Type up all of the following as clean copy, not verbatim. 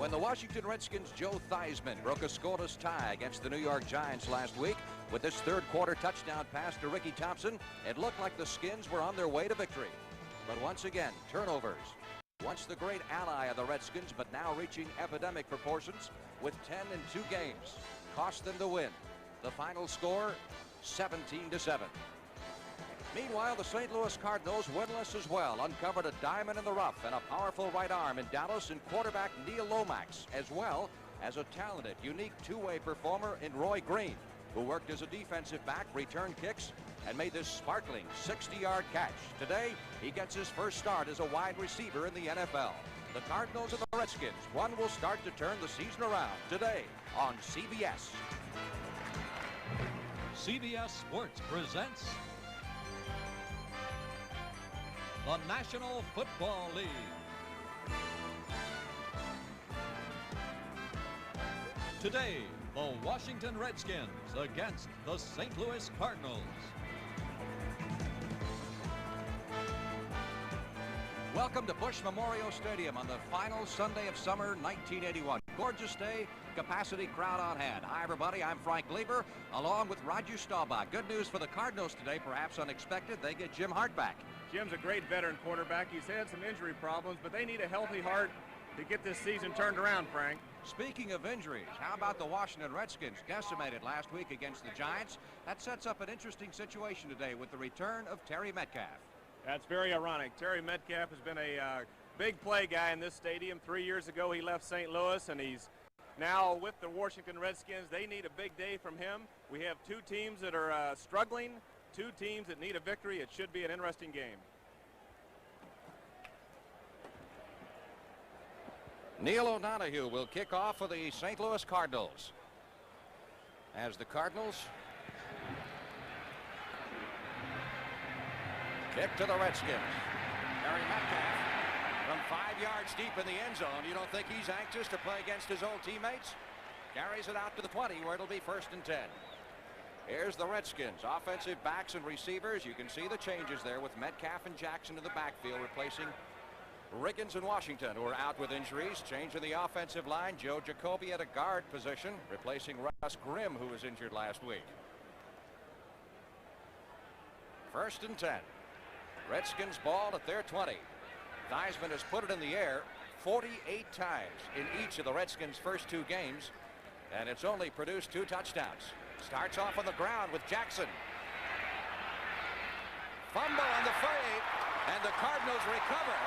When the Washington Redskins' Joe Theismann broke a scoreless tie against the New York Giants last week with this third-quarter touchdown pass to Ricky Thompson, it looked like the Skins were on their way to victory. But once again, turnovers. Once the great ally of the Redskins, but now reaching epidemic proportions with 10 in 2 games. Cost them the win. The final score, 17-7. Meanwhile, the St. Louis Cardinals, winless as well, uncovered a diamond in the rough and a powerful right arm in Dallas in quarterback Neil Lomax, as well as a talented, unique two-way performer in Roy Green, who worked as a defensive back, returned kicks, and made this sparkling 60-yard catch. Today, he gets his first start as a wide receiver in the NFL. The Cardinals and the Redskins, one will start to turn the season around today on CBS. CBS Sports presents the National Football League. Today, the Washington Redskins against the St. Louis Cardinals. Welcome to Bush Memorial Stadium on the final Sunday of summer 1981. Gorgeous day, capacity crowd on hand. Hi everybody, I'm Frank Gleaver along with Roger Staubach. Good news for the Cardinals today, perhaps unexpected. They get Jim Hart back. Jim's a great veteran quarterback. He's had some injury problems, but they need a healthy Hart to get this season turned around, Frank. Speaking of injuries, how about the Washington Redskins decimated last week against the Giants? That sets up an interesting situation today with the return of Terry Metcalf. That's very ironic. Terry Metcalf has been a big play guy in this stadium. 3 years ago, he left St. Louis, and he's now with the Washington Redskins. They need a big day from him. We have 2 teams that are struggling, 2 teams that need a victory. It should be an interesting game. Neil O'Donoghue will kick off for the St. Louis Cardinals. As the Cardinals kick to the Redskins. Terry Metcalf from 5 yards deep in the end zone. You don't think he's anxious to play against his old teammates? Carries it out to the 20 where it'll be 1st and 10. Here's the Redskins. Offensive backs and receivers. You can see the changes there with Metcalf and Jackson in the backfield replacing Riggins and Washington, who are out with injuries. Change in the offensive line. Joe Jacoby at a guard position, replacing Russ Grimm, who was injured last week. 1st and 10. Redskins ball at their 20. Theismann has put it in the air 48 times in each of the Redskins' first 2 games, and it's only produced 2 touchdowns. Starts off on the ground with Jackson. Fumble on the fade, and the Cardinals recover.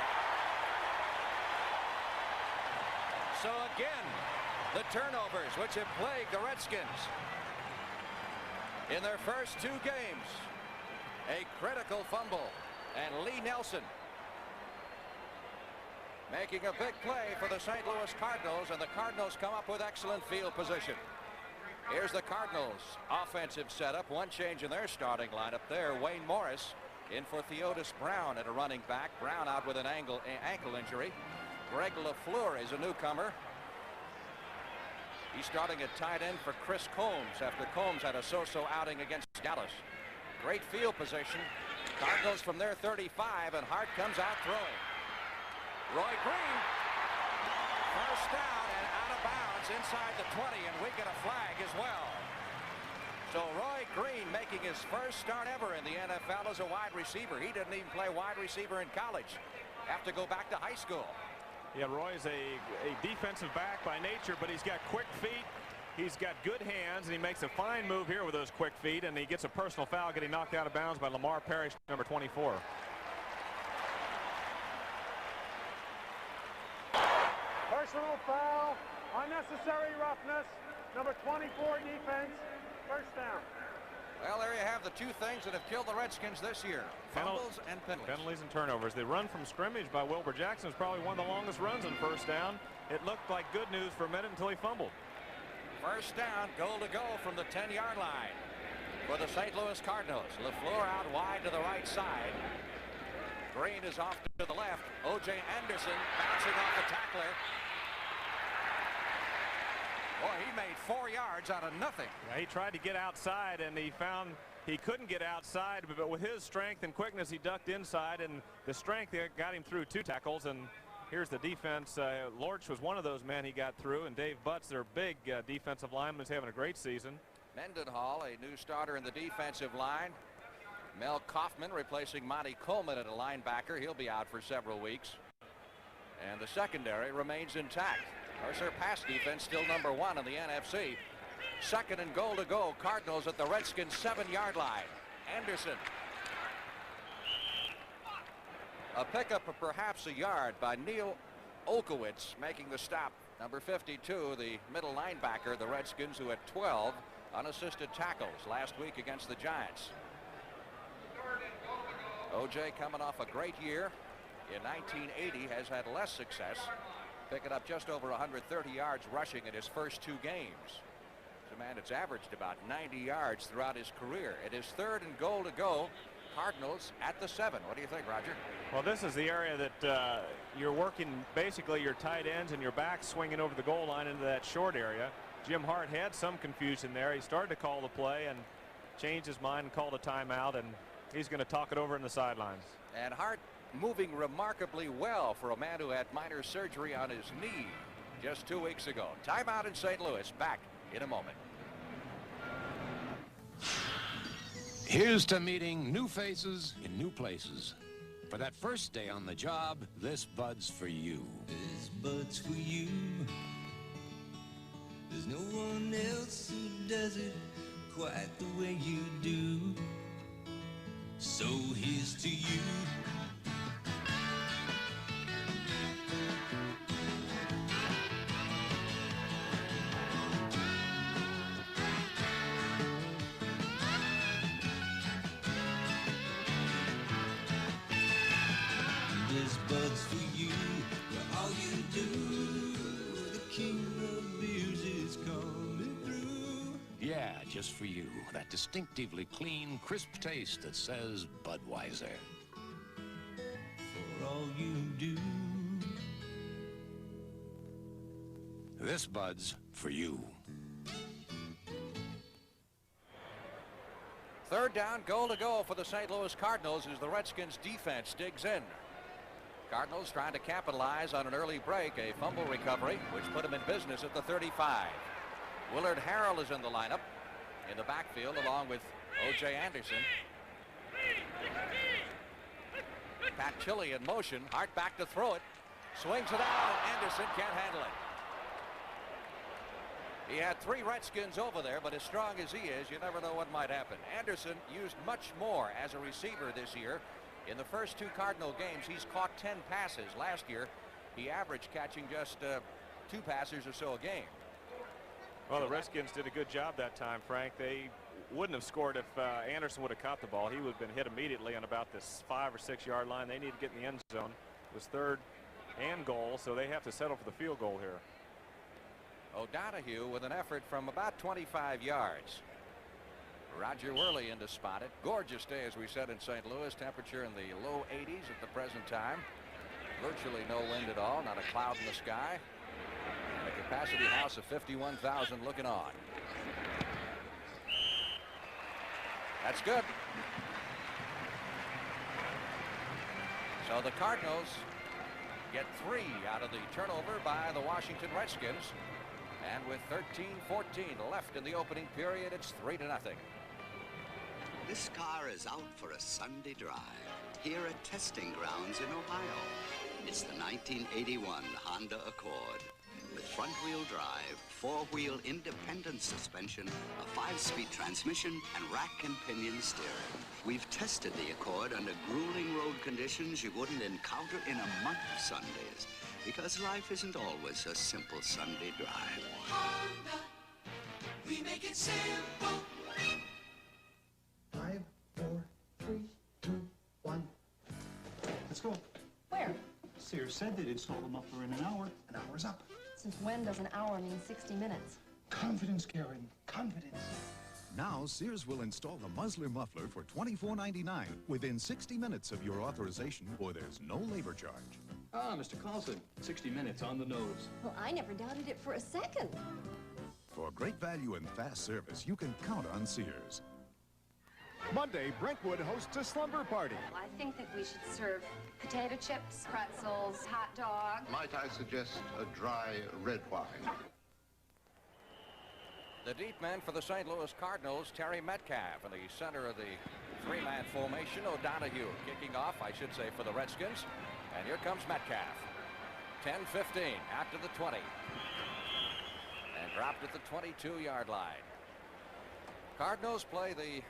So again, the turnovers which have plagued the Redskins in their first 2 games. A critical fumble, and Lee Nelson making a big play for the St. Louis Cardinals, and the Cardinals come up with excellent field position. Here's the Cardinals offensive setup. One change in their starting lineup there. Wayne Morris in for Theodis Brown at a running back. Brown out with an ankle injury. Greg LaFleur is a newcomer. He's starting at tight end for Chris Combs after Combs had a so-so outing against Dallas. Great field position. Cardinals from their 35, and Hart comes out throwing. Roy Green, first down and out of bounds inside the 20, and we get a flag as well. So Roy Green making his first start ever in the NFL as a wide receiver. He didn't even play wide receiver in college. Have to go back to high school. Yeah, Roy's a defensive back by nature, but he's got quick feet. He's got good hands, and he makes a fine move here with those quick feet, and he gets a personal foul getting knocked out of bounds by Lamar Parrish, number 24. Personal foul, unnecessary roughness, number 24 defense, 1st down. Well, there you have the 2 things that have killed the Redskins this year. Fumbles and penalties. Penalties and turnovers. The run from scrimmage by Wilbur Jackson was probably one of the longest runs in 1st down. It looked like good news for a minute until he fumbled. 1st down, goal to go from the 10-yard line for the St. Louis Cardinals. LaFleur out wide to the right side. Green is off to the left. O.J. Anderson bouncing off the tackler. Boy, he made 4 yards out of nothing. Yeah, he tried to get outside, and he found he couldn't get outside, but with his strength and quickness, he ducked inside, and the strength got him through 2 tackles, and Here's the defense. Lorch was one of those men he got through, and Dave Butts, their big defensive lineman, is having a great season. Mendenhall, a new starter in the defensive line. Mel Kaufman replacing Monty Coleman at a linebacker. He'll be out for several weeks. And the secondary remains intact. Of course, their pass defense still #1 in the NFC. 2nd and goal to go. Cardinals at the Redskins 7-yard line. Anderson. A pickup of perhaps a yard by Neil Olkowitz, making the stop. Number 52, the middle linebacker, the Redskins, who had 12 unassisted tackles last week against the Giants. O.J. coming off a great year. In 1980 has had less success, picking up just over 130 yards rushing in his first 2 games. It's a man that's averaged about 90 yards throughout his career. It is 3rd and goal to go. Cardinals at the 7. What do you think, Roger? Well, this is the area that you're working basically your tight ends and your backs swinging over the goal line into that short area. Jim Hart had some confusion there. He started to call the play and changed his mind and called a timeout, and he's going to talk it over in the sidelines. And Hart moving remarkably well for a man who had minor surgery on his knee just 2 weeks ago. Timeout in St. Louis. Back in a moment. Here's to meeting new faces in new places. For that first day on the job, this Bud's for you. This Bud's for you. There's no one else who does it quite the way you do. So here's to you. This Bud's for you. For all you do. The king of beers is coming through. Yeah, just for you. That distinctively clean, crisp taste that says Budweiser. For all you do. This Bud's for you. 3rd down, goal to go for the St. Louis Cardinals as the Redskins defense digs in. Cardinals trying to capitalize on an early break, a fumble recovery, which put him in business at the 35. Willard Harrell is in the lineup in the backfield along with O.J. Anderson. Pat Chile in motion. Hart back to throw it. Swings it out, and Anderson can't handle it. He had 3 Redskins over there, but as strong as he is, you never know what might happen. Anderson used much more as a receiver this year. In the first 2 Cardinal games, he's caught 10 passes. Last year, he averaged catching just 2 passers or so a game. Well, the Redskins did a good job that time, Frank. They wouldn't have scored if Anderson would have caught the ball. He would have been hit immediately on about this 5 or 6 yard line. They need to get in the end zone. It was 3rd and goal, so they have to settle for the field goal here. O'Donohue with an effort from about 25 yards. Roger Worley in to spot it. Gorgeous day, as we said, in St. Louis. Temperature in the low 80s at the present time. Virtually no wind at all. Not a cloud in the sky. And a capacity house of 51,000 looking on. That's good. So the Cardinals get 3 out of the turnover by the Washington Redskins. And with 13-14 left in the opening period, it's 3-0. This car is out for a Sunday drive here at testing grounds in Ohio. It's the 1981 Honda Accord. With front-wheel drive, 4-wheel independent suspension, a 5-speed transmission, and rack and pinion steering. We've tested the Accord under grueling road conditions you wouldn't encounter in a month of Sundays. Because life isn't always a simple Sunday drive. Honda, we make it simple. 5, 4, 3, 2, 1. Let's go. Where? Sears said they'd install the muffler in an hour. An hour's up. Since when does an hour mean 60 minutes? Confidence, Karen. Confidence. Now, Sears will install the Musler muffler for $24.99 within 60 minutes of your authorization, or there's no labor charge. Ah, Mr. Carlson, 60 minutes on the nose. Well, I never doubted it for a second. For great value and fast service, you can count on Sears. Monday, Brentwood hosts a slumber party. I think that we should serve potato chips, pretzels, hot dog. Might I suggest a dry red wine? The deep man for the St. Louis Cardinals, Terry Metcalf, in the center of the three-man formation. O'Donohue kicking off, I should say, for the Redskins. And here comes Metcalf. 10-15 out to the 20. And dropped at the 22-yard line. Cardinals play the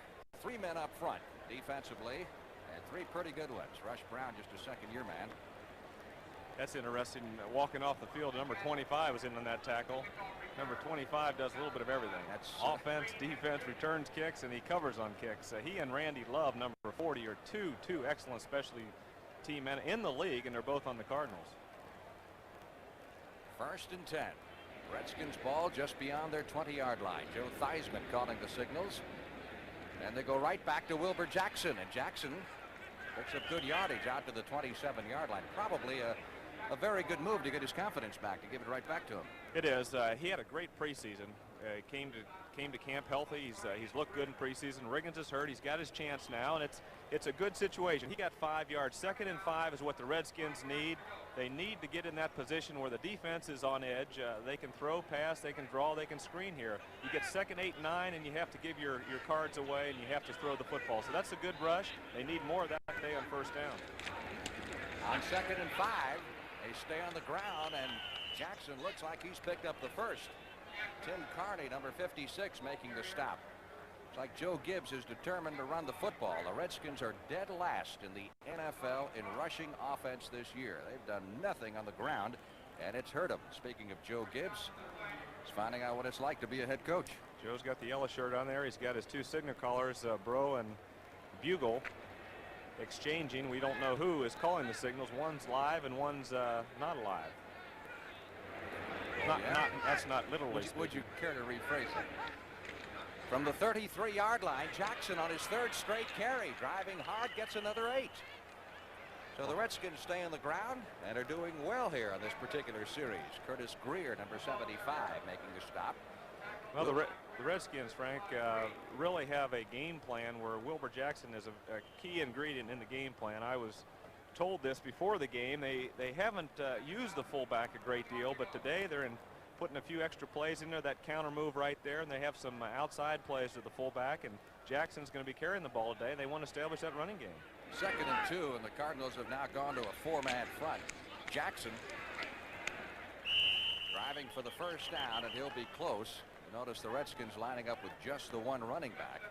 three men up front defensively, and three pretty good ones. Rush Brown, just a second-year man. That's interesting. Walking off the field, number 25 was in on that tackle. Number 25 does a little bit of everything. That's offense, defense, returns kicks, and he covers on kicks. He and Randy Love, number 40, are two excellent specialty team men in the league, and they're both on the Cardinals. 1st and 10. Redskins ball just beyond their 20-yard line. Joe Theismann calling the signals. And they go right back to Wilbur Jackson. And Jackson picks up good yardage out to the 27-yard line. Probably a very good move to get his confidence back, to give it right back to him. It is. He had a great preseason. Came to camp healthy. He's looked good in preseason. Riggins is hurt. He's got his chance now, and it's a good situation. He got 5 yards. 2nd and 5 is what the Redskins need. They need to get in that position where the defense is on edge. They can throw, pass, they can draw, they can screen here. You get 2nd, 8, 9, and you have to give your cards away, and you have to throw the football. So that's a good rush. They need more of that today on 1st down. On 2nd and 5, they stay on the ground, and Jackson looks like he's picked up the first. Tim Carney, number 56, making the stop. It's like Joe Gibbs is determined to run the football. The Redskins are dead last in the NFL in rushing offense this year. They've done nothing on the ground, and it's hurt them. Speaking of Joe Gibbs, he's finding out what it's like to be a head coach. Joe's got the yellow shirt on there. He's got his two signal callers, Bro and Bugle, exchanging. We don't know who is calling the signals. One's live and one's not alive. That's not literally. Would you care to rephrase it? From the 33-yard line, Jackson on his 3rd straight carry, driving hard, gets another 8. So the Redskins stay on the ground and are doing well here on this particular series. Curtis Greer, number 75, making the stop. Well, the Redskins, Frank, really have a game plan where Wilbur Jackson is a key ingredient in the game plan. I was told this before the game. They haven't used the fullback a great deal, but today they're putting a few extra plays in there, that counter move right there, and they have some outside plays to the fullback, and Jackson's going to be carrying the ball today. They want to establish that running game. 2nd and 2, and the Cardinals have now gone to a 4-man front. Jackson driving for the 1st down, and he'll be close. You notice the Redskins lining up with just the one running back.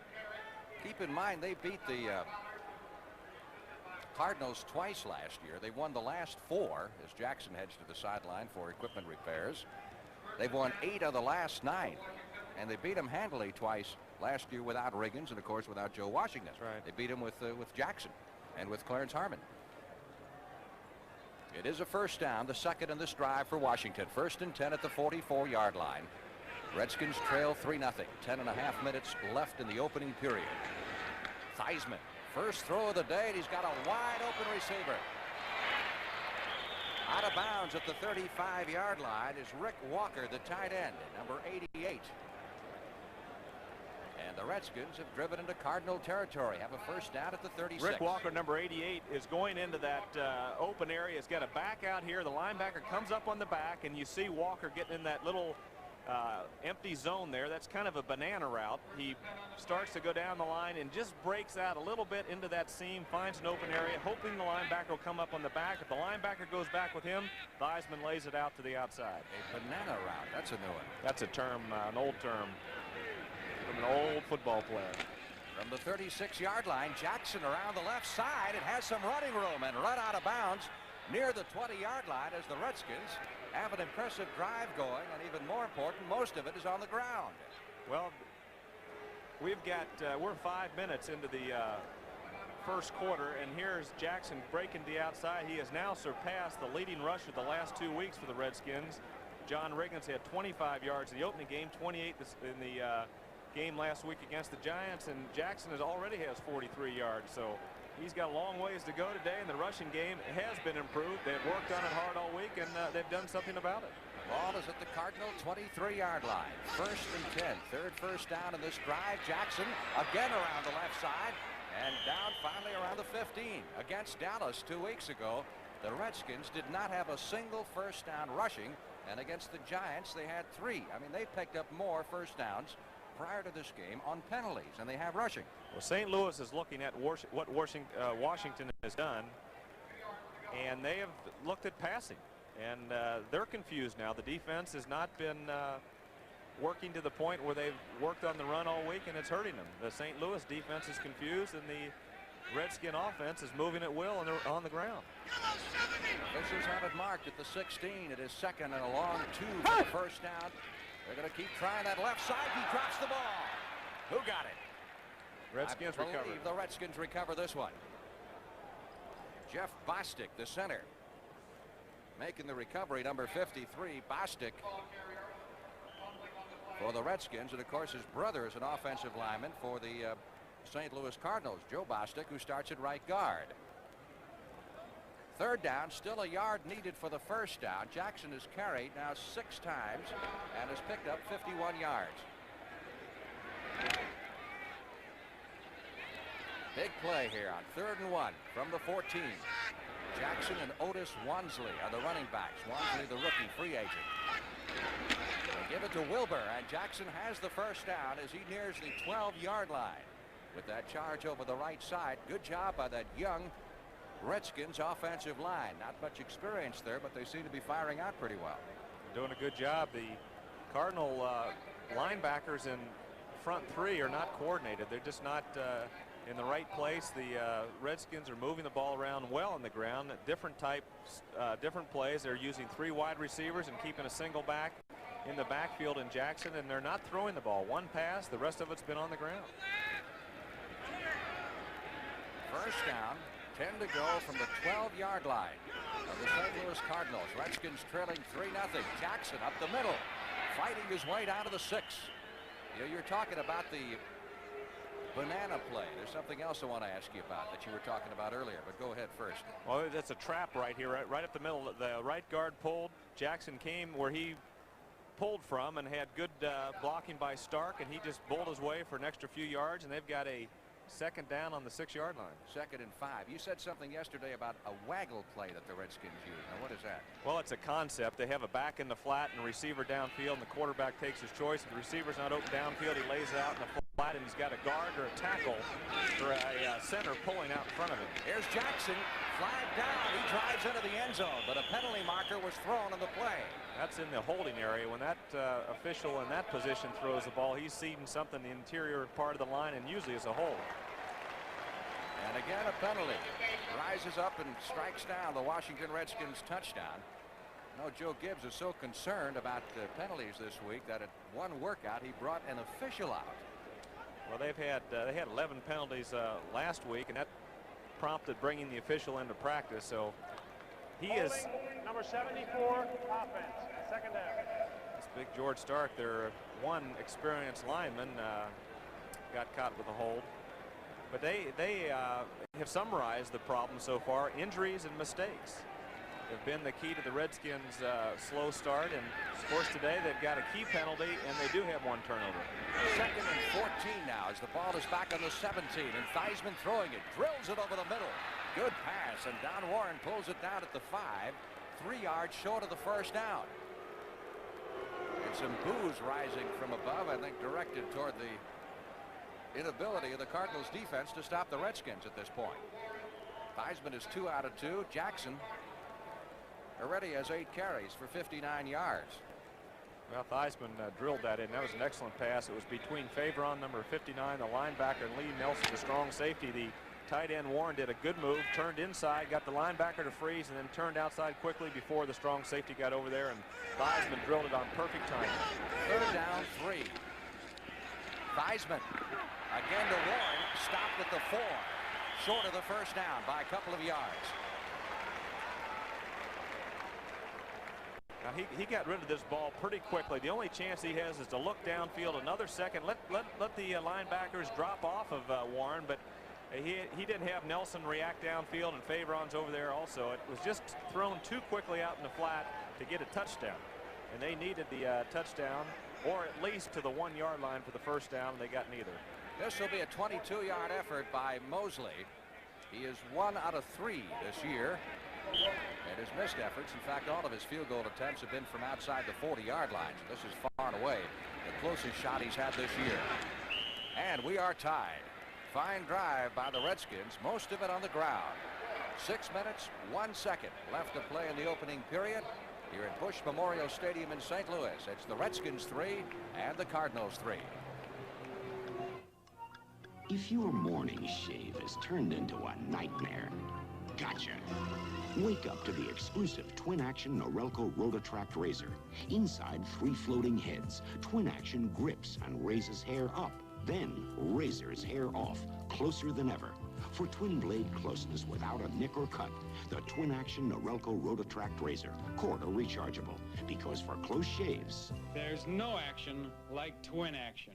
Keep in mind they beat the Cardinals twice last year. They won the last 4 as Jackson heads to the sideline for equipment repairs. They've won 8 of the last 9, and they beat them handily twice last year without Riggins and, of course, without Joe Washington. That's right. They beat him with Jackson and with Clarence Harmon. It is a 1st down, the 2nd in this drive for Washington. 1st and 10 at the 44-yard line. Redskins trail 3-0. 10.5 minutes left in the opening period. Theismann, first throw of the day, and he's got a wide open receiver. Out of bounds at the 35-yard line is Rick Walker, the tight end, number 88. And the Redskins have driven into Cardinal territory, have a 1st down at the 36. Rick Walker, number 88, is going into that open area. He's got a back out here. The linebacker comes up on the back, and you see Walker getting in that little empty zone there. That's kind of a banana route. He starts to go down the line and just breaks out a little bit into that seam, finds an open area, hoping the linebacker will come up on the back. If the linebacker goes back with him, Theismann lays it out to the outside. A banana route. That's a new one. That's a term, an old term from an old football player. From the 36-yard line, Jackson around the left side. It has some running room and run out of bounds near the 20-yard line as the Redskins have an impressive drive going, and even more important, most of it is on the ground. Well, we've got we're 5 minutes into the 1st quarter, and here's Jackson breaking the outside. He has now surpassed the leading rusher the last 2 weeks for the Redskins. John Riggins had 25 yards in the opening game, 28 in the game last week against the Giants, and Jackson already has 43 yards. So he's got a long ways to go today, and the rushing game has been improved. They've worked on it hard all week, and they've done something about it. Ball is at the Cardinal 23-yard line. 1st and 10. Third first down in this drive. Jackson again around the left side and down finally around the 15. Against Dallas 2 weeks ago, the Redskins did not have a single first down rushing, and against the Giants they had 3. I mean, they picked up more first downs prior to this game on penalties, and they have rushing. Well, St. Louis is looking at what Washington has done, and they have looked at passing. And they're confused now. The defense has not been working to the point where they've worked on the run all week, and it's hurting them. The St. Louis defense is confused, and the Redskin offense is moving at will on the ground. Officials have it marked at the 16. It is 2nd and a long 2 for the first down. They're going to keep trying that left side. He drops the ball. Who got it? Redskins I recover. believe the Redskins recover this one. Jeff Bostic, the center, making the recovery, number 53, Bostic, for the Redskins. And of course his brother is an offensive lineman for the St. Louis Cardinals, Joe Bostic, who starts at right guard. 3rd down, still a yard needed for the first down. Jackson has carried now 6 times and has picked up 51 yards. Big play here on 3rd and 1 from the 14. Jackson and Otis Wansley are the running backs. Wansley, the rookie free agent. They give it to Wilbur, and Jackson has the first down as he nears the 12-yard line with that charge over the right side. Good job by that young Redskins offensive line. Not much experience there, but they seem to be firing out pretty well. Doing a good job. The Cardinal linebackers in front 3 are not coordinated. They're just not in the right place. The Redskins are moving the ball around well on the ground. Different types, different plays. They're using 3 wide receivers and keeping a single back in the backfield in Jackson, and they're not throwing the ball. One pass, the rest of it's been on the ground. First down, 10 to go from the 12-yard line of the St. Louis Cardinals. Redskins trailing 3-0. Jackson up the middle, fighting his way down to the 6. You know, you're talking about the banana play. There's something else I want to ask you about that you were talking about earlier, but go ahead first. Well, that's a trap right here, right up the middle. The right guard pulled. Jackson came where he pulled from and had good blocking by Stark, and he just bowled his way for an extra few yards, and they've got a 2nd down on the 6-yard line. 2nd and 5. You said something yesterday about a waggle play that the Redskins use. Now, what is that? Well, it's a concept. They have a back in the flat and a receiver downfield, and the quarterback takes his choice. If the receiver's not open downfield, he lays it out in the flat, and he's got a guard or a tackle or a center pulling out in front of him. Here's Jackson. Flag down. He drives into the end zone, but a penalty marker was thrown on the play. That's in the holding area. When that official in that position throws the ball, he's seeing something in the interior part of the line, and usually it's a hold. And again, a penalty. Rises up and strikes down the Washington Redskins touchdown. No, Joe Gibbs is so concerned about the penalties this week that at one workout he brought an official out. Well, they had 11 penalties last week, and that prompted bringing the official into practice. So he Holding, is number 74, offense, 2nd down. This big George Stark, their one experienced lineman, got caught with a hold. But they have summarized the problem so far. Injuries and mistakes have been the key to the Redskins' slow start, and of course today they've got a key penalty, and they do have 1 turnover. 2nd and 14 now as the ball is back on the 17, and Theismann throwing it, drills it over the middle. Good pass, and Don Warren pulls it down at the 5, 3 yards short of the first down. And some boos rising from above, I think directed toward the inability of the Cardinals defense to stop the Redskins at this point. Theismann is 2 out of 2. Jackson already has 8 carries for 59 yards. Well, Theismann drilled that in. That was an excellent pass. It was between Favron, number 59, the linebacker, and Lee Nelson, the strong safety. The tight end Warren did a good move, turned inside, got the linebacker to freeze, and then turned outside quickly before the strong safety got over there, and Theismann drilled it on perfect timing. 3rd down, 3. Theismann again to Warren, stopped at the 4, short of the first down by a couple of yards. Now he got rid of this ball pretty quickly. The only chance he has is to look downfield another second. Let the linebackers drop off of Warren, but He didn't have Nelson react downfield, and Favron's over there also. It was just thrown too quickly out in the flat to get a touchdown. And they needed the touchdown, or at least to the 1-yard line for the first down, and they got neither. This will be a 22-yard effort by Mosley. He is 1 out of 3 this year. And his missed efforts, in fact, all of his field goal attempts have been from outside the 40-yard line. So this is far and away the closest shot he's had this year. And we are tied. Fine drive by the Redskins, most of it on the ground. 6 minutes, 1 second left to play in the opening period here at Bush Memorial Stadium in St. Louis. It's the Redskins 3 and the Cardinals 3. If your morning shave has turned into a nightmare, gotcha. Wake up to the exclusive twin-action Norelco Rotatract razor. Inside 3 floating heads, twin-action grips and raises hair up, then razors hair off, closer than ever. For twin blade closeness without a nick or cut, the twin-action Norelco Rotatract razor, cord or rechargeable. Because for close shaves, there's no action like twin action.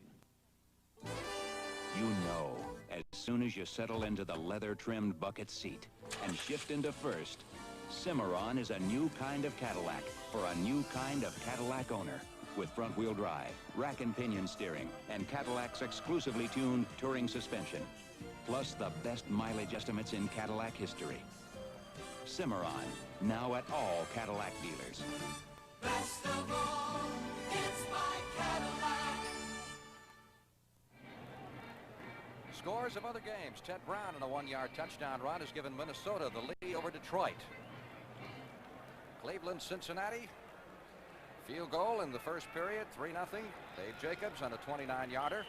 You know, as soon as you settle into the leather-trimmed bucket seat and shift into first, Cimarron is a new kind of Cadillac for a new kind of Cadillac owner. With front-wheel drive, rack and pinion steering, and Cadillac's exclusively tuned touring suspension. Plus the best mileage estimates in Cadillac history. Cimarron, now at all Cadillac dealers. Best of all, it's my Cadillac. Scores of other games. Ted Brown in a 1-yard touchdown run has given Minnesota the lead over Detroit. Cleveland, Cincinnati. Field goal in the first period, 3-0. Dave Jacobs on a 29-yarder.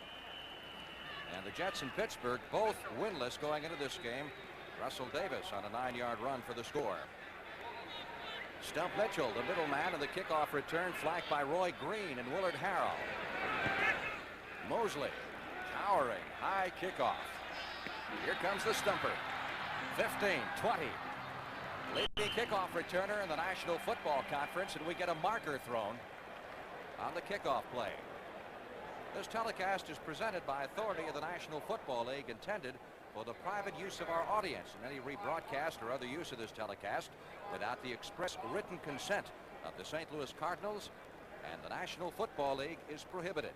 And the Jets and Pittsburgh both winless going into this game. Russell Davis on a 9-yard run for the score. Stump Mitchell, the middleman, and the kickoff return flanked by Roy Green and Willard Harrell. Mosley, towering, high kickoff. Here comes the stumper. 15, 20. Leading kickoff returner in the National Football Conference, and we get a marker thrown on the kickoff play. This telecast is presented by authority of the National Football League, intended for the private use of our audience, and any rebroadcast or other use of this telecast without the express written consent of the St. Louis Cardinals and the National Football League is prohibited.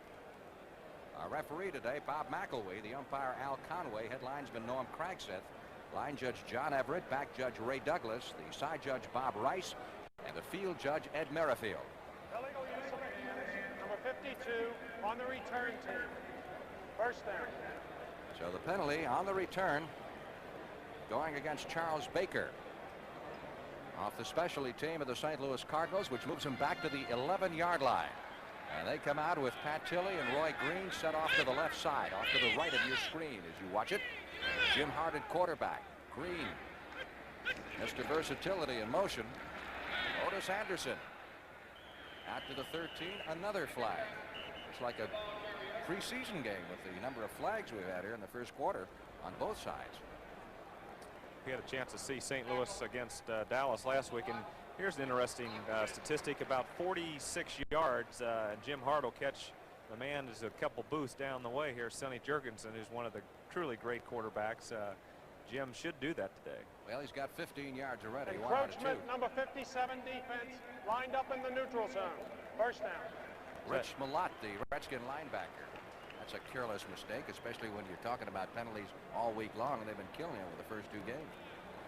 Our referee today, Bob McElwee, the umpire Al Conway, head linesman Noam Kragseth, line judge John Everett, back judge Ray Douglas, the side judge Bob Rice, and the field judge Ed Merrifield. Illegal use of number 52 on the return team. First down. So the penalty on the return going against Charles Baker off the specialty team of the St. Louis Cardinals, which moves him back to the 11-yard line. And they come out with Pat Tilley and Roy Green set off to the left side, off to the right of your screen as you watch it. Jim Hart at quarterback. Green. Mr. Versatility in motion. Otis Anderson. Out to the 13, another flag. It's like a preseason game with the number of flags we've had here in the first quarter on both sides. We had a chance to see St. Louis against Dallas last week, and here's an interesting statistic. About 46 yards, and Jim Hart will catch the man. There's a couple booths down the way here. Sonny Jurgensen, who's one of the truly great quarterbacks. Jim should do that today. Well, he's got 15 yards already. Encroachment, number 57 defense, lined up in the neutral zone. First down. Rich Malott, the Redskin linebacker. That's a careless mistake, especially when you're talking about penalties all week long, and they've been killing him with the first 2 games.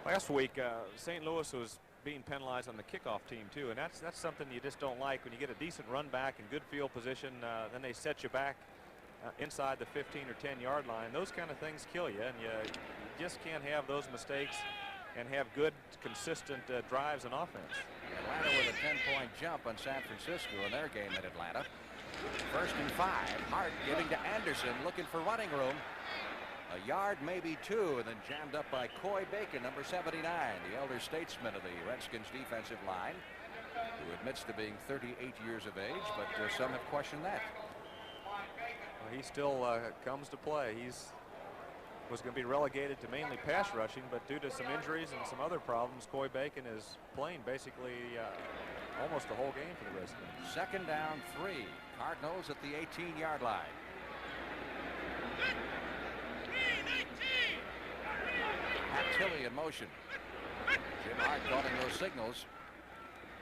Last week, St. Louis was being penalized on the kickoff team too, and that's something you just don't like. When you get a decent run back and good field position, then they set you back inside the 15 or 10-yard line. Those kind of things kill you, and you just can't have those mistakes and have good, consistent drives and offense. Atlanta with a 10-point jump on San Francisco in their game in Atlanta. 1st and 5. Hart giving to Anderson, looking for running room. A yard, maybe 2, and then jammed up by Coy Bacon, number 79, the elder statesman of the Redskins defensive line, who admits to being 38 years of age, but some have questioned that. Well, he still comes to play. Was going to be relegated to mainly pass rushing, but due to some injuries and some other problems, Coy Bacon is playing basically almost the whole game for the Redskins. 2nd down 3. Cardinals at the 18-yard line. Pat Tilley in motion. Jim Hart calling those signals.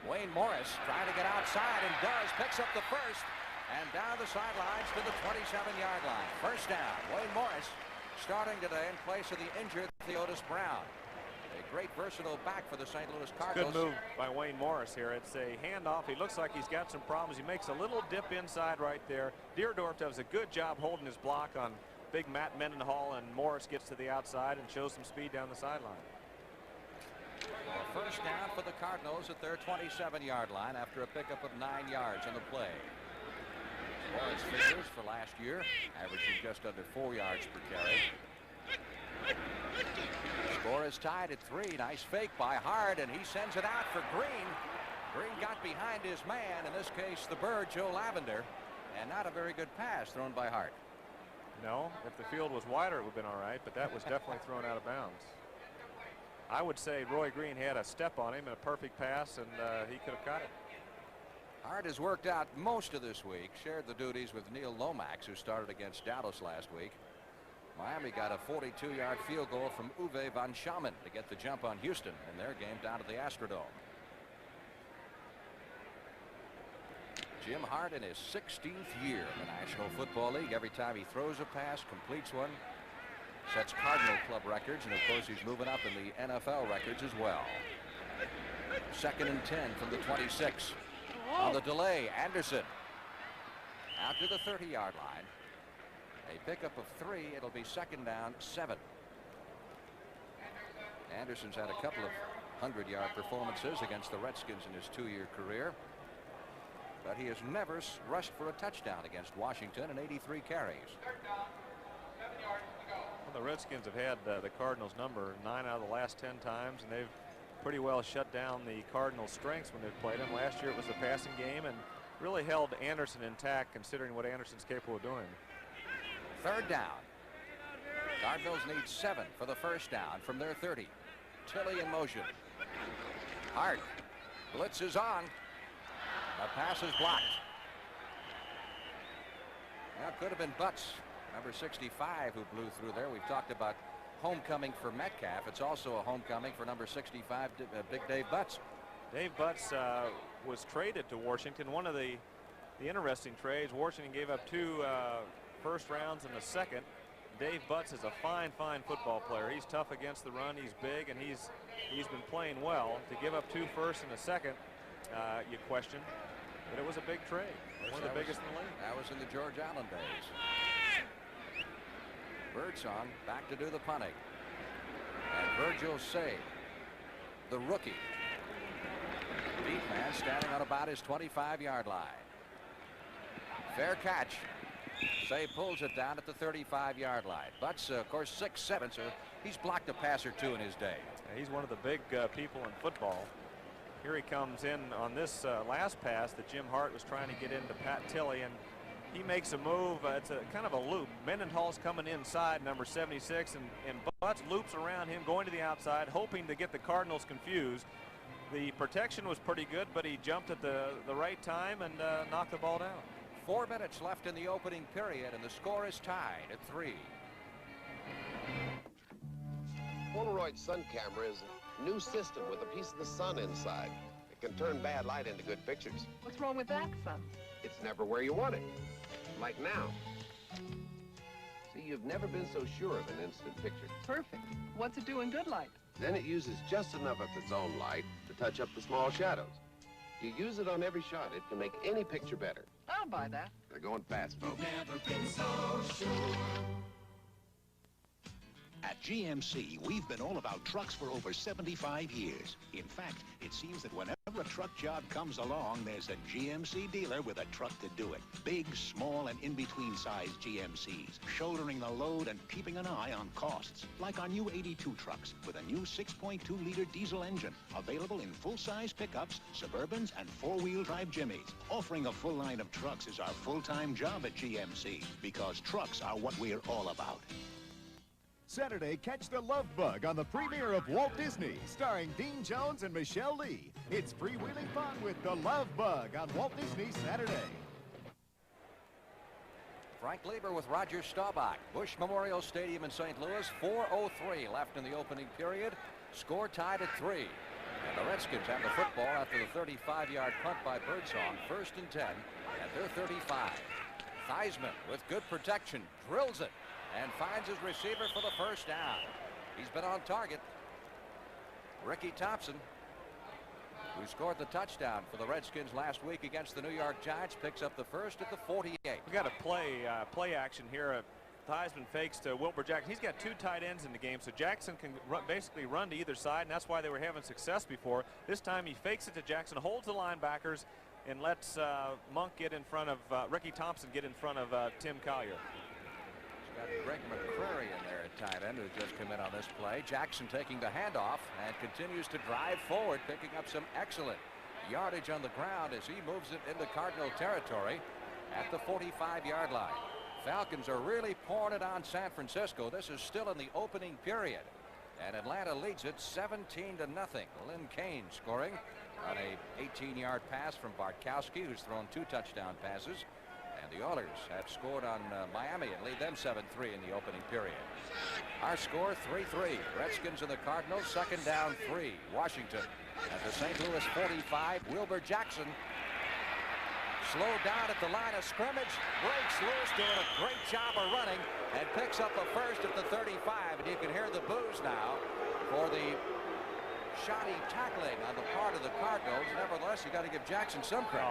Wayne Morris trying to get outside and does. Picks up the first and down the sidelines to the 27-yard line. First down. Wayne Morris starting today in place of the injured Theodis Brown. A great versatile back for the St. Louis Cardinals. Good move by Wayne Morris here. It's a handoff. He looks like he's got some problems. He makes a little dip inside right there. Deerdorf does a good job holding his block on big Matt Mendenhall, and Morris gets to the outside and shows some speed down the sideline. First down for the Cardinals at their 27-yard line after a pickup of 9 yards on the play. Morris figures for last year, averaging just under 4 yards per carry. Score is tied at 3. Nice fake by Hart, and he sends it out for Green. Green got behind his man, in this case the bird, Joe Lavender, and not a very good pass thrown by Hart. No, if the field was wider it would have been all right, but that was definitely thrown out of bounds. I would say Roy Green had a step on him and a perfect pass, and he could have caught it. Hart has worked out most of this week, shared the duties with Neil Lomax, who started against Dallas last week. Miami got a 42-yard field goal from Uwe van Schamen to get the jump on Houston in their game down at the Astrodome. Jim Hart in his 16th year in the National Football League. Every time he throws a pass, completes one, sets Cardinal club records, and of course he's moving up in the NFL records as well. 2nd and 10 from the 26. On the delay, Anderson out to the 30-yard line. A pickup of 3. It'll be 2nd down, 7. Anderson's had a couple of 100-yard performances against the Redskins in his 2-year career, but he has never rushed for a touchdown against Washington in 83 carries. Well, the Redskins have had the Cardinals number 9 out of the last 10 times, and they've pretty well shut down the Cardinals' strengths when they've played them. Last year it was the passing game, and really held Anderson intact considering what Anderson's capable of doing. 3rd down. Cardinals need 7 for the first down from their 30. Tilley in motion. Hart. Blitz is on. The pass is blocked. Now it could have been Butts, number 65, who blew through there. We've talked about homecoming for Metcalf. It's also a homecoming for number 65, Big Dave Butts. Dave Butts was traded to Washington. One of the interesting trades. Washington gave up 2 first rounds and a 2nd. Dave Butts is a fine football player. He's tough against the run. He's big, and he's been playing well. To give up 2 firsts and a 2nd, you question, but it was a big trade. One of the biggest in the league. That was in the George Allen days. Birdsong back to do the punting. And Virgil Say, the rookie. Deep man standing on about his 25-yard line. Fair catch. Say pulls it down at the 35-yard line. Butts, of course, 6'7", so he's blocked a pass or 2 in his day. He's one of the big people in football. Here he comes in on this last pass that Jim Hart was trying to get into Pat Tilley, and he makes a move. It's a kind of a loop. Mendenhall's coming inside, number 76, and Butts loops around him, going to the outside, hoping to get the Cardinals confused. The protection was pretty good, but he jumped at the right time and knocked the ball down. 4 minutes left in the opening period, and the score is tied at 3. Polaroid sun camera is a new system with a piece of the sun inside. It can turn bad light into good pictures. What's wrong with that, son? It's never where you want it. Like now. See, you've never been so sure of an instant picture. Perfect. What's it do in good light? Then it uses just enough of its own light to touch up the small shadows. You use it on every shot. It can make any picture better. I'll buy that. They're going fast, folks. Never been so sure. At GMC, we've been all about trucks for over 75 years. In fact, it seems that whenever a truck job comes along, there's a GMC dealer with a truck to do it. Big, small, and in-between size GMCs, shouldering the load and keeping an eye on costs. Like our new 82 trucks with a new 6.2-liter diesel engine, available in full-size pickups, Suburbans, and four-wheel drive Jimmys. Offering a full line of trucks is our full-time job at GMC, because trucks are what we're all about. Saturday, catch the Love Bug on the premiere of Walt Disney, starring Dean Jones and Michelle Lee. It's freewheeling fun with the Love Bug on Walt Disney Saturday. Frank Lieber with Roger Staubach. Bush Memorial Stadium in St. Louis. 4:03 left in the opening period. Score tied at 3. And the Redskins have the football after the 35-yard punt by Birdsong. 1st and 10 at their 35. Theismann with good protection drills it and finds his receiver for the first down. He's been on target. Ricky Thompson, who scored the touchdown for the Redskins last week against the New York Giants, picks up the first at the 48. We got a play action here. Theismann fakes to Wilbur Jackson. He's got 2 tight ends in the game, so Jackson can basically run to either side, and that's why they were having success before. This time he fakes it to Jackson, holds the linebackers, and lets Monk get in front of Ricky Thompson get in front of Tim Collier. He's got Greg McCrary in there at tight end, who just come in on this play. Jackson taking the handoff and continues to drive forward, picking up some excellent yardage on the ground as he moves it into Cardinal territory at the 45-yard line. Falcons are really pouring it on San Francisco. This is still in the opening period, and Atlanta leads it 17-0. Lynn Kane scoring on a 18-yard pass from Bartkowski, who's thrown 2 touchdown passes. And the Oilers have scored on Miami and lead them 7-3 in the opening period. Our score 3-3. Redskins and the Cardinals. 2nd down 3. Washington at the St. Louis 45. Wilbur Jackson slowed down at the line of scrimmage, breaks loose, doing a great job of running, and picks up a first at the 35. And you can hear the boos now for the shoddy tackling on the part of the Cardinals. Nevertheless, you got to give Jackson some credit.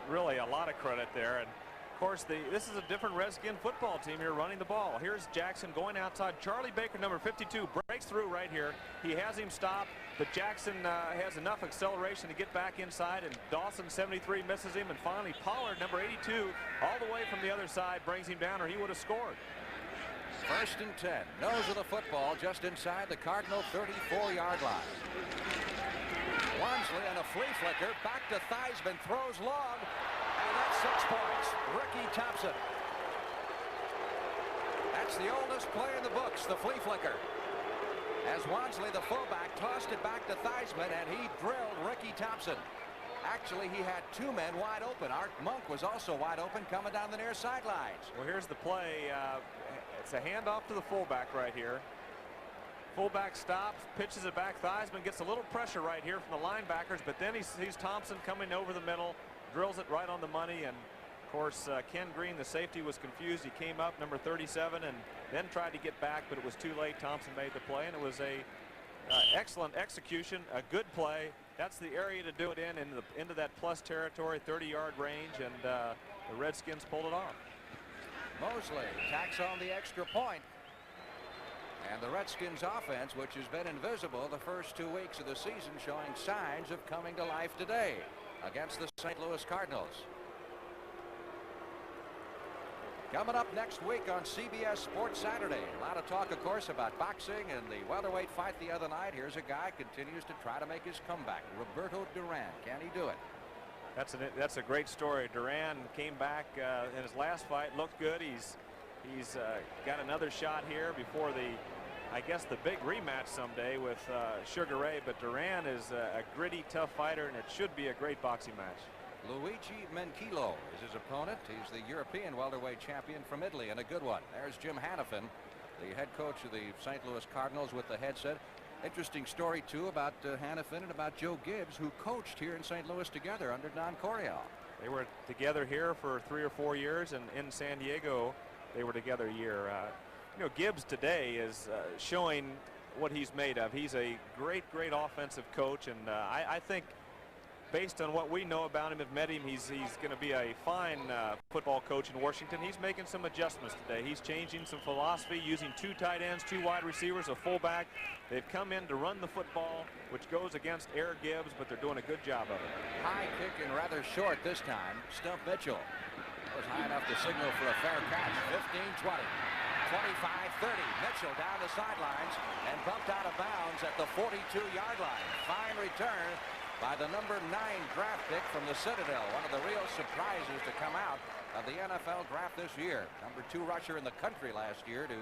Really a lot of credit there. And of course, this is a different Redskin football team here running the ball. Here's Jackson going outside. Charlie Baker, number 52, breaks through right here. He has him stopped, but Jackson has enough acceleration to get back inside, and Dawson, 73, misses him. And finally, Pollard, number 82, all the way from the other side, brings him down, or he would have scored. 1st and 10. Nose of the football just inside the Cardinal 34-yard line. Wansley on a flea flicker, back to Theismann, throws long, and that's 6 points. Ricky Thompson. That's the oldest play in the books, the flea flicker. As Wansley, the fullback, tossed it back to Theismann, and he drilled Ricky Thompson. Actually, he had 2 men wide open. Art Monk was also wide open coming down the near sidelines. Well, here's the play. It's a handoff to the fullback right here. Fullback stops, pitches it back. Theismann gets a little pressure right here from the linebackers, but then he sees Thompson coming over the middle, drills it right on the money, and of course Ken Green, the safety, was confused. He came up, number 37, and then tried to get back, but it was too late. Thompson made the play, and it was a excellent execution, a good play. That's the area to do it into that plus territory, 30-yard range, and the Redskins pulled it off. Mosley tacks on the extra point. And the Redskins offense, which has been invisible the first 2 weeks of the season, showing signs of coming to life today against the St. Louis Cardinals. Coming up next week on CBS Sports Saturday. A lot of talk, of course, about boxing and the welterweight fight the other night. Here's a guy who continues to try to make his comeback. Roberto Duran. Can he do it? That's a great story. Duran came back in his last fight, looked good. He's got another shot here before I guess the big rematch someday with Sugar Ray. But Duran is a gritty, tough fighter, and it should be a great boxing match. Luigi Menchilo is his opponent. He's the European welterweight champion from Italy, and a good one. There's Jim Hannafin, the head coach of the St. Louis Cardinals, with the headset. Interesting story, too, about Hannafin and about Joe Gibbs, who coached here in St. Louis together under Don Coryell. They were together here for 3 or 4 years, and in San Diego, they were together a year. You know, Gibbs today is showing what he's made of. He's a great offensive coach, and I think based on what we know about him, have met him, he's going to be a fine football coach in Washington. He's making some adjustments today. He's changing some philosophy, using 2 tight ends, 2 wide receivers, a fullback. They've come in to run the football, which goes against Air Gibbs, but they're doing a good job of it. High kick and rather short this time. Stump Mitchell. That was high enough to signal for a fair catch. 15-20. 25-30. Mitchell down the sidelines and bumped out of bounds at the 42-yard line. Fine return by the number 9 draft pick from the Citadel. One of the real surprises to come out of the NFL draft this year. Number 2 rusher in the country last year to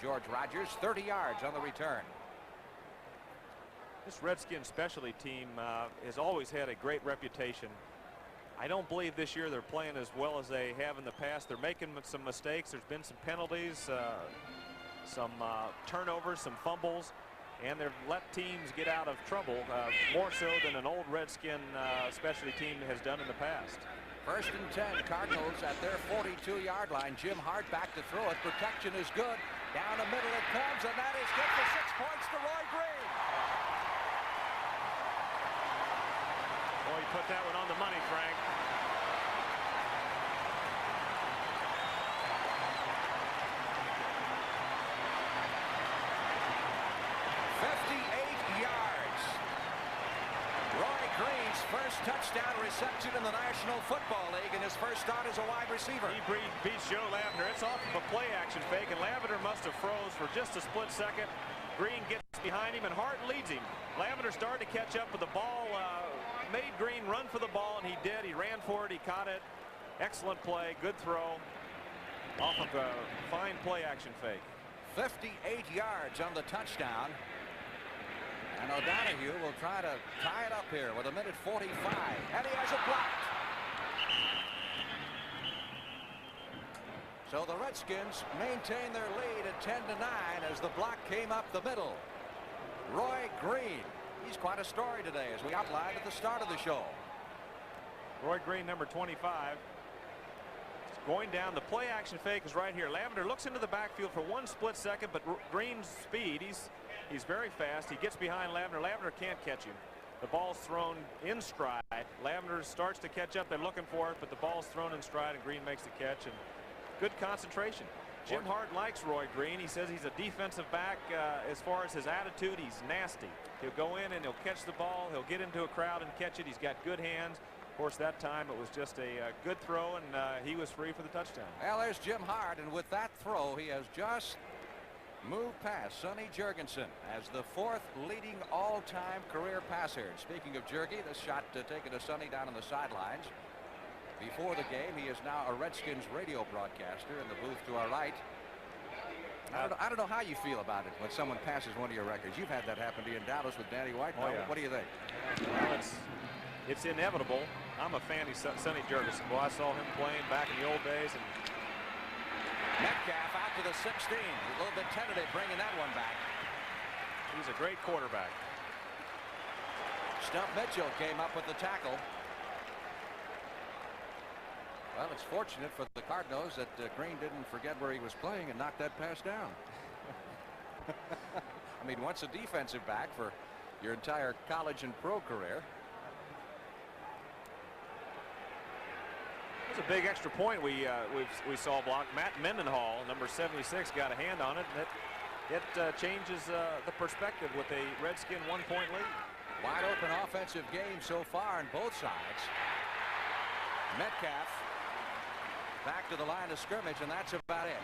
George Rogers. 30 yards on the return. This Redskins specialty team has always had a great reputation. I don't believe this year they're playing as well as they have in the past. They're making some mistakes. There's been some penalties, some turnovers, some fumbles, and they've let teams get out of trouble more so than an old Redskin specialty team has done in the past. 1st and 10, Cardinals at their 42-yard line. Jim Hart back to throw it. Protection is good. Down the middle it comes, and that is good for 6 points to Roy Green. Boy, you put that one on the money, Frank. First touchdown reception in the National Football League in his first start as a wide receiver. He beats Joe Lavender. It's off of a play action fake, and Lavender must have froze for just a split second. Green gets behind him, and Hart leads him. Lavender started to catch up with the ball, made Green run for the ball, and he did. He ran for it. He caught it. Excellent play. Good throw off of a fine play action fake. 58 yards on the touchdown. And O'Donohue will try to tie it up here with 1:45, and he has it blocked. So the Redskins maintain their lead at 10-9 as the block came up the middle. Roy Green, he's quite a story today, as we outlined at the start of the show. Roy Green, number 25. Going down, the play action fake is right here. Lavender looks into the backfield for one split second, but Green's speed, he's very fast. He gets behind Lavender. Lavender can't catch him. The ball's thrown in stride. Lavender starts to catch up. They're looking for it, but the ball's thrown in stride, and Green makes the catch. And good concentration. Jim Hart likes Roy Green. He says he's a defensive back. As far as his attitude, he's nasty. He'll go in and he'll catch the ball. He'll get into a crowd and catch it. He's got good hands. Of course, that time it was just a good throw, and he was free for the touchdown. Well, there's Jim Hart, and with that throw, he has just moved past Sonny Jurgensen as the 4th leading all-time career passer. And speaking of Jurgie, this shot taken to Sonny down on the sidelines. Before the game, he is now a Redskins radio broadcaster in the booth to our right. I don't know how you feel about it when someone passes one of your records. You've had that happen to you in Dallas with Danny White. Oh, yeah. What do you think? Well, it's inevitable. I'm a fan of Sonny Jurgensen. Boy, I saw him playing back in the old days. And Metcalf out to the 16. A little bit tentative bringing that one back. He's a great quarterback. Stump Mitchell came up with the tackle. Well, it's fortunate for the Cardinals that Green didn't forget where he was playing and knocked that pass down. I mean, once a defensive back for your entire college and pro career. It was a big extra point we saw blocked. Matt Mendenhall, number 76, got a hand on it. It changes the perspective with a Redskin 1-point lead. Wide open offensive game so far on both sides. Metcalf back to the line of scrimmage, and that's about it.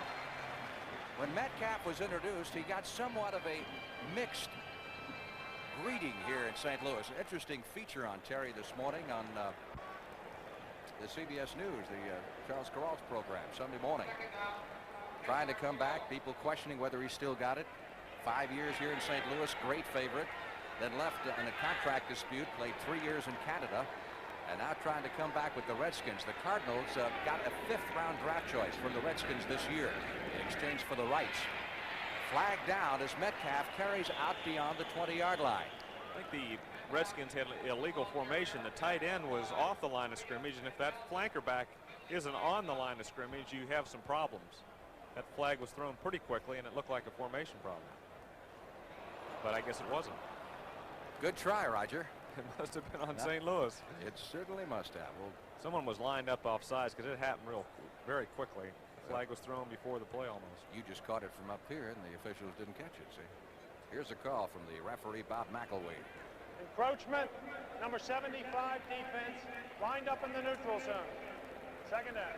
When Metcalf was introduced, he got somewhat of a mixed greeting here in St. Louis. Interesting feature on Terry this morning on the CBS News, the Charles Carroll's program, Sunday morning. Trying to come back, people questioning whether he still got it. 5 years here in St. Louis, great favorite. Then left in a contract dispute, played 3 years in Canada, and now trying to come back with the Redskins. The Cardinals got a 5th-round draft choice from the Redskins this year in exchange for the rights. Flag down as Metcalf carries out beyond the 20-yard line. I think the Redskins had illegal formation. The tight end was off the line of scrimmage, and if that flanker back isn't on the line of scrimmage, you have some problems. That flag was thrown pretty quickly, and it looked like a formation problem. But I guess it wasn't. Good try, Roger. It must have been on St. Louis. It certainly must have. Well, someone was lined up off sides because it happened very quickly. The flag was thrown before the play almost. You just caught it from up here, and the officials didn't catch it, see? Here's a call from the referee, Bob McElwee. Encroachment, number 75 defense, lined up in the neutral zone. Second down.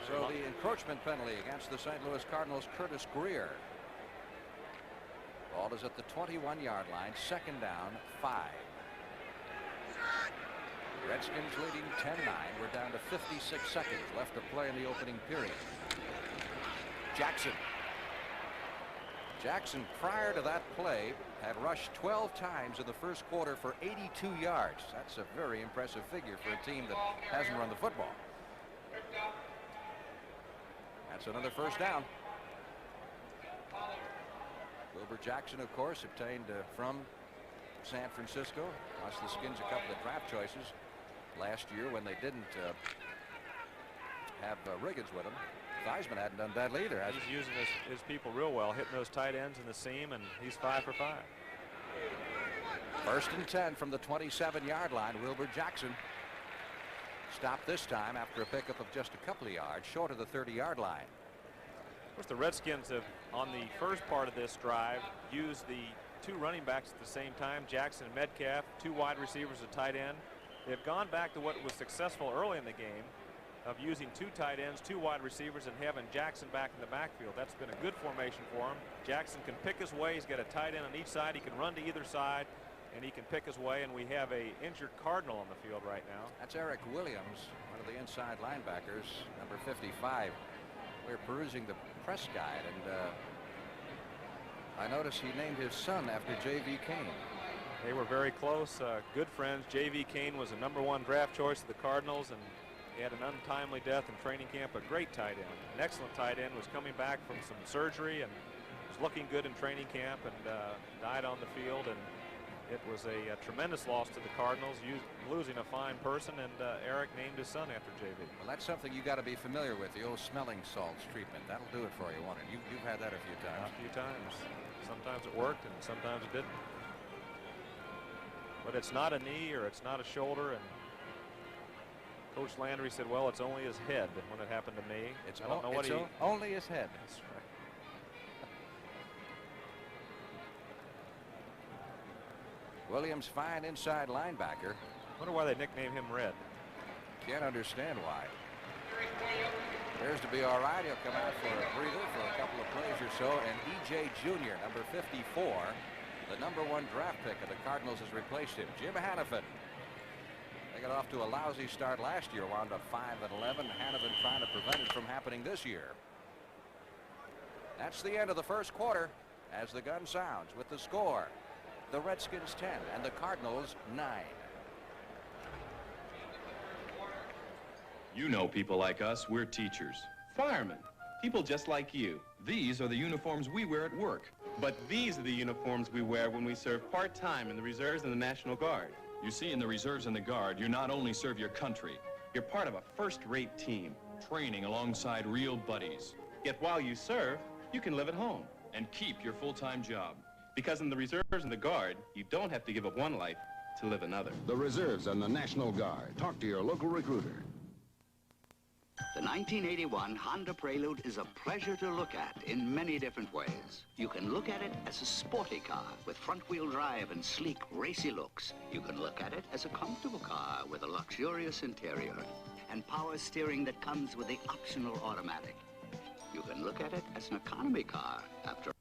So the encroachment penalty against the St. Louis Cardinals, Curtis Greer. Ball is at the 21-yard line, 2nd down, 5. Redskins leading 10-9. We're down to 56 seconds left to play in the opening period. Jackson Jackson, prior to that play, had rushed 12 times in the first quarter for 82 yards. That's a very impressive figure for a team that hasn't run the football. That's another first down. Wilbur Jackson, of course, obtained from San Francisco. Cost the Skins a couple of draft choices last year when they didn't have Riggins with him. Theismann hadn't done badly either. He's using his people real well, hitting those tight ends in the seam, and he's 5 for 5. First and 10 from the 27-yard line. Wilbur Jackson stopped this time after a pickup of just a couple of yards short of the 30-yard line. Of course, the Redskins have, on the first part of this drive, used the 2 running backs at the same time, Jackson and Metcalf, 2 wide receivers, a tight end. They've gone back to what was successful early in the game of using 2 tight ends, 2 wide receivers, and having Jackson back in the backfield. That's been a good formation for him. Jackson can pick his way. He's got a tight end on each side. He can run to either side, and he can pick his way. And we have a injured Cardinal on the field right now. That's Eric Williams, one of the inside linebackers, number 55. We're perusing the press guide, and I noticed he named his son after J.V. Kane. They were very close, good friends. J.V. Kane was a #1 draft choice of the Cardinals, and he had an untimely death in training camp. A great tight end, an excellent tight end, was coming back from some surgery and was looking good in training camp, and died on the field. And it was a tremendous loss to the Cardinals, losing a fine person, and Eric named his son after J.V. Well, that's something you got to be familiar with, the old smelling salts treatment. That'll do it for you, won't it? You've had that a few times. A few times. Sometimes it worked, and sometimes it didn't. But it's not a knee or it's not a shoulder, and Coach Landry said, well, it's only his head when it happened to me. I don't know what only his head. That's right. Williams, fine inside linebacker. Wonder why they nicknamed him Red. Can't understand why. Appears to be all right. He'll come out for a breather for a couple of plays or so. And E.J. Jr., number 54, the #1 draft pick of the Cardinals, has replaced him. Jim Hannafin. They got off to a lousy start last year, wound up 5-11. Hannafin trying to prevent it from happening this year. That's the end of the first quarter as the gun sounds with the score. The Redskins 10 and the Cardinals 9. You know people like us, we're teachers. Firemen, people just like you. These are the uniforms we wear at work. But these are the uniforms we wear when we serve part-time in the reserves and the National Guard. You see, in the reserves and the Guard, you not only serve your country, you're part of a first-rate team. Training alongside real buddies. Yet while you serve, you can live at home. And keep your full-time job. Because in the reserves and the Guard, you don't have to give up one life to live another. The reserves and the National Guard. Talk to your local recruiter. The 1981 Honda Prelude is a pleasure to look at in many different ways. You can look at it as a sporty car with front-wheel drive and sleek, racy looks. You can look at it as a comfortable car with a luxurious interior and power steering that comes with the optional automatic. You can look at it as an economy car after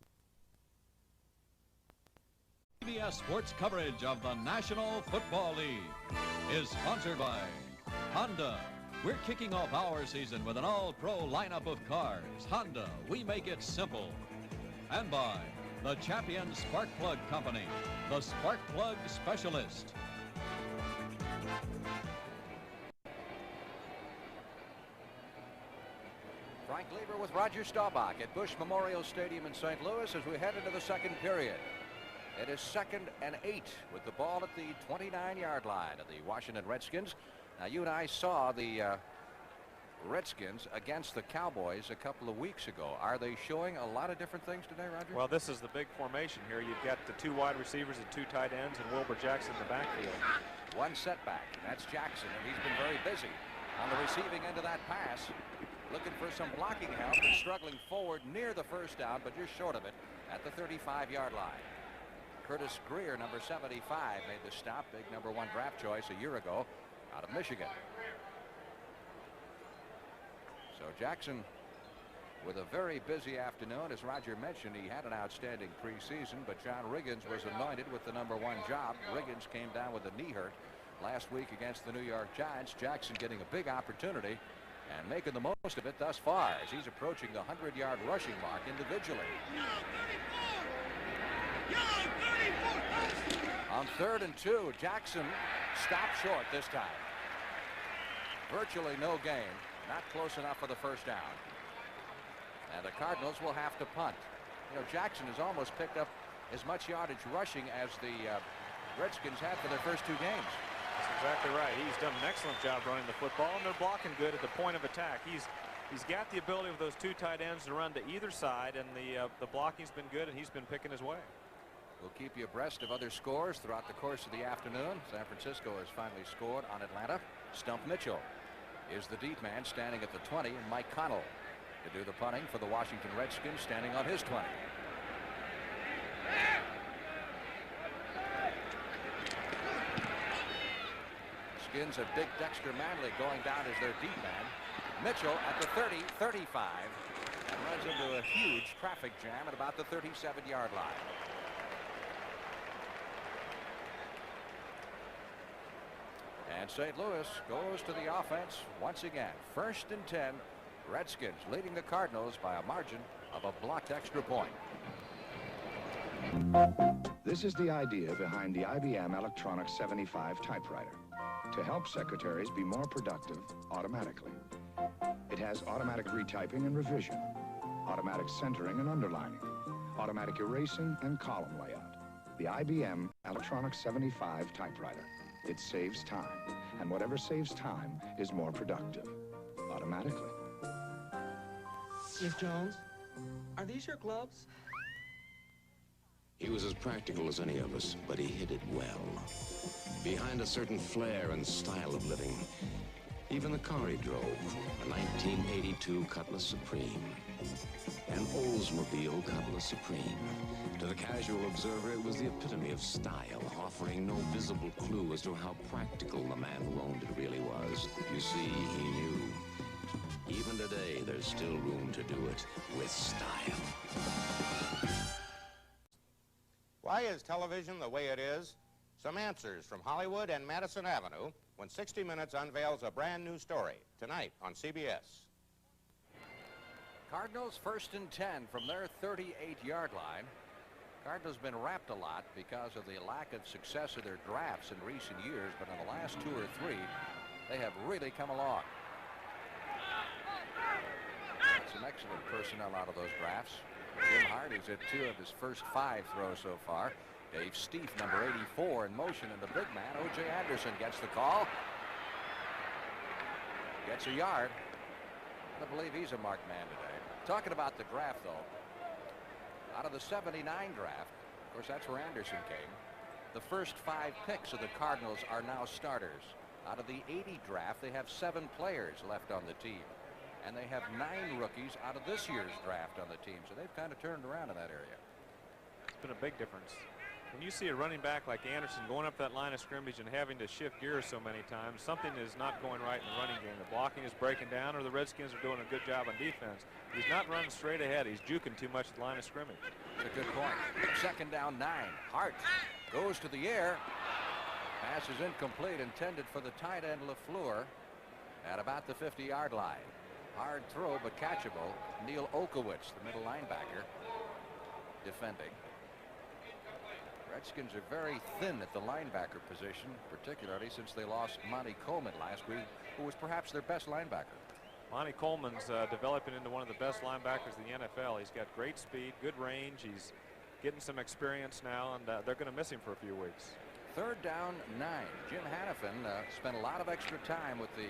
CBS Sports coverage of the National Football League is sponsored by Honda. We're kicking off our season with an all-pro lineup of cars. Honda, we make it simple. And by the Champion Spark Plug Company, the Spark Plug Specialist. Frank Lever with Roger Staubach at Bush Memorial Stadium in St. Louis as we head into the second period. It is 2nd and 8 with the ball at the 29-yard line of the Washington Redskins. Now, you and I saw the Redskins against the Cowboys a couple of weeks ago. Are they showing a lot of different things today, Roger? Well, this is the big formation here. You've got the 2 wide receivers and 2 tight ends and Wilbur Jackson in the backfield. One setback. That's Jackson, and he's been very busy on the receiving end of that pass. Looking for some blocking help and struggling forward near the first down, but just short of it at the 35-yard line. Curtis Greer, number 75, made the stop. Big #1 draft choice a year ago out of Michigan. So Jackson with a very busy afternoon. As Roger mentioned, he had an outstanding preseason, but John Riggins was anointed with the #1 job. Riggins came down with a knee hurt last week against the New York Giants. Jackson getting a big opportunity and making the most of it thus far as he's approaching the 100-yard rushing mark individually. On 3rd and 2, Jackson stopped short this time. Virtually no gain, not close enough for the first down. And the Cardinals will have to punt. You know, Jackson has almost picked up as much yardage rushing as the Redskins had for their first 2 games. That's exactly right. He's done an excellent job running the football, and they're blocking good at the point of attack. He's got the ability with those 2 tight ends to run to either side, and the blocking's been good, and he's been picking his way. We'll keep you abreast of other scores throughout the course of the afternoon. San Francisco has finally scored on Atlanta. Stump Mitchell is the deep man standing at the 20, and Mike Connell to do the punting for the Washington Redskins standing on his 20. Skins have Big Dexter Manley going down as their deep man. Mitchell at the 30, 35, and runs into a huge traffic jam at about the 37-yard line. And St. Louis goes to the offense once again. 1st and 10. Redskins leading the Cardinals by a margin of a blocked extra point. This is the idea behind the IBM Electronic 75 typewriter. To help secretaries be more productive automatically. It has automatic retyping and revision, automatic centering and underlining, automatic erasing and column layout. The IBM Electronic 75 typewriter. It saves time, and whatever saves time is more productive, automatically. Miss Jones, are these your gloves? He was as practical as any of us, but he hid it well. Behind a certain flair and style of living, even the car he drove, a 1982 Cutlass Supreme. An Oldsmobile Cutlass Supreme. To the casual observer, it was the epitome of style, offering no visible clue as to how practical the man who owned it really was. You see, he knew. Even today, there's still room to do it with style. Why is television the way it is? Some answers from Hollywood and Madison Avenue when 60 Minutes unveils a brand new story tonight on CBS. Cardinals 1st and 10 from their 38-yard line. Cardinals been wrapped a lot because of the lack of success of their drafts in recent years, but in the last 2 or 3, they have really come along. Some excellent personnel out of those drafts. Jim Hart is at 2 of his first 5 throws so far. Dave Stieff, number 84, in motion, and the big man, O.J. Anderson, gets the call. Gets a yard. I believe he's a marked man today. Talking about the draft, though, out of the 79 draft, of course, that's where Anderson came. The first 5 picks of the Cardinals are now starters. Out of the 80 draft, they have 7 players left on the team. And they have 9 rookies out of this year's draft on the team. So they've kind of turned around in that area. It's been a big difference. When you see a running back like Anderson going up that line of scrimmage and having to shift gears so many times, something is not going right in the running game. The blocking is breaking down, or the Redskins are doing a good job on defense. He's not running straight ahead. He's juking too much at the line of scrimmage. That's a good point. 2nd down 9. Hart goes to the air. Pass is incomplete, intended for the tight end LaFleur at about the 50-yard line. Hard throw, but catchable. Neil Okowitz, the middle linebacker, defending. Redskins are very thin at the linebacker position, particularly since they lost Monty Coleman last week, who was perhaps their best linebacker. Monty Coleman's developing into one of the best linebackers in the NFL. He's got great speed, good range. He's getting some experience now, and they're going to miss him for a few weeks. 3rd down 9. Jim Hannafin spent a lot of extra time with the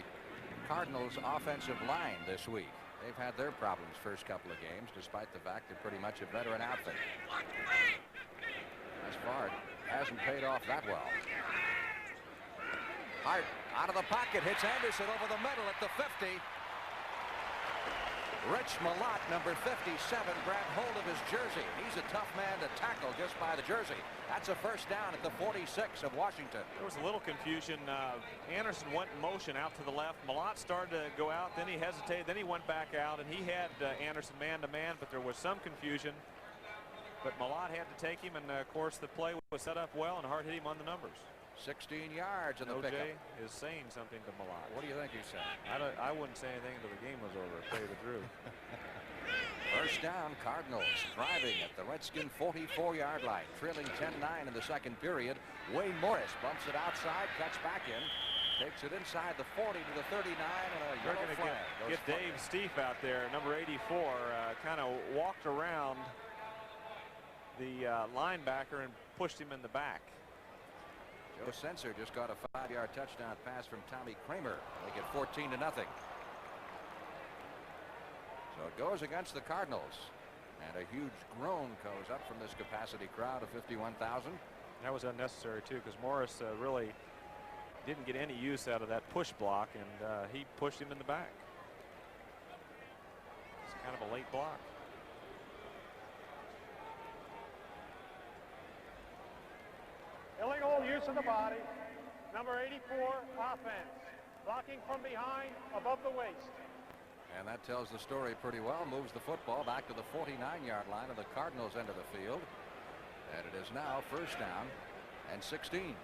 Cardinals offensive line this week. They've had their problems first couple of games, despite the fact they're pretty much a veteran outfit. As far, it hasn't paid off that well. Hart out of the pocket, hits Anderson over the middle at the 50. Rich Malott, number 57, grabbed hold of his jersey. He's a tough man to tackle just by the jersey. That's a first down at the 46 of Washington. There was a little confusion. Anderson went in motion out to the left. Malott started to go out, then he hesitated, then he went back out, and he had Anderson man-to-man, but there was some confusion. But Malott had to take him, and of course the play was set up well, and Hart hit him on the numbers. 16 yards in the OJ pickup. is saying something to Malott. What do you think he said? I wouldn't say anything until the game was over, to tell you the truth. First down, Cardinals driving at the Redskin 44-yard line, trailing 10-9 in the second period. Wayne Morris bumps it outside, cuts back in, takes it inside the 40 to the 39, and a They're yellow going to flag. get Dave Steefe out there, number 84, kind of walked around the linebacker and pushed him in the back. Joe Sensor just got a 5-yard touchdown pass from Tommy Kramer. They get 14-0. So it goes against the Cardinals, and a huge groan goes up from this capacity crowd of 51,000. That was unnecessary too, because Morris really didn't get any use out of that push block, and he pushed him in the back. It's kind of a late block. Illegal use of the body. Number 84, offense. Blocking from behind, above the waist. And that tells the story pretty well. Moves the football back to the 49-yard line of the Cardinals end of the field. And it is now first down and 16.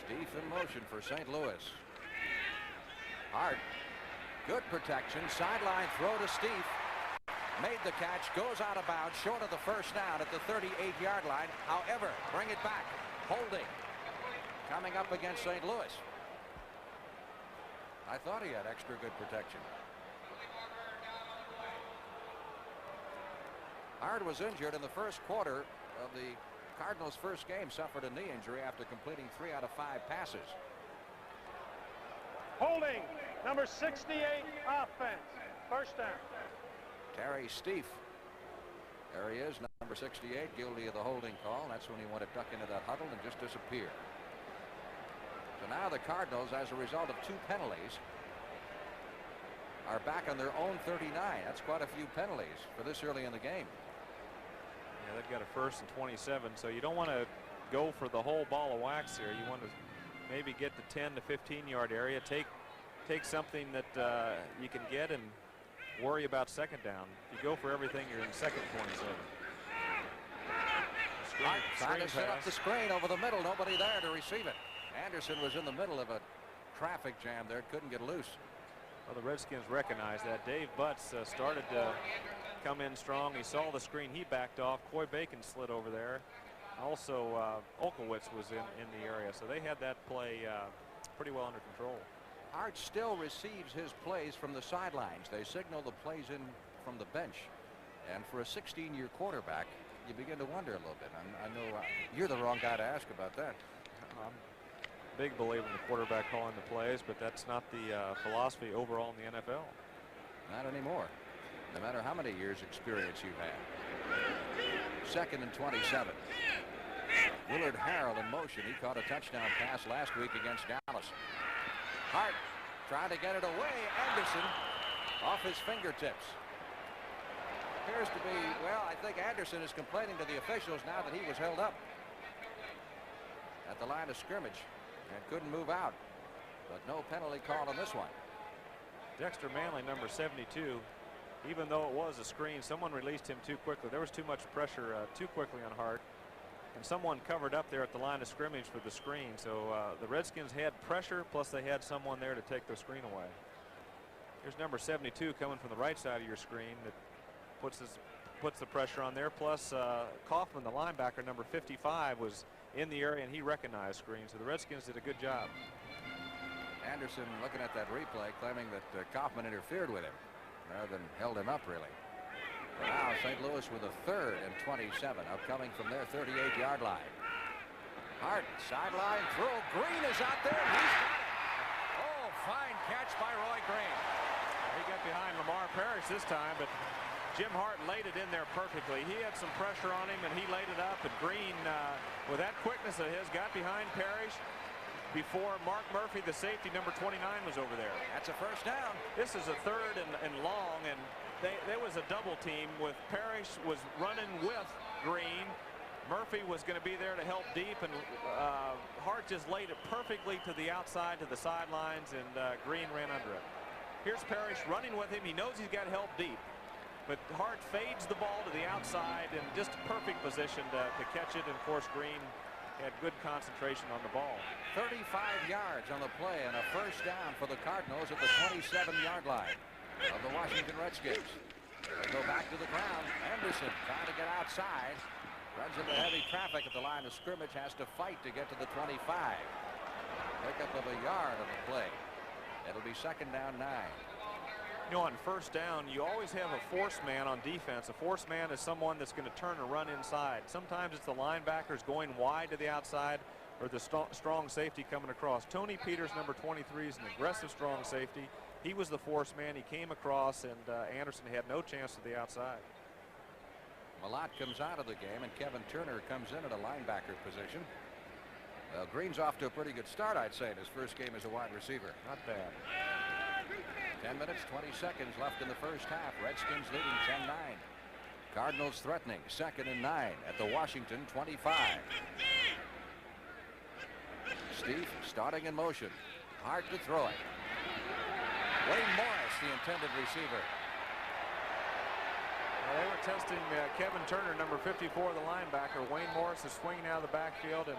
Steve in motion for St. Louis. Hart. Good protection. Sideline throw to Steve. Made the catch, goes out of bounds, short of the first down at the 38-yard line. However, bring it back. Holding. Coming up against St. Louis. I thought he had extra good protection. Hart was injured in the first quarter of the Cardinals' first game. Suffered a knee injury after completing 3 out of 5 passes. Holding. Number 68, offense. First down. Terry Stieff. There he is, number 68, guilty of the holding call. That's when he wanted to duck into that huddle and just disappear. So now the Cardinals, as a result of 2 penalties, are back on their own 39. That's quite a few penalties for this early in the game. Yeah, they've got a first and 27, so you don't want to go for the whole ball of wax here. You want to maybe get the 10 to 15-yard area, take something that you can get, and worry about second down. If you go for everything, you're in second 27. Trying to set up the screen over the middle. Nobody there to receive it. Anderson was in the middle of a traffic jam there. Couldn't get loose. Well, the Redskins recognized that. Dave Butts started to come in strong. He saw the screen. He backed off. Coy Bacon slid over there. Also, Olkowitz was in the area. So they had that play pretty well under control. Hart still receives his plays from the sidelines. They signal the plays in from the bench. And for a 16-year quarterback, you begin to wonder a little bit. I know you're the wrong guy to ask about that. I'm a big believer in the quarterback calling the plays, but that's not the philosophy overall in the NFL. Not anymore, no matter how many years experience you've had. Second and 27. Willard Harrell in motion. He caught a touchdown pass last week against Dallas. Hart trying to get it away. Anderson off his fingertips. Appears to be, well, I think Anderson is complaining to the officials now that he was held up at the line of scrimmage and couldn't move out. But no penalty call on this one. Dexter Manley, number 72, even though it was a screen, someone released him too quickly. There was too much pressure too quickly on Hart. And someone covered up there at the line of scrimmage for the screen. So the Redskins had pressure, plus they had someone there to take the screen away. Here's number 72 coming from the right side of your screen that puts the pressure on there. Plus Kaufman, the linebacker, number 55, was in the area and he recognized screen. So the Redskins did a good job. Anderson looking at that replay, claiming that Kaufman interfered with him rather than held him up, really. But now St. Louis with a third and 27 upcoming from their 38-yard line. Hart sideline throw. Green is out there. He's got it. Oh, fine catch by Roy Green. He got behind Lamar Parrish this time, but Jim Hart laid it in there perfectly. He had some pressure on him and he laid it up, and Green with that quickness of his got behind Parrish before Mark Murphy, the safety, number 29, was over there. That's a first down. This is a third and long, and there was a double team with Parrish was running with Green, Murphy was going to be there to help deep, and Hart just laid it perfectly to the outside, to the sidelines, and Green ran under it. Here's Parrish running with him. He knows he's got help deep, but Hart fades the ball to the outside in just perfect position to catch it, and of course Green had good concentration on the ball. 35 yards on the play and a first down for the Cardinals at the 27-yard line of the Washington Redskins. They go back to the ground. Anderson trying to get outside. Runs into heavy traffic at the line of scrimmage. Has to fight to get to the 25. Pickup of a yard on the play. It'll be second down 9. You know, on first down, you always have a force man on defense. A force man is someone that's going to turn and run inside. Sometimes it's the linebackers going wide to the outside or the strong safety coming across. Tony Peters, number 23, is an aggressive strong safety. He was the force man. He came across, and Anderson had no chance to the outside. Malott comes out of the game, and Kevin Turner comes in at a linebacker position. Well, Green's off to a pretty good start, I'd say, in his first game as a wide receiver. Not bad. 10 minutes, 20 seconds left in the first half. Redskins leading 10-9. Cardinals threatening, 2nd and 9 at the Washington 25. Steve starting in motion. Hard to throw it. Wayne Morris, the intended receiver. Well, they were testing Kevin Turner, number 54, the linebacker. Wayne Morris is swinging out of the backfield, and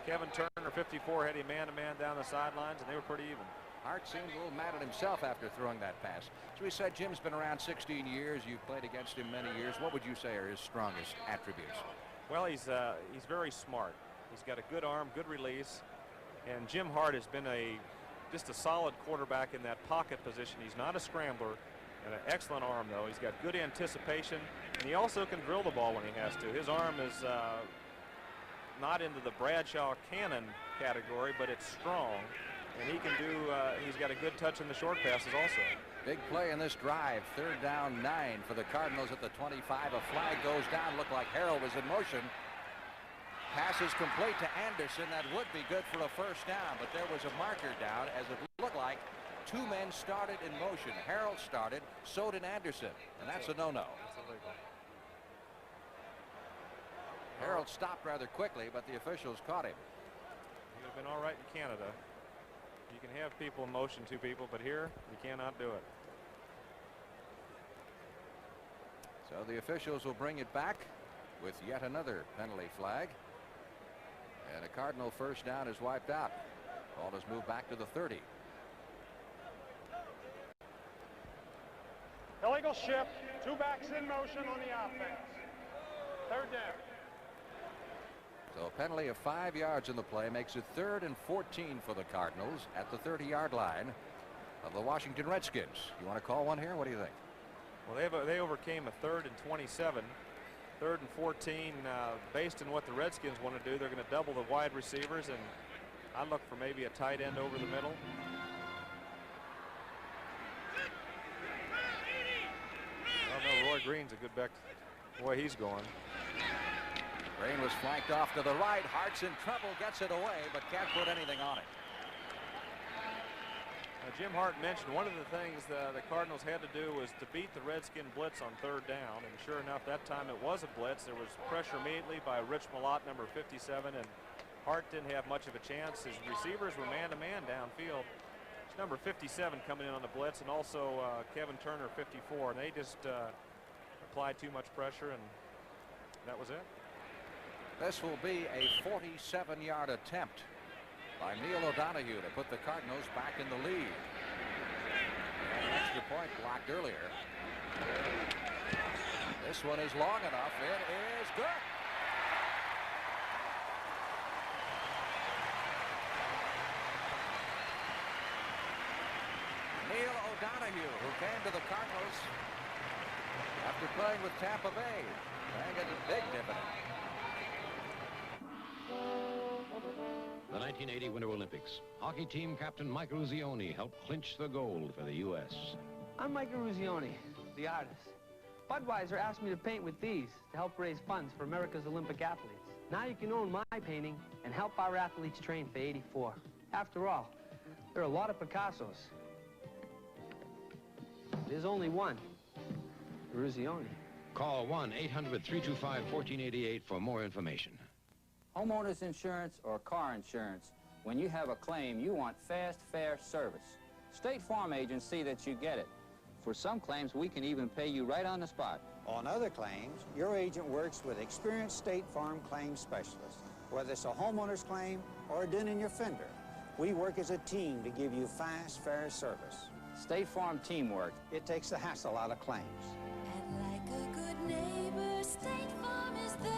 Kevin Turner, 54, had a man-to-man down the sidelines, and they were pretty even. Hart seemed a little mad at himself after throwing that pass. So we said Jim's been around 16 years. You've played against him many years. What would you say are his strongest attributes? Well, he's very smart. He's got a good arm, good release, and Jim Hart has been just a solid quarterback in that pocket position. He's not a scrambler, and an excellent arm, though. He's got good anticipation, and he also can drill the ball when he has to. His arm is not into the Bradshaw Cannon category, but it's strong. And he can do, he's got a good touch in the short passes also. Big play in this drive. 3rd down 9 for the Cardinals at the 25. A flag goes down. Looked like Harrell was in motion. Pass is complete to Anderson. That would be good for a first down, but there was a marker down as it looked like 2 men started in motion. Harrell started, so did Anderson, and that's a no-no. That's illegal. Harrell stopped rather quickly, but the officials caught him. He would have been all right in Canada. You can have people in motion, 2 people, but here you cannot do it. So the officials will bring it back with yet another penalty flag. And a Cardinal first down is wiped out. Ball is moved back to the 30. Illegal shift. 2 backs in motion on the offense. 3rd down. So a penalty of 5 yards in the play makes it 3rd and 14 for the Cardinals at the 30-yard line of the Washington Redskins. You want to call one here? What do you think? Well, they overcame a 3rd and 27. 3rd and 14, based on what the Redskins want to do, they're going to double the wide receivers, and I look for maybe a tight end over the middle. I don't know, Roy Green's a good back. Boy, he's going. Green was flanked off to the right. Hart's in trouble, gets it away, but can't put anything on it. Jim Hart mentioned one of the things the Cardinals had to do was to beat the Redskin blitz on 3rd down, and sure enough, that time it was a blitz. There was pressure immediately by Rich Malott, number 57, and Hart didn't have much of a chance. His receivers were man-to-man downfield. It's number 57 coming in on the blitz, and also Kevin Turner, 54, and they just applied too much pressure, and that was it. This will be a 47-yard attempt by Neil O'Donoghue to put the Cardinals back in the lead. And an extra point blocked earlier. This one is long enough. It is good. Neil O'Donoghue, who came to the Cardinals after playing with Tampa Bay, playing at a big dividend. The 1980 Winter Olympics. Hockey team captain Mike Ruzioni helped clinch the gold for the U.S. I'm Michael Ruzioni, the artist. Budweiser asked me to paint with these to help raise funds for America's Olympic athletes. Now you can own my painting and help our athletes train for 84. After all, there are a lot of Picassos. There's only one, Ruzioni. Call 1-800-325-1488 for more information. Homeowners insurance or car insurance, when you have a claim, you want fast, fair service. State Farm agents see that you get it. For some claims, we can even pay you right on the spot. On other claims, your agent works with experienced State Farm claim specialists. Whether it's a homeowner's claim or a dent in your fender, we work as a team to give you fast, fair service. State Farm teamwork. It takes the hassle out of claims. And like a good neighbor, State Farm is there.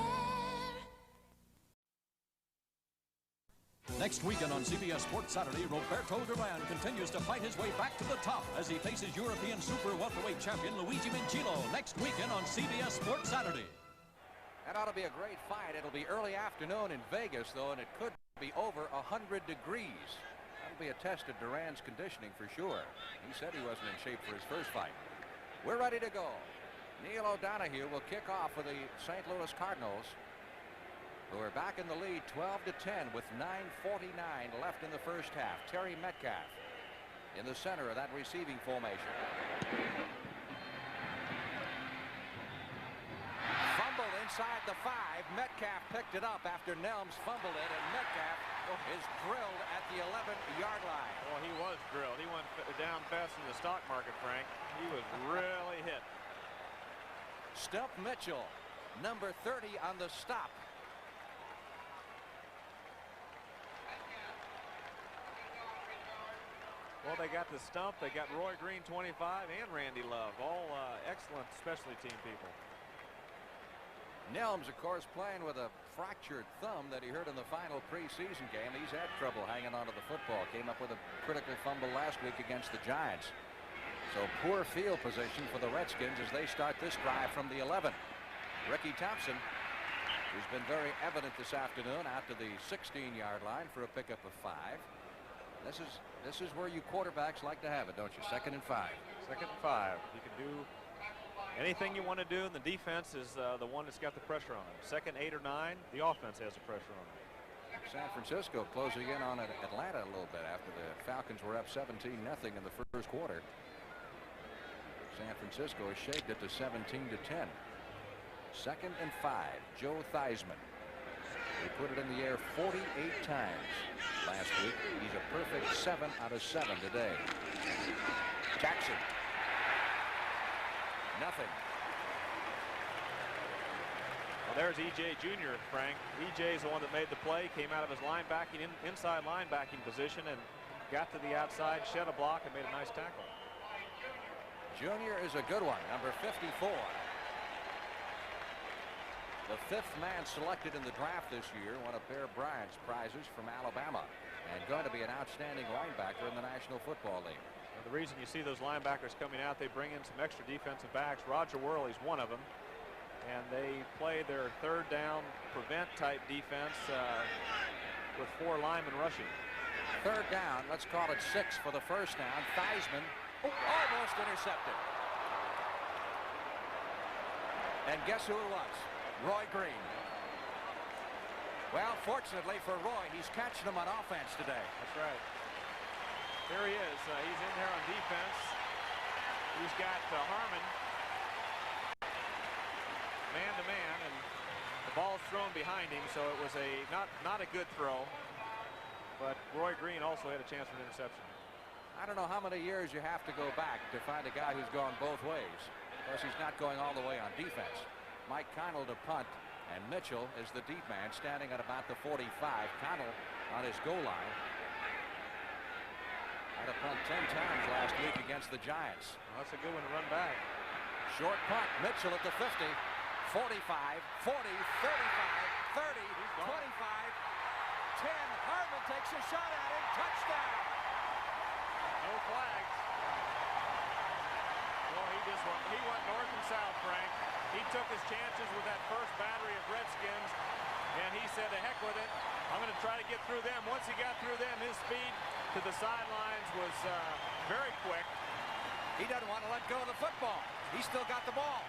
Next weekend on CBS Sports Saturday, Roberto Duran continues to fight his way back to the top as he faces European super welterweight champion Luigi Minchillo next weekend on CBS Sports Saturday. That ought to be a great fight. It'll be early afternoon in Vegas, though, and it could be over 100 degrees. That'll be a test of Duran's conditioning for sure. He said he wasn't in shape for his first fight. We're ready to go. Neil O'Donoghue will kick off for the St. Louis Cardinals, who are back in the lead 12-10 with 9:49 left in the first half. Terry Metcalf in the center of that receiving formation. Fumble inside the 5. Metcalf picked it up after Nelms fumbled it, and Metcalf is drilled at the 11-yard line. Well, he was drilled. He went down fast in the stock market, Frank. He was really hit. Stump Mitchell, number 30 on the stop. Well, they got the stump. They got Roy Green, 25, and Randy Love, all excellent specialty team people. Nelms, of course, playing with a fractured thumb that he hurt in the final preseason game. He's had trouble hanging onto the football. Came up with a critical fumble last week against the Giants. So poor field position for the Redskins as they start this drive from the 11. Ricky Thompson, who's been very evident this afternoon, out to the 16-yard line for a pickup of 5. This is where you quarterbacks like to have it, don't you? 2nd and 5. 2nd and 5. You can do anything you want to do, and the defense is the one that's got the pressure on them. 2nd, 8 or 9, the offense has the pressure on them. San Francisco closing in on Atlanta a little bit after the Falcons were up 17-0 in the first quarter. San Francisco has shaped it to 17-10. 2nd and 5. Joe Theismann. He put it in the air 48 times last week. He's a perfect 7 out of 7 today. Jackson. Nothing. Well, there's E.J. Jr., Frank. E.J. is the one that made the play, came out of his linebacking, inside linebacking position, and got to the outside, shed a block, and made a nice tackle. Junior is a good one, number 54. The 5th man selected in the draft this year, one of Bear Bryant's prizes from Alabama, and going to be an outstanding linebacker in the National Football League. And the reason you see those linebackers coming out, they bring in some extra defensive backs. Roger Worley's one of them, and they play their 3rd down prevent type defense with 4 linemen rushing. 3rd down, let's call it 6 for the first down. Theismann almost intercepted. And guess who it was? Roy Green. Well, fortunately for Roy, he's catching them on offense today. That's right. There he is. He's in there on defense. He's got Harmon man-to-man, and the ball's thrown behind him, so it was not a good throw. But Roy Green also had a chance for an interception. I don't know how many years you have to go back to find a guy who's gone both ways. Of course, he's not going all the way on defense. Mike Connell to punt, and Mitchell is the deep man standing at about the 45. Connell on his goal line. Had a punt 10 times last week against the Giants. Well, that's a good one to run back. Short punt. Mitchell at the 50, 45, 40, 35, 30, 25, 10. Harmon takes a shot at him. Touchdown. No flags. Well, he went north and south, Frank. He took his chances with that first battery of Redskins, and he said, to heck with it. I'm going to try to get through them. Once he got through them, his speed to the sidelines was very quick. He doesn't want to let go of the football. He's still got the ball.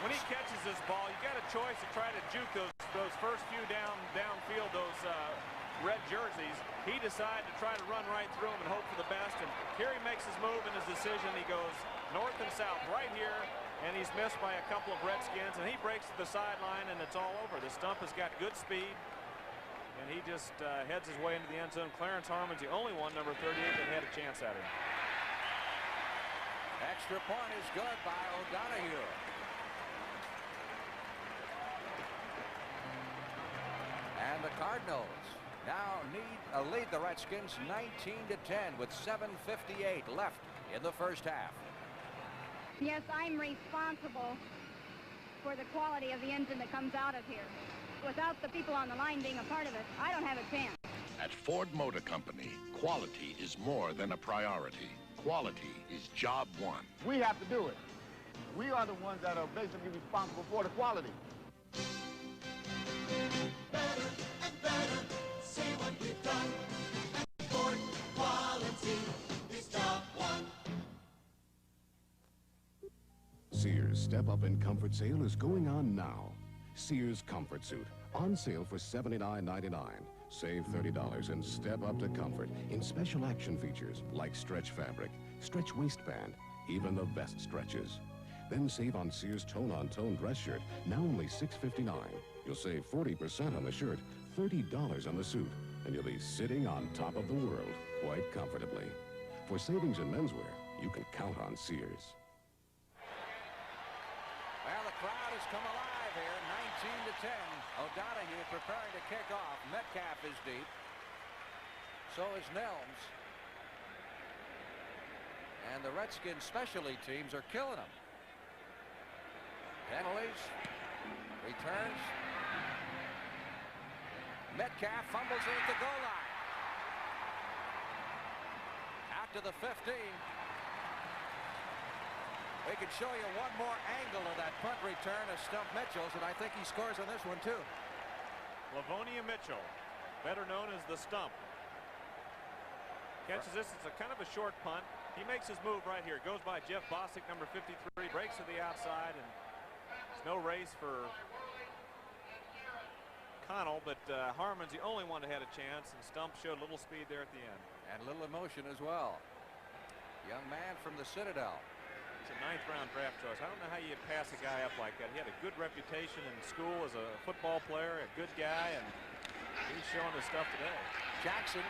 When he catches this ball, you got a choice to try to juke those first few downfield, those red jerseys. He decided to try to run right through them and hope for the best, and here he makes his move and his decision. He goes north and south right here, and he's missed by a couple of Redskins, and he breaks to the sideline, and it's all over. The stump has got good speed, and he just heads his way into the end zone. Clarence Harmon's the only one, number 38, that had a chance at him. Extra point is good by O'Donoghue. And the Cardinals now lead the Redskins 19-10 with 7:58 left in the first half. Yes, I'm responsible for the quality of the engine that comes out of here. Without the people on the line being a part of it, I don't have a chance. At Ford Motor Company, quality is more than a priority. Quality is job one. We have to do it. We are the ones that are basically responsible for the quality. Better and better, see what we've done. And Ford quality is job one. Sears Step Up in Comfort sale is going on now. Sears Comfort Suit, on sale for $79.99. Save $30 and step up to comfort in special action features like stretch fabric, stretch waistband, even the vest stretches. Then save on Sears Tone-on-Tone dress shirt, now only $6.59. You'll save 40% on the shirt, $30 on the suit, and you'll be sitting on top of the world quite comfortably. For savings in menswear, you can count on Sears. Well, the crowd has come alive here, 19-10. O'Donoghue preparing to kick off. Metcalf is deep. So is Nelms. And the Redskins specialty teams are killing them. Penalties. Returns. Metcalf fumbles it at the goal line. Out to the 15. We could show you one more angle of that punt return of Stump Mitchell's, and I think he scores on this one too. Livonia Mitchell, better known as the Stump. Catches this. It's a kind of a short punt. He makes his move right here. Goes by Jeff Bosick, number 53. Breaks to the outside, and there's no race for Connell, but Harmon's the only one that had a chance, and Stump showed a little speed there at the end. And a little emotion as well. Young man from the Citadel. It's a 9th round draft choice. I don't know how you pass a guy up like that. He had a good reputation in school as a football player, a good guy, and he's showing his stuff today. Jackson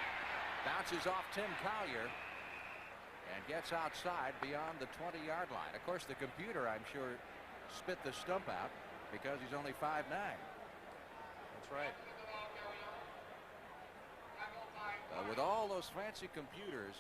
bounces off Tim Collier and gets outside beyond the 20-yard line. Of course, the computer, I'm sure, spit the Stump out because he's only 5'9". That's right. With all those fancy computers,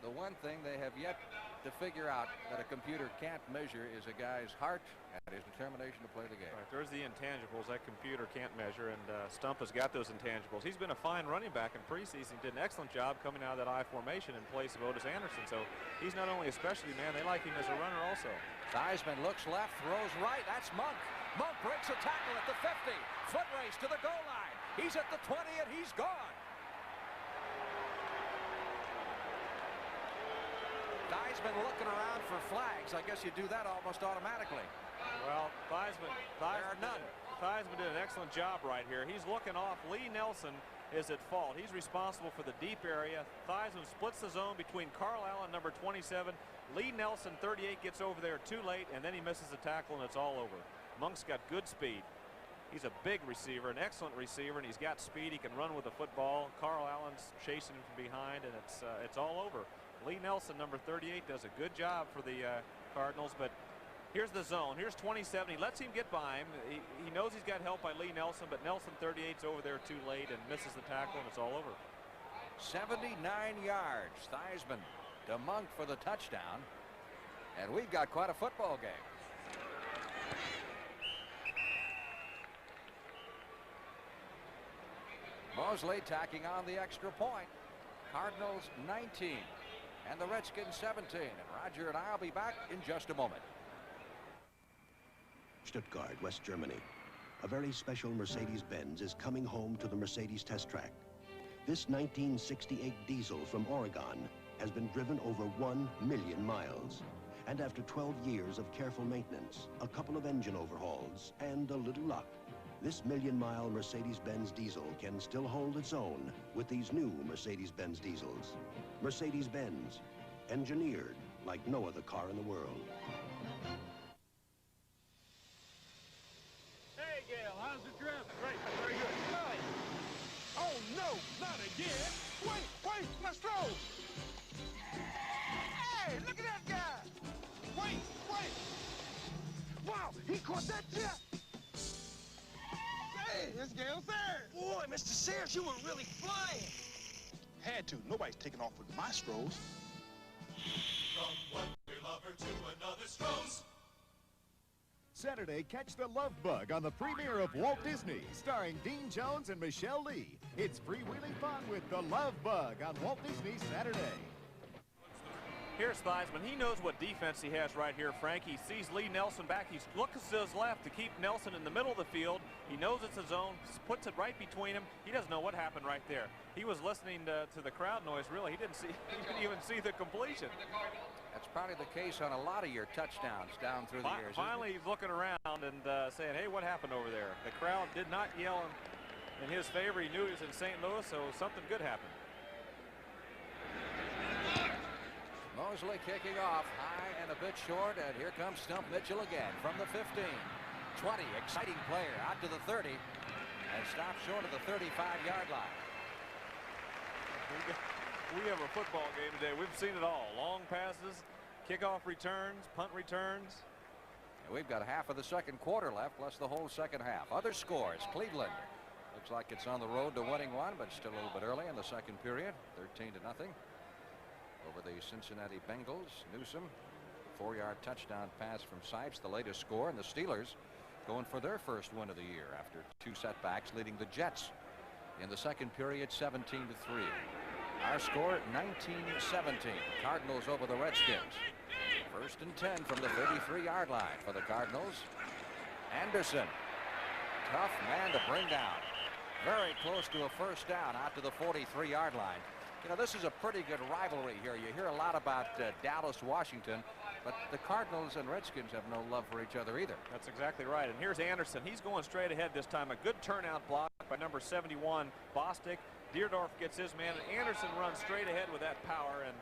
the one thing they have yet to figure out that a computer can't measure is a guy's heart and his determination to play the game. Right, there's the intangibles that computer can't measure, and Stump has got those intangibles. He's been a fine running back in preseason. Did an excellent job coming out of that I formation in place of Otis Anderson. So he's not only a specialty man, they like him as a runner also. Theismann looks left, throws right. That's Monk. Monk breaks a tackle at the 50. Foot race to the goal line. He's at the 20 and he's gone. Theismann looking around for flags. I guess you do that almost automatically. Well, Theismann did an excellent job right here. He's looking off. Lee Nelson is at fault. He's responsible for the deep area. Theismann splits the zone between Carl Allen, number 27. Lee Nelson, 38, gets over there too late, and then he misses the tackle, and it's all over. Monk's got good speed. He's a big receiver, an excellent receiver, and he's got speed. He can run with the football. Carl Allen's chasing him from behind, and it's all over. Lee Nelson, number 38, does a good job for the Cardinals, but here's the zone. Here's 27. He lets him get by him. He knows he's got help by Lee Nelson, but Nelson, 38's over there too late and misses the tackle, and it's all over. 79 yards. Theismann to Monk for the touchdown, and we've got quite a football game. Mosley tacking on the extra point. Cardinals 19. And the Redskins 17. And Roger and I'll be back in just a moment. Stuttgart, West Germany. A very special Mercedes-Benz is coming home to the Mercedes test track. This 1968 diesel from Oregon has been driven over 1 million miles. And after 12 years of careful maintenance, a couple of engine overhauls, and a little luck, this million-mile Mercedes-Benz diesel can still hold its own with these new Mercedes-Benz diesels. Mercedes-Benz, engineered like no other car in the world. Hey, Gail, how's the trip? Great, very good. Good. Oh, no, not again. Wait, let's throw. Hey, look at that guy. Wait. Wow, he caught that jet. Hey, it's Gale Sayers. Boy, Mr. Sayers, you were really flying. Had to. Nobody's taking off with my Stros. From one beer lover to another Stros. Saturday, catch the Love Bug on the premiere of Walt Disney, starring Dean Jones and Michelle Lee. It's freewheeling fun with the Love Bug on Walt Disney Saturday. Here's Theismann. He knows what defense he has right here, Frank. He sees Lee Nelson back. He looks to his left to keep Nelson in the middle of the field. He knows it's a zone, puts it right between him. He doesn't know what happened right there. He was listening to the crowd noise, really. He didn't even see the completion. That's probably the case on a lot of your touchdowns down through the years. Finally, he's looking around and saying, hey, what happened over there? The crowd did not yell in his favor. He knew he was in St. Louis, so something good happened. Mosley kicking off high and a bit short, and here comes Stump Mitchell again from the 15. 20, exciting player, out to the 30, and stopped short of the 35-yard line. We have a football game today. We've seen it all. Long passes, kickoff returns, punt returns. And we've got half of the second quarter left, plus the whole second half. Other scores, Cleveland. Looks like it's on the road to winning one, but still a little bit early in the second period, 13-0. Over the Cincinnati Bengals. Newsom, 4-yard touchdown pass from Sipes, the latest score, and the Steelers going for their first win of the year after 2 setbacks, leading the Jets in the second period 17-3. Our score 19-17. Cardinals over the Redskins. 1st and 10 from the 33-yard line for the Cardinals. Anderson, tough man to bring down. Very close to a first down out to the 43-yard line. You know, this is a pretty good rivalry here. You hear a lot about Dallas, Washington, but the Cardinals and Redskins have no love for each other either. That's exactly right. And here's Anderson. He's going straight ahead this time. A good turnout block by number 71, Bostic. Deerdorf gets his man, and Anderson runs straight ahead with that power, and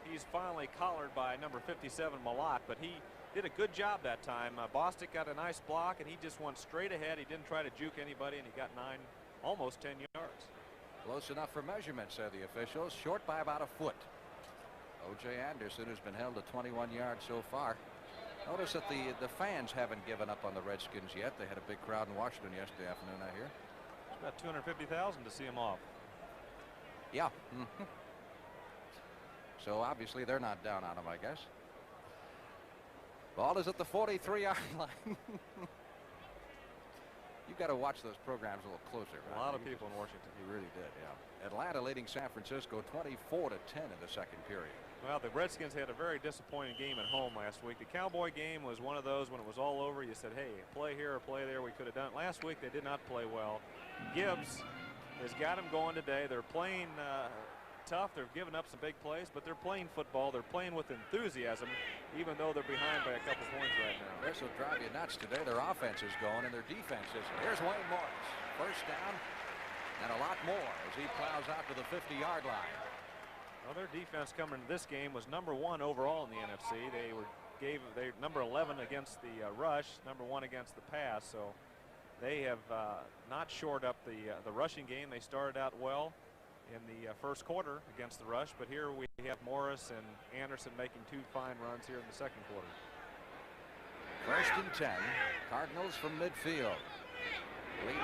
he's finally collared by number 57, Malott, but he did a good job that time. Bostic got a nice block, and he just went straight ahead. He didn't try to juke anybody, and he got almost 10 yards. Close enough for measurement, say the officials. Short by about a foot. O.J. Anderson has been held to 21 yards so far. Notice that the fans haven't given up on the Redskins yet. They had a big crowd in Washington yesterday afternoon, I hear. It's about 250,000 to see him off. Yeah. So obviously they're not down on him, I guess. Ball is at the 43-yard line. You've got to watch those programs a little closer. Right? A lot of people in Washington. He really did, yeah. Atlanta leading San Francisco 24-10 in the second period. Well, the Redskins had a very disappointing game at home last week. The Cowboy game was one of those when it was all over. You said, hey, play here or play there. We could have done it. Last week they did not play well. Gibbs has got them going today. They're playing tough. They're giving up some big plays, but they're playing football. They're playing with enthusiasm, even though they're behind by a couple points right now. This will drive you nuts today. Their offense is going and their defense isn't. Here's Wayne Morris. First down and a lot more as he plows out to the 50-yard line. Well, their defense coming into this game was number 1 overall in the NFC. They number 11 against the rush, number 1 against the pass. So they have not shored up the rushing game. They started out well in the first quarter against the rush, but here we have Morris and Anderson making 2 fine runs here in the second quarter. 1st and 10. Cardinals from midfield, leading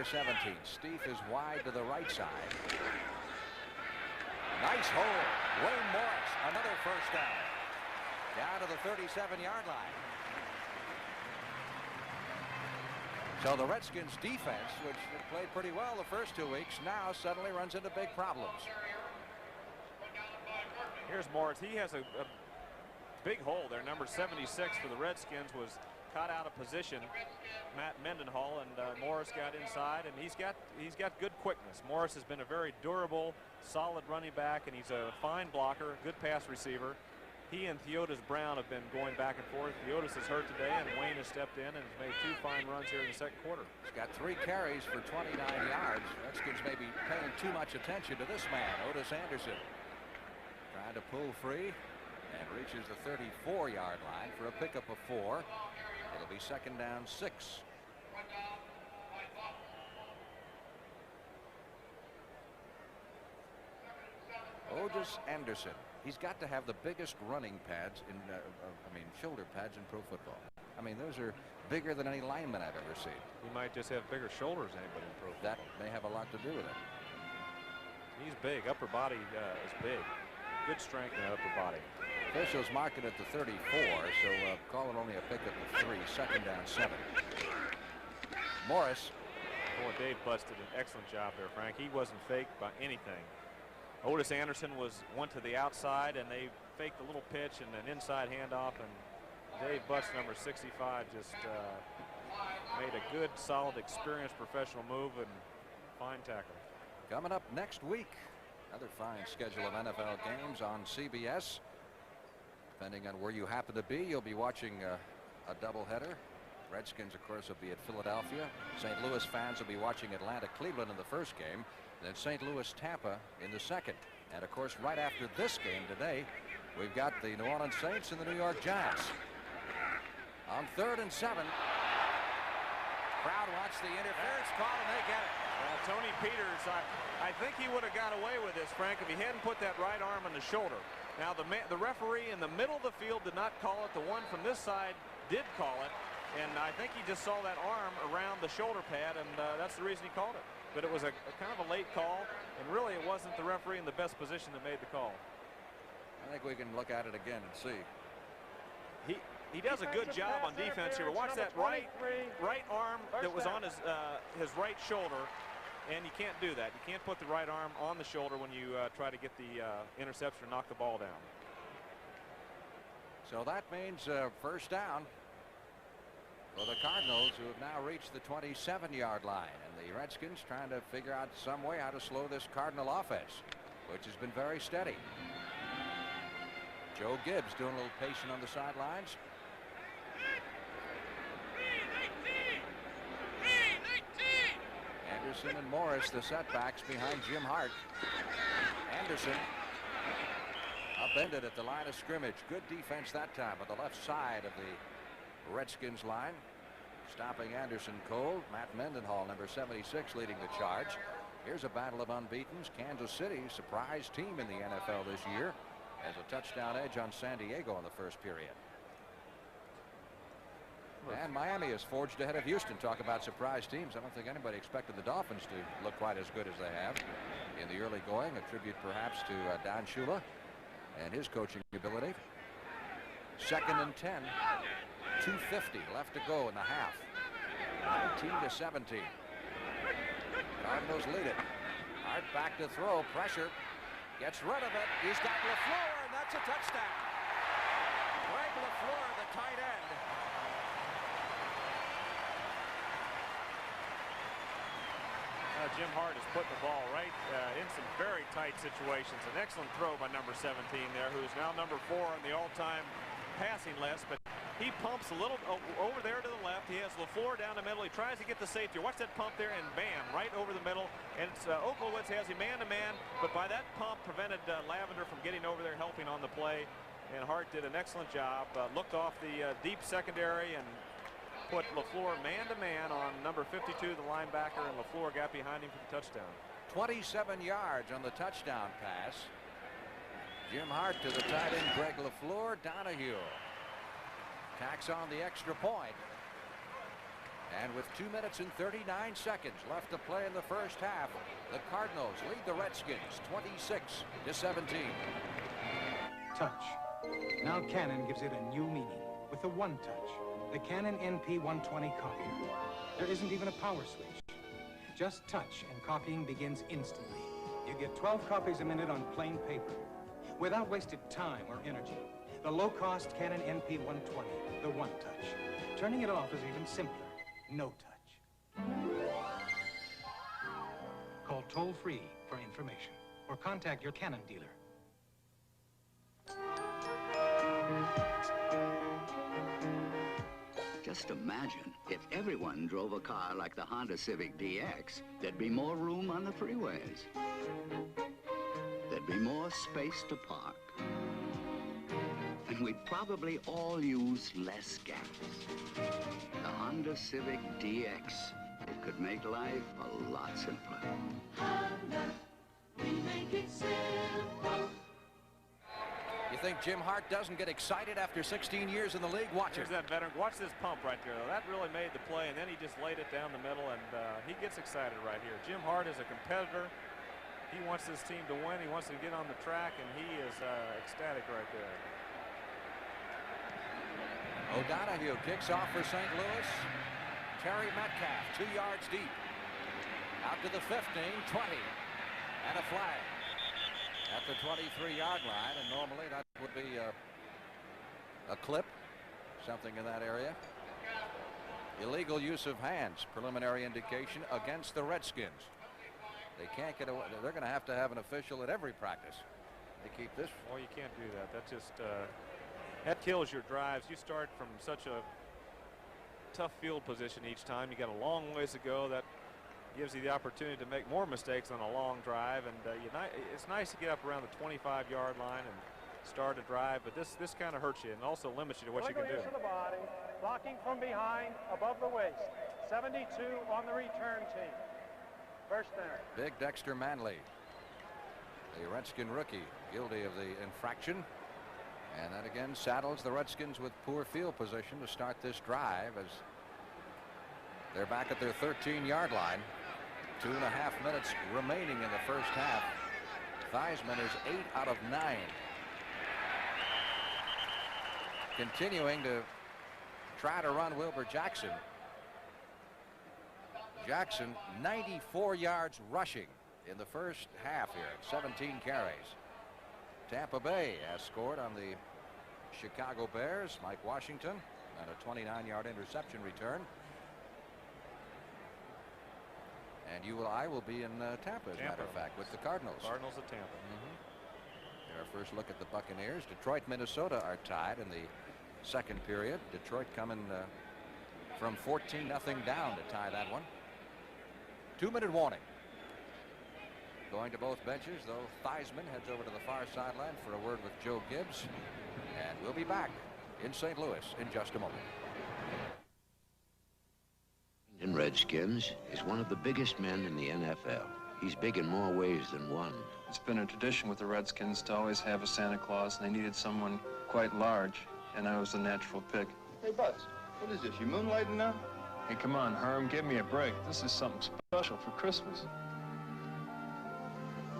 19-17. Steve is wide to the right side. Nice hole. Wayne Morris, another first down. Down to the 37-yard line. So the Redskins defense, which had played pretty well the first 2 weeks, now suddenly runs into big problems. Here's Morris. He has a big hole there. Number 76 for the Redskins was caught out of position. Matt Mendenhall, and Morris got inside, and he's got good quickness. Morris has been a very durable, solid running back, and he's a fine blocker, good pass receiver. He and Theotis Brown have been going back and forth. Theotis is hurt today, and Wayne has stepped in and has made 2 fine runs here in the second quarter. He's got 3 carries for 29 yards. Redskins may be paying too much attention to this man, Otis Anderson. Trying to pull free and reaches the 34-yard line for a pickup of 4. It'll be second down 6. Otis Anderson. He's got to have the biggest running pads in, shoulder pads in pro football. I mean, those are bigger than any lineman I've ever seen. He might just have bigger shoulders than anybody in pro football. That may have a lot to do with it. He's big. Upper body is big. Good strength in the upper body. Officials mark it at the 34, so call it only a pickup of 3. Second down 7. Morris. Boy, Dave Butts did an excellent job there, Frank. He wasn't faked by anything. Otis Anderson went to the outside, and they faked a little pitch and an inside handoff, and Dave Butts, number 65, just made a good, solid, experienced professional move and fine tackle. Coming up next week, another fine schedule of NFL games on CBS. Depending on where you happen to be, you'll be watching a doubleheader. Redskins, of course, will be at Philadelphia. St. Louis fans will be watching Atlanta, Cleveland in the first game. Then St. Louis, Tampa in the second. And, of course, right after this game today, we've got the New Orleans Saints and the New York Giants. On 3rd and 7. Crowd wants the interference call, and they get it. Tony Peters, I think he would have got away with this, Frank, if he hadn't put that right arm on the shoulder. Now, the referee in the middle of the field did not call it. The one from this side did call it. And I think he just saw that arm around the shoulder pad, and that's the reason he called it. But it was a kind of a late call, and really it wasn't the referee in the best position that made the call. I think we can look at it again and see. He does a good job on defense here. Watch that right arm that was on his right shoulder, and you can't do that. You can't put the right arm on the shoulder when you try to get the interception or knock the ball down. So that means first down for the Cardinals, who have now reached the 27-yard line, and the Redskins trying to figure out some way how to slow this Cardinal offense, which has been very steady. Joe Gibbs doing a little patient on the sidelines. Anderson and Morris, the setbacks behind Jim Hart. Anderson upended at the line of scrimmage. Good defense that time on the left side of the Redskins line. Stopping Anderson cold. Matt Mendenhall, number 76, leading the charge. Here's a battle of unbeatens. Kansas City, surprise team in the NFL this year, has a touchdown edge on San Diego in the first period. And Miami has forged ahead of Houston. Talk about surprise teams. I don't think anybody expected the Dolphins to look quite as good as they have in the early going. A tribute perhaps to Don Shula and his coaching ability. 2nd and 10. 2:50 left to go in the half. 19-17. Cardinals lead it. Hart back to throw. Pressure. Gets rid of it. He's got LaFleur, and that's a touchdown. Greg LaFleur, the tight end. Jim Hart is putting the ball right in some very tight situations. An excellent throw by number 17 there, who's now number 4 on the all-time passing list. But he pumps a little over there to the left. He has LaFleur down the middle. He tries to get the safety. Watch that pump there, and bam, right over the middle. And it's Oklowitz has him man-to-man, but by that pump prevented Lavender from getting over there helping on the play. And Hart did an excellent job. Looked off the deep secondary and put LaFleur man-to-man on number 52, the linebacker, and LaFleur got behind him for the touchdown. 27 yards on the touchdown pass. Jim Hart to the tight end, Greg LaFleur. Donahue tacks on the extra point. And with 2 minutes and 39 seconds left to play in the first half, the Cardinals lead the Redskins 26-17. Touch. Now Canon gives it a new meaning with the One Touch, the Canon NP120 copier. There isn't even a power switch. Just touch and copying begins instantly. You get 12 copies a minute on plain paper, without wasted time or energy. The low-cost Canon NP120, the One Touch. Turning it off is even simpler. No touch. Call toll-free for information, or contact your Canon dealer. Just imagine if everyone drove a car like the Honda Civic DX, there'd be more room on the freeways. There'd be be more space to park. And we'd probably all use less gas. The Honda Civic DX. It could make life a lot simpler. Honda, we make it simple. You think Jim Hart doesn't get excited after 16 years in the league? Watch it. Here's that veteran. Watch this pump right there. That really made the play, and then he just laid it down the middle, and he gets excited right here. Jim Hart is a competitor. He wants this team to win. He wants to get on the track, and he is ecstatic right there. O'Donohue kicks off for St. Louis. Terry Metcalf, 2 yards deep. Out to the 15, 20, and a flag at the 23-yard line. And normally that would be a clip, something in that area. Illegal use of hands, preliminary indication against the Redskins. They can't get away. They're going to have an official at every practice to keep this. Well, you can't do that. That just that kills your drives. You start from such a tough field position each time. You got a long ways to go. That gives you the opportunity to make more mistakes on a long drive. And it's nice to get up around the 25-yard line and start a drive. But this kind of hurts you and also limits you to what you can do. Use of the body, blocking from behind, above the waist. 72 on the return team. First down. Big Dexter Manley, the Redskin rookie, guilty of the infraction. And that again saddles the Redskins with poor field position to start this drive as they're back at their 13-yard line. 2.5 minutes remaining in the first half. Theismann is 8 out of 9. Continuing to try to run Wilbur Jackson. Jackson 94 yards rushing in the first half here, 17 carries. Tampa Bay has scored on the Chicago Bears. Mike Washington and a 29-yard interception return. And I will be in Tampa, as a matter of fact, with the Cardinals. Cardinals at Tampa. Our first look at the Buccaneers. Detroit, Minnesota are tied in the second period. Detroit coming from 14-0 down to tie that one. 2-minute warning. Going to both benches, though. Theismann heads over to the far sideline for a word with Joe Gibbs. And we'll be back in St. Louis in just a moment. In Redskins is one of the biggest men in the NFL. He's big in more ways than one. It's been a tradition with the Redskins to always have a Santa Claus, and they needed someone quite large, and I was the natural pick. Hey, Buzz, what is this, you moonlighting now? Hey, come on, Herm, give me a break. This is something special for Christmas.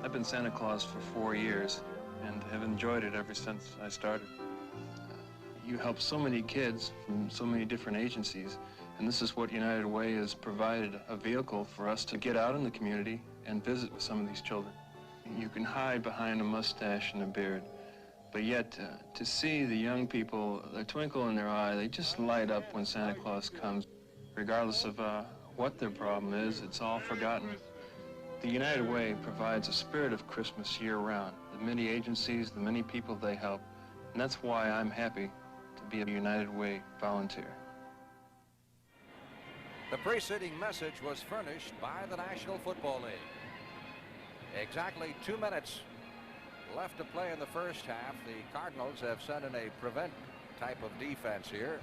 I've been Santa Claus for 4 years and have enjoyed it ever since I started. You help so many kids from so many different agencies, and this is what United Way has provided, a vehicle for us to get out in the community and visit with some of these children. You can hide behind a mustache and a beard, but yet to see the young people, the twinkle in their eye, they just light up when Santa Claus comes. Regardless of what their problem is, it's all forgotten. The United Way provides a spirit of Christmas year-round. The many agencies, the many people they help, and that's why I'm happy to be a United Way volunteer. The preceding message was furnished by the National Football League. Exactly 2 minutes left to play in the first half. The Cardinals have sent in a prevent type of defense here,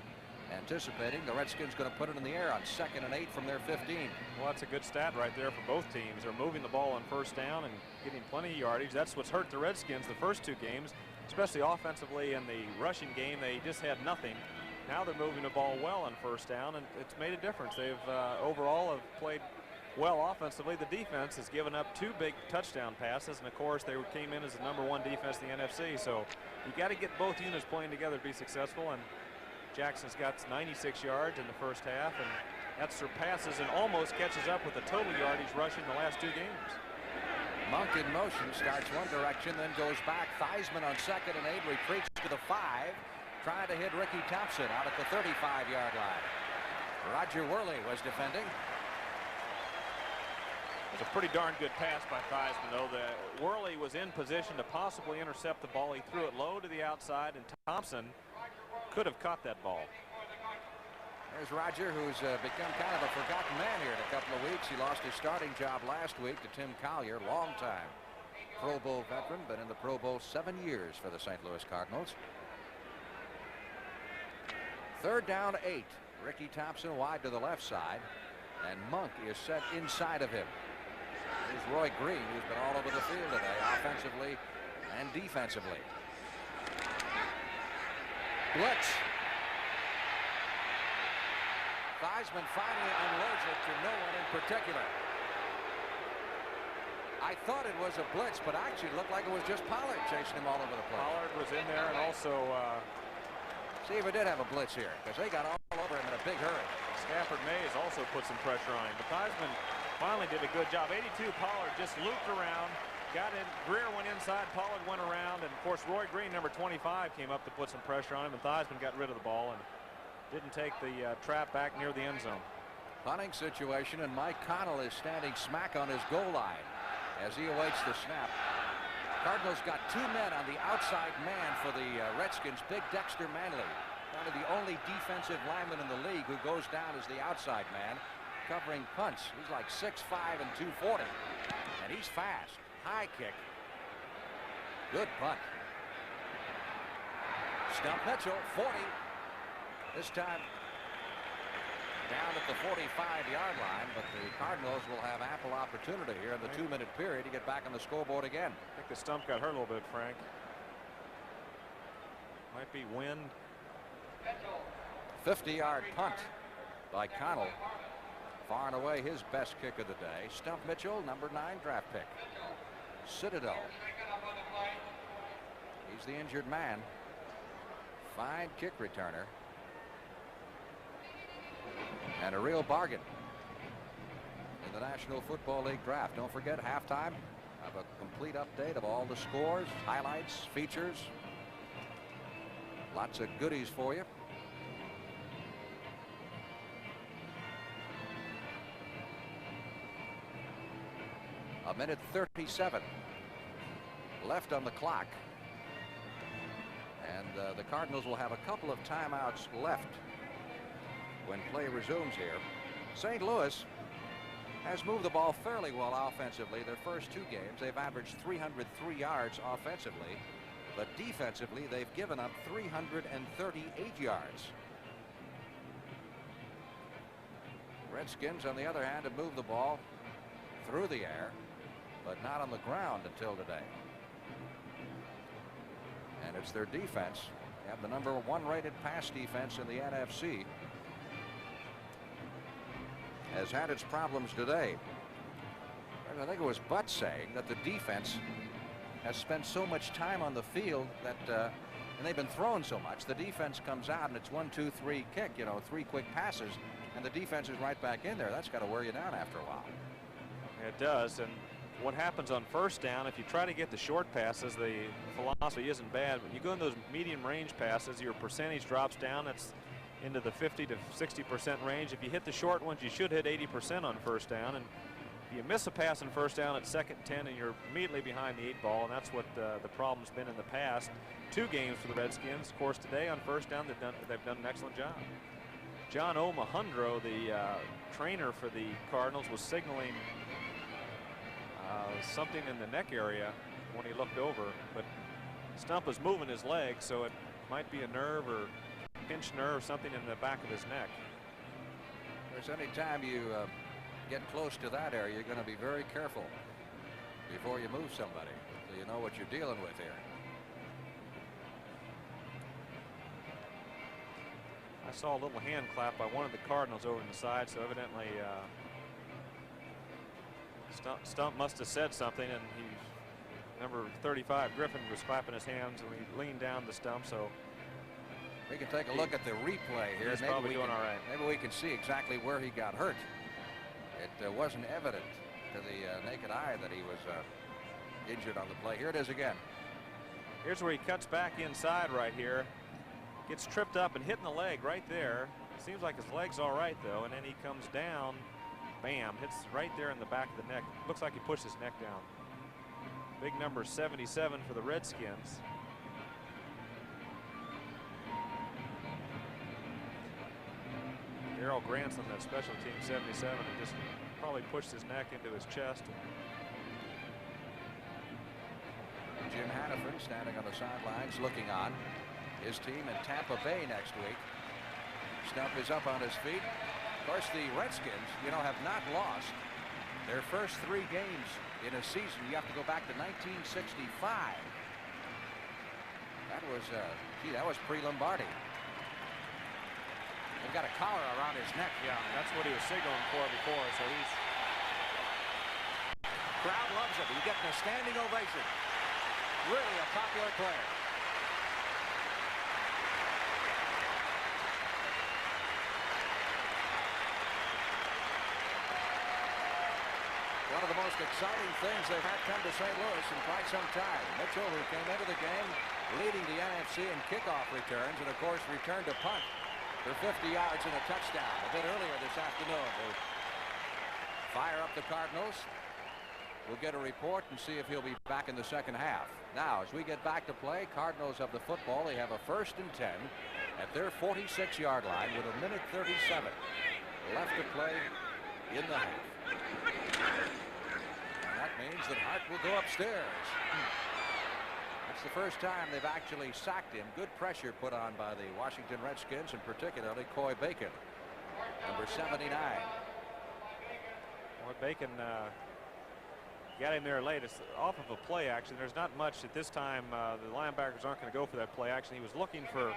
anticipating the Redskins going to put it in the air on 2nd and 8 from their 15. Well, that's a good stat right there for both teams. They're moving the ball on first down and getting plenty of yardage. That's what's hurt the Redskins the first 2 games, especially offensively. In the rushing game, they just had nothing. Now they're moving the ball well on first down, and it's made a difference. They've overall have played well offensively. The defense has given up 2 big touchdown passes, and of course they came in as the #1 defense in the NFC. So you got to get both units playing together to be successful. And Jackson's got 96 yards in the first half, and that surpasses and almost catches up with the total yardage rushing the last 2 games. Monk in motion, starts one direction, then goes back. Theismann on 2nd and 8 retreats to the 5, trying to hit Ricky Thompson out at the 35-yard line. Roger Worley was defending. It was a pretty darn good pass by Theismann, though. Worley was in position to possibly intercept the ball. He threw it low to the outside, and Thompson could have caught that ball. There's Roger, who's become kind of a forgotten man here in a couple of weeks. He lost his starting job last week to Tim Collier, long time Pro Bowl veteran, been in the Pro Bowl 7 years for the St. Louis Cardinals. 3rd down 8. Ricky Thompson wide to the left side, and Monk is set inside of him. Here's Roy Green, who's been all over the field today, offensively and defensively. Blitz. Theismann finally unloads it to no one in particular. I thought it was a blitz, but actually looked like it was just Pollard chasing him all over the place. Pollard was in there, and also see if it did have a blitz here, because they got all over him in a big hurry. Stafford Mays also put some pressure on him. But Theismann finally did a good job. 82, Pollard just looped around, got in. Greer went inside, Pollard went around, and of course Roy Green, number 25, came up to put some pressure on him, and Theismann got rid of the ball and didn't take the trap back near the end zone. Punting situation, and Mike Connell is standing smack on his goal line as he awaits the snap. Cardinals got 2 men on the outside man for the Redskins. Big Dexter Manley, one of the only defensive linemen in the league who goes down as the outside man, covering punts. He's like 6'5" and 240, and he's fast. High kick. Good punt. Stump Mitchell, 40. This time down at the 45-yard line, but the Cardinals will have ample opportunity here in the 2-minute period to get back on the scoreboard again. I think the stump got hurt a little bit, Frank. Might be wind. 50-yard punt by Connell. Far and away his best kick of the day. Stump Mitchell, number 9 draft pick. Citadel. He's the injured man. Fine kick returner. And a real bargain in the National Football League draft. Don't forget, halftime, have a complete update of all the scores, highlights, features. Lots of goodies for you. A minute 37 left on the clock. And the Cardinals will have a couple of timeouts left when play resumes here. St. Louis has moved the ball fairly well offensively. Their first 2 games, they've averaged 303 yards offensively, but defensively, they've given up 338 yards. Redskins, on the other hand, have moved the ball through the air, but not on the ground until today. And it's their defense. They have the number 1 rated pass defense in the NFC. Has had its problems today. I think it was Butt saying that the defense has spent so much time on the field that and they've been throwing so much, the defense comes out and it's 1, 2, 3 kick, you know, 3 quick passes, and the defense is right back in there. That's got to wear you down after a while. It does. And what happens on first down, if you try to get the short passes, the philosophy isn't bad, but you go in those medium range passes, your percentage drops down. That's into the 50 to 60% range. If you hit the short ones, you should hit 80% on first down. And if you miss a pass on first down at 2nd and 10, and you're immediately behind the 8 ball, and that's what the problem's been in the past 2 games for the Redskins. Of course, today on first down, they've done an excellent job. John O'Mahundro, the trainer for the Cardinals, was signaling something in the neck area when he looked over, but Stump was moving his leg, so it might be a nerve or pinched nerve, something in the back of his neck. There's any time you get close to that area, you're going to be very careful before you move somebody, so you know what you're dealing with here. I saw a little hand clap by one of the Cardinals over on the side, so evidently Stump must have said something, and number 35 Griffin was clapping his hands, and he leaned down the Stump, so we can take a look at the replay here. He's probably doing all right. Maybe we can see exactly where he got hurt. It wasn't evident to the naked eye that he was injured on the play. Here it is again. Here's where he cuts back inside right here. Gets tripped up and hitting the leg right there. Seems like his leg's all right, though, and then he comes down. Bam, hits right there in the back of the neck. Looks like he pushed his neck down. Big number 77 for the Redskins. Darrell Grant's on that special team 77 and just probably pushed his neck into his chest. Jim Hannafin standing on the sidelines looking on. His team in Tampa Bay next week. Stump is up on his feet. Of course, the Redskins, have not lost their first 3 games in a season. You have to go back to 1965. That was pre-Lombardi. They've got a collar around his neck. Yeah, that's what he was signaling for before. So he's. Crowd loves him. He's getting a standing ovation. Really a popular player. One of the most exciting things they've had come to St. Louis in quite some time. Mitchell, who came into the game leading the NFC in kickoff returns, and of course returned to punt for 50 yards and a touchdown a bit earlier this afternoon to fire up the Cardinals. We'll get a report and see if he'll be back in the second half. Now, as we get back to play, Cardinals have the football. They have a 1st and 10 at their 46-yard line with 1:37 left to play in the half. And that means that Hart will go upstairs. It's the first time they've actually sacked him. Good pressure put on by the Washington Redskins, and particularly Coy Bacon, number 79. Coy Bacon got him there late. It's off of a play action. There's not much at this time. The linebackers aren't going to go for that play action. He was looking for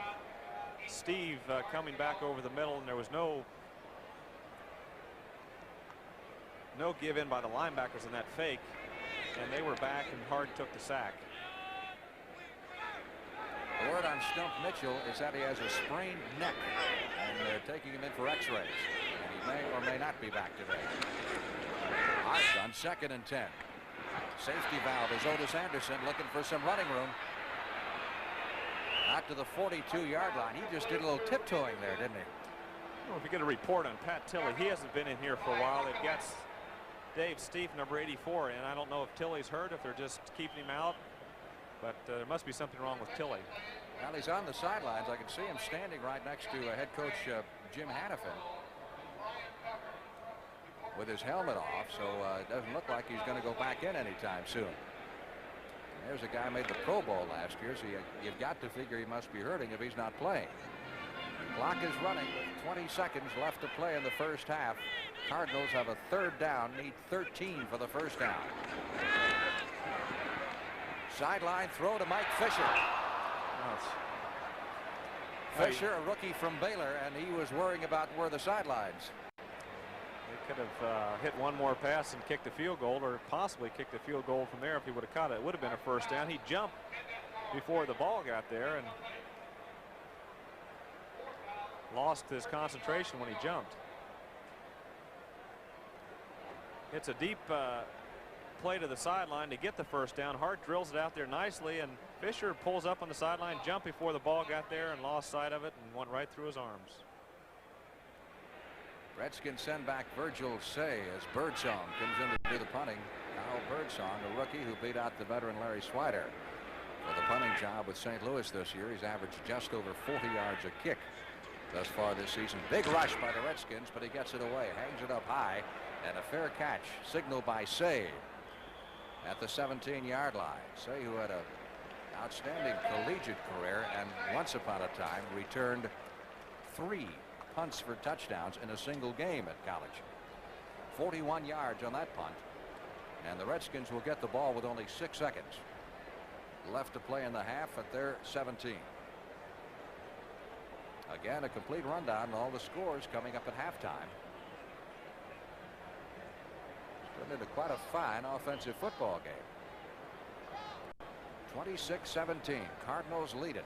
Steve coming back over the middle, and there was no give in by the linebackers in that fake, and they were back, and Hart took the sack. The word on Stump Mitchell is that he has a sprained neck, and they're taking him in for x-rays, and he may or may not be back today. Hart on 2nd and 10. Safety valve is Otis Anderson looking for some running room. Out to the 42-yard line. He just did a little tiptoeing there, didn't he? Well, if you get a report on Pat Tilley, he hasn't been in here for a while. They've got Dave Steve, number 84, and I don't know if Tilley's hurt, if they're just keeping him out, but there must be something wrong with Tilley. Well, he's on the sidelines. I can see him standing right next to head coach Jim Hannafin with his helmet off, so it doesn't look like he's going to go back in anytime soon. And there's a guy who made the Pro Bowl last year, so you've got to figure he must be hurting if he's not playing. The clock is running with 20 seconds left to play in the first half. Cardinals have a 3rd down, need 13 for the first down. Sideline throw to Mike Fisher. Fisher, a rookie from Baylor, and he was worrying about where the sidelines. They could have hit one more pass and kicked the field goal, or possibly kicked the field goal from there if he would have caught it. It would have been a first down. He jumped before the ball got there and lost his concentration when he jumped. It's a deep play to the sideline to get the first down. Hart drills it out there nicely, and Fisher pulls up on the sideline, jumped before the ball got there, and lost sight of it and went right through his arms. Redskins send back Virgil Say as Birdsong comes in to do the punting. Kyle Birdsong, a rookie who beat out the veteran Larry Swider for the punting job with St. Louis this year. He's averaged just over 40 yards a kick thus far this season. Big rush by the Redskins, but he gets it away, hangs it up high, and a fair catch signaled by Say at the 17-yard line. Say, who had an outstanding collegiate career and once upon a time returned 3 punts for touchdowns in a single game at college. 41 yards on that punt, and the Redskins will get the ball with only 6 seconds left to play in the half at their 17. Again, a complete rundown on all the scores coming up at halftime. It's turned into quite a fine offensive football game. 26-17. Cardinals lead it.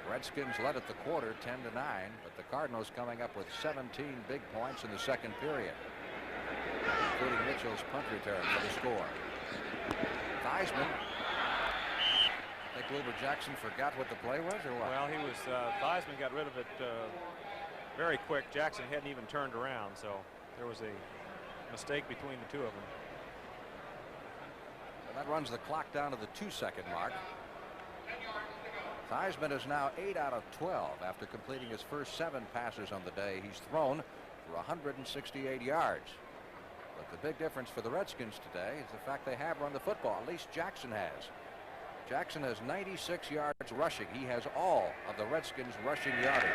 Redskins led at the quarter 10-9, but the Cardinals coming up with 17 big points in the second period, including Mitchell's punt return for the score. Theismann. I think Wilbur Jackson forgot what the play was, or what? Well, he was. Theismann got rid of it very quick. Jackson hadn't even turned around, so there was a mistake between the two of them. And that runs the clock down to the 2-second mark. Theismann is now 8 out of 12 after completing his first 7 passes on the day. He's thrown for 168 yards. But the big difference for the Redskins today is the fact they have run the football. At least Jackson has. Jackson has 96 yards rushing. He has all of the Redskins rushing yardage.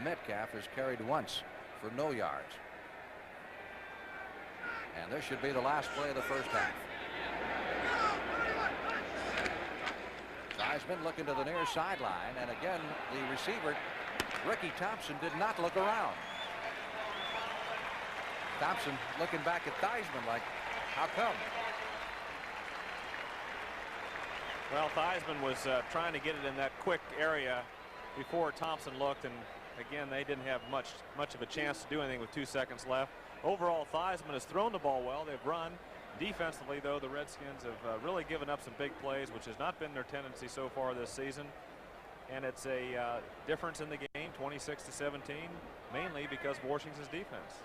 Metcalf has carried once for no yards. And this should be the last play of the first half. Theismann looking to the near sideline, and again the receiver Ricky Thompson did not look around. Thompson looking back at Theismann like, how come? Well, Theismann was trying to get it in that quick area before Thompson looked, and again they didn't have much of a chance to do anything with 2 seconds left. Overall, Theismann has thrown the ball well. They've run. Defensively, though, the Redskins have really given up some big plays, which has not been their tendency so far this season. And it's a difference in the game, 26-17, mainly because of Washington's defense.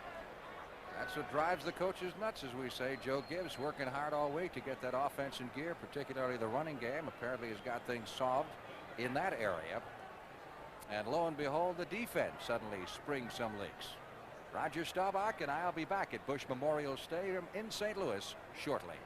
That's what drives the coaches nuts, as we say. Joe Gibbs working hard all week to get that offense in gear, particularly the running game. Apparently has got things solved in that area. And lo and behold, the defense suddenly springs some leaks. Roger Staubach and I'll be back at Bush Memorial Stadium in St. Louis shortly.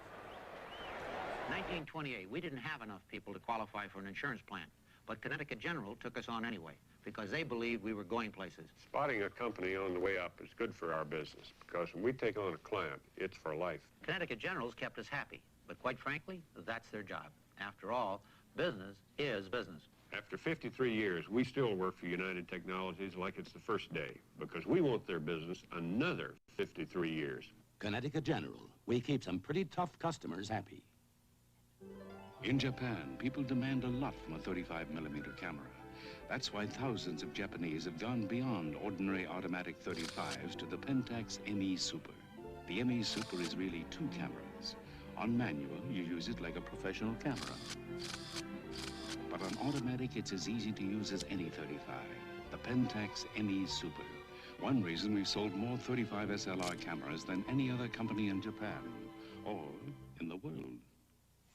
1928, we didn't have enough people to qualify for an insurance plan, but Connecticut General took us on anyway because they believed we were going places. Spotting a company on the way up is good for our business because when we take on a client, it's for life. Connecticut General's kept us happy, but quite frankly, that's their job. After all, business is business. After 53 years, we still work for United Technologies like it's the first day because we want their business another 53 years. Connecticut General, we keep some pretty tough customers happy. In Japan, people demand a lot from a 35mm camera. That's why thousands of Japanese have gone beyond ordinary automatic 35s to the Pentax ME Super. The ME Super is really two cameras. On manual, you use it like a professional camera. But on automatic, it's as easy to use as any 35. The Pentax ME Super. One reason we've sold more 35 SLR cameras than any other company in Japan, or in the world.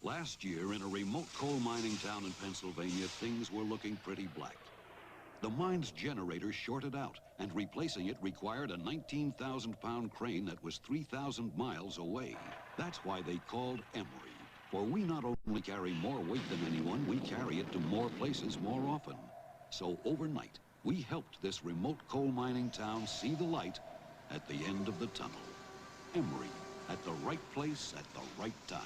Last year, in a remote coal mining town in Pennsylvania, things were looking pretty black. The mine's generator shorted out, and replacing it required a 19,000-pound crane that was 3,000 miles away. That's why they called Emory. For we not only carry more weight than anyone, we carry it to more places more often. So overnight, we helped this remote coal mining town see the light at the end of the tunnel. Emory, at the right place at the right time.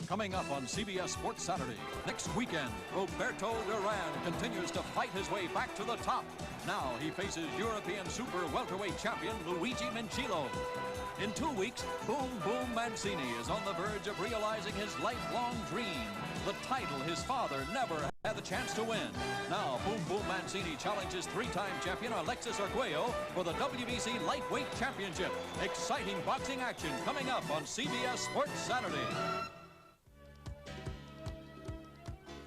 Coming up on CBS Sports Saturday, next weekend, Roberto Duran continues to fight his way back to the top. Now he faces European super welterweight champion Luigi Minchillo. In 2 weeks, Boom Boom Mancini is on the verge of realizing his lifelong dream, the title his father never had the chance to win. Now, Boom Boom Mancini challenges three-time champion Alexis Arguello for the WBC Lightweight Championship. Exciting boxing action coming up on CBS Sports Saturday.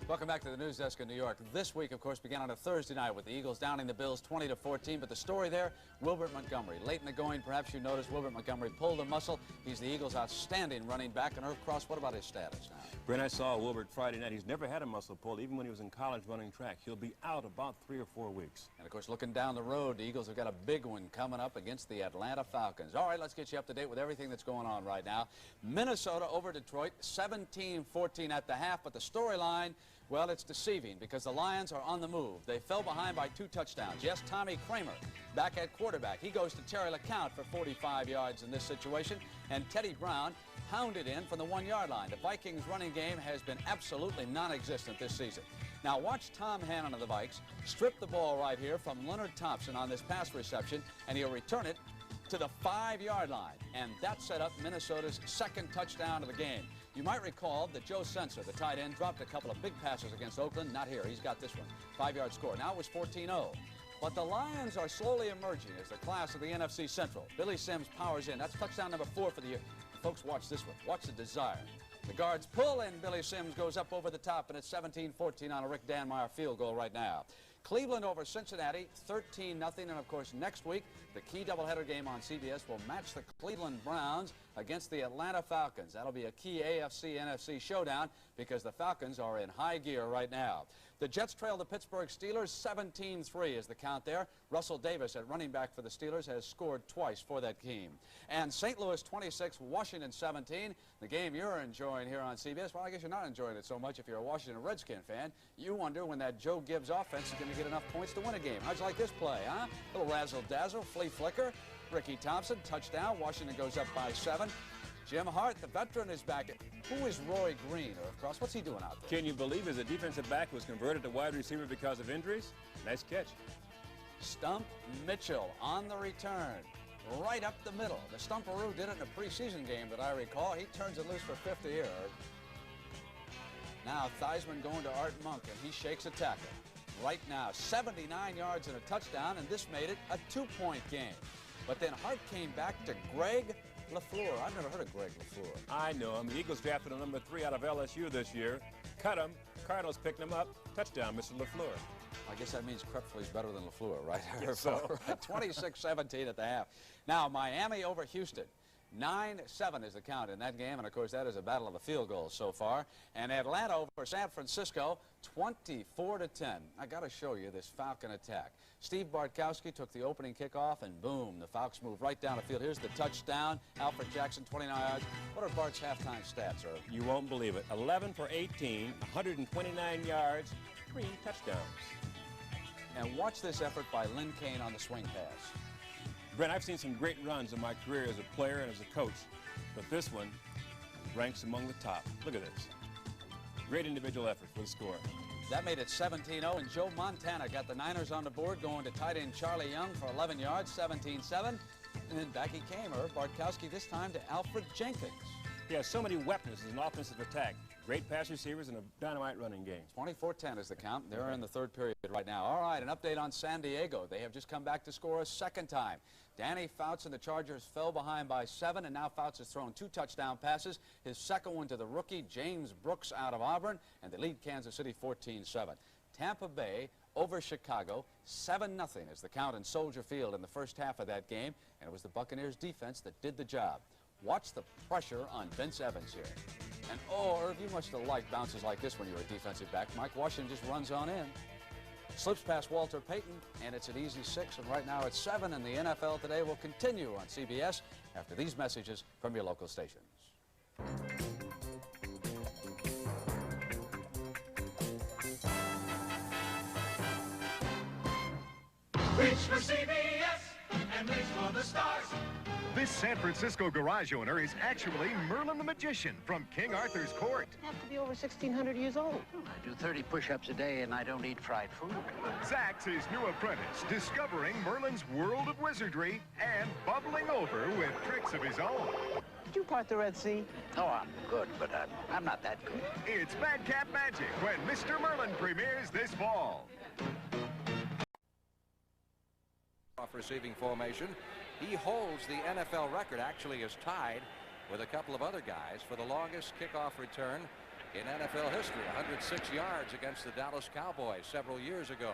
Welcome back to the News Desk in New York. This week, of course, began on a Thursday night with the Eagles downing the Bills 20-14. But the story there, Wilbert Montgomery. Late in the going, perhaps you noticed Wilbert Montgomery pulled a muscle. He's the Eagles' outstanding running back. And Irv Cross, what about his status now? Brent, I saw Wilbert Friday night. He's never had a muscle pulled, even when he was in college running track. He'll be out about 3 or 4 weeks. And, of course, looking down the road, the Eagles have got a big one coming up against the Atlanta Falcons. All right, let's get you up to date with everything that's going on right now. Minnesota over Detroit, 17-14 at the half. But the storyline, well, it's deceiving because the Lions are on the move. They fell behind by 2 touchdowns. Yes, Tommy Kramer back at quarterback. He goes to Terry LeCount for 45 yards in this situation. And Teddy Brown hounded in from the 1-yard line. The Vikings running game has been absolutely non-existent this season. Now watch Tom Hannon of the Vikes strip the ball right here from Leonard Thompson on this pass reception, and he'll return it to the 5-yard line. And that set up Minnesota's second touchdown of the game. You might recall that Joe Sensor, the tight end, dropped a couple of big passes against Oakland. Not here. He's got this one. 5-yard score. Now it was 14-0. But the Lions are slowly emerging as the class of the NFC Central. Billy Sims powers in. That's touchdown number 4 for the year. Folks, watch this one. Watch the desire. The guards pull, and Billy Sims goes up over the top, and it's 17-14 on a Rick Danmeyer field goal right now. Cleveland over Cincinnati, 13-0. And, of course, next week, the key doubleheader game on CBS will match the Cleveland Browns against the Atlanta Falcons. That'll be a key AFC-NFC showdown because the Falcons are in high gear right now. The Jets trail the Pittsburgh Steelers 17-3 is the count there. Russell Davis at running back for the Steelers has scored twice for that team. And St. Louis 26, Washington 17. The game you're enjoying here on CBS. Well, I guess you're not enjoying it so much if you're a Washington Redskin fan. You wonder when that Joe Gibbs offense is going to get enough points to win a game. How'd you like this play, huh? A little razzle-dazzle, flea flicker. Ricky Thompson, touchdown. Washington goes up by 7. Jim Hart, the veteran, is back. Who is Roy Green? Or, of course, what's he doing out there? Can you believe as a defensive back was converted to wide receiver because of injuries? Nice catch. Stump Mitchell on the return. Right up the middle. The Stumperoo did it in a preseason game that I recall. He turns it loose for 50 here. Now Theismann going to Art Monk, and he shakes a tackle. Right now, 79 yards and a touchdown, and this made it a 2-point game. But then Hart came back to Greg LaFleur. I've never heard of Greg LaFleur. I know him. The Eagles drafted him number 3 out of LSU this year. Cut him. Cardinals picked him up. Touchdown, Mr. LaFleur. I guess that means Krepfle's better than LaFleur, right? Yes, so. 26-17 at the half. Now, Miami over Houston. 9-7 is the count in that game, and of course that is a battle of the field goals so far. And Atlanta over San Francisco, 24-10. I got to show you this Falcon attack. Steve Bartkowski took the opening kickoff, and boom, the Falcons move right down the field. Here's the touchdown. Alfred Jackson, 29 yards. What are Bart's halftime stats, Irv? You won't believe it. 11 for 18, 129 yards, 3 touchdowns. And watch this effort by Lynn Kane on the swing pass. Brent, I've seen some great runs in my career as a player and as a coach, but this one ranks among the top. Look at this. Great individual effort for the score. That made it 17-0, and Joe Montana got the Niners on the board, going to tight end Charlie Young for 11 yards, 17-7. And then back he came, Irv Bartkowski, this time to Alfred Jenkins. He has so many weapons as an offensive attack. Great pass receivers and a dynamite running game. 24-10 is the count. They're in the third period right now. All right, an update on San Diego. They have just come back to score a second time. Danny Fouts and the Chargers fell behind by 7, and now Fouts has thrown 2 touchdown passes. His second one to the rookie, James Brooks, out of Auburn, and they lead Kansas City 14-7. Tampa Bay over Chicago, 7-0 is the count in Soldier Field in the first half of that game, and it was the Buccaneers defense that did the job. Watch the pressure on Vince Evans here. And, oh, Irv, you must have liked bounces like this when you were a defensive back. Mike Washington just runs on in. Slips past Walter Payton, and it's an easy 6, and right now it's 7, and the NFL Today will continue on CBS after these messages from your local stations. Reach for CBS and reach for the stars. This San Francisco garage owner is actually Merlin the Magician from King Arthur's court. You have to be over 1,600 years old. I do 30 push-ups a day, and I don't eat fried food. Zach's his new apprentice, discovering Merlin's world of wizardry and bubbling over with tricks of his own. Did you part the Red Sea? Oh, I'm good, but I'm not that good. It's Madcap Magic when Mr. Merlin premieres this fall. Off receiving formation. He holds the NFL record, actually is tied with a couple of other guys for the longest kickoff return in NFL history. 106 yards against the Dallas Cowboys several years ago.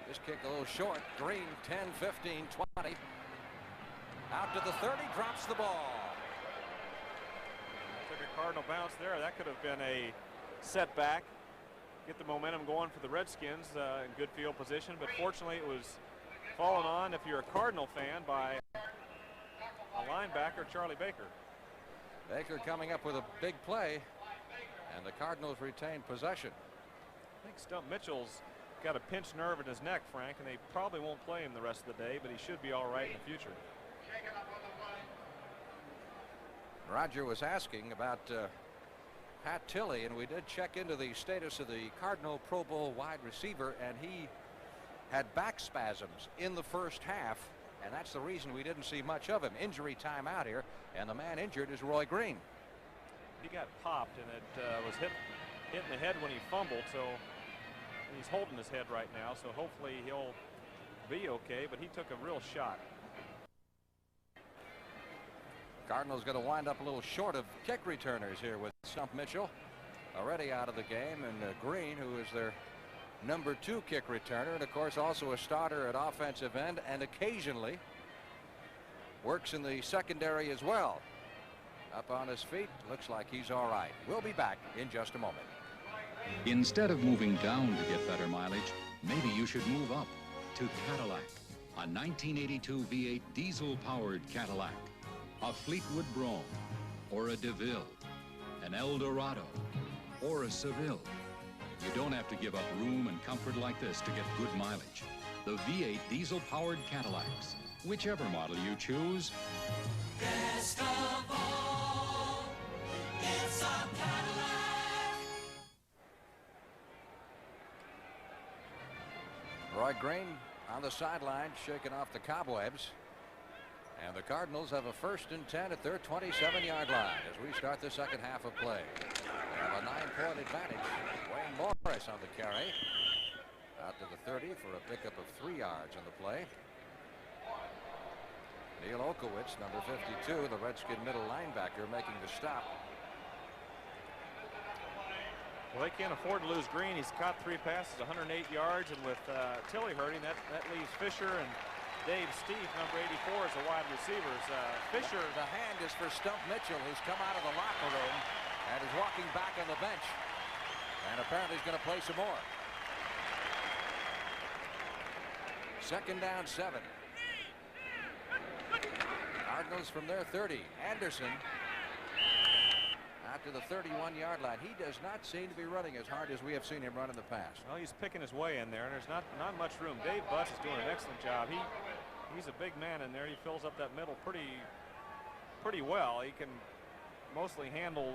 This kick a little short. Green, 10, 15, 20. Out to the 30, drops the ball. Took a Cardinal bounce there. That could have been a setback. Get the momentum going for the Redskins in good field position, but fortunately it was fallen on, if you're a Cardinal fan, by a linebacker, Charlie Baker. Baker coming up with a big play, and the Cardinals retain possession. I think Stump Mitchell's got a pinched nerve in his neck, Frank, and they probably won't play him the rest of the day, but he should be all right in the future. Roger was asking about Pat Tilley, and we did check into the status of the Cardinal Pro Bowl wide receiver, and he had back spasms in the first half, and that's the reason we didn't see much of him. Injury time out here, and the man injured is Roy Green. He got popped, and it was hit in the head when he fumbled, so he's holding his head right now, so hopefully he'll be okay, but he took a real shot. Cardinals going to wind up a little short of kick returners here with Stump Mitchell already out of the game, and Green, who is their number 2 kick returner, and of course also a starter at offensive end and occasionally works in the secondary as well. Up on his feet. Looks like he's all right. We'll be back in just a moment. Instead of moving down to get better mileage, maybe you should move up to Cadillac. A 1982 V8 diesel-powered Cadillac, a Fleetwood Brougham, or a DeVille, an Eldorado, or a Seville. You don't have to give up room and comfort like this to get good mileage. The V8 diesel-powered Cadillacs, whichever model you choose. Best of all, it's a Cadillac. Roy Green on the sideline, shaking off the cobwebs. And the Cardinals have a 1st and 10 at their 27-yard line as we start the second half of play. They have a 9-point advantage. Wayne Morris on the carry. Out to the 30 for a pickup of 3 yards on the play. Neil Okowitz, number 52, the Redskin middle linebacker, making the stop. Well, they can't afford to lose Green. He's caught 3 passes, 108 yards, and with Tilley hurting, that leaves Fisher and Dave Steve, number 84, as the wide receivers. Fisher, the hand is for Stump Mitchell, who's come out of the locker room and is walking back on the bench. And apparently he's going to play some more. 2nd down 7. Cardinals from their 30. Anderson out to the 31-yard line. He does not seem to be running as hard as we have seen him run in the past. Well, he's picking his way in there, and there's not much room. Dave Butts is doing an excellent job. He's a big man in there. He fills up that middle pretty well. He can mostly handle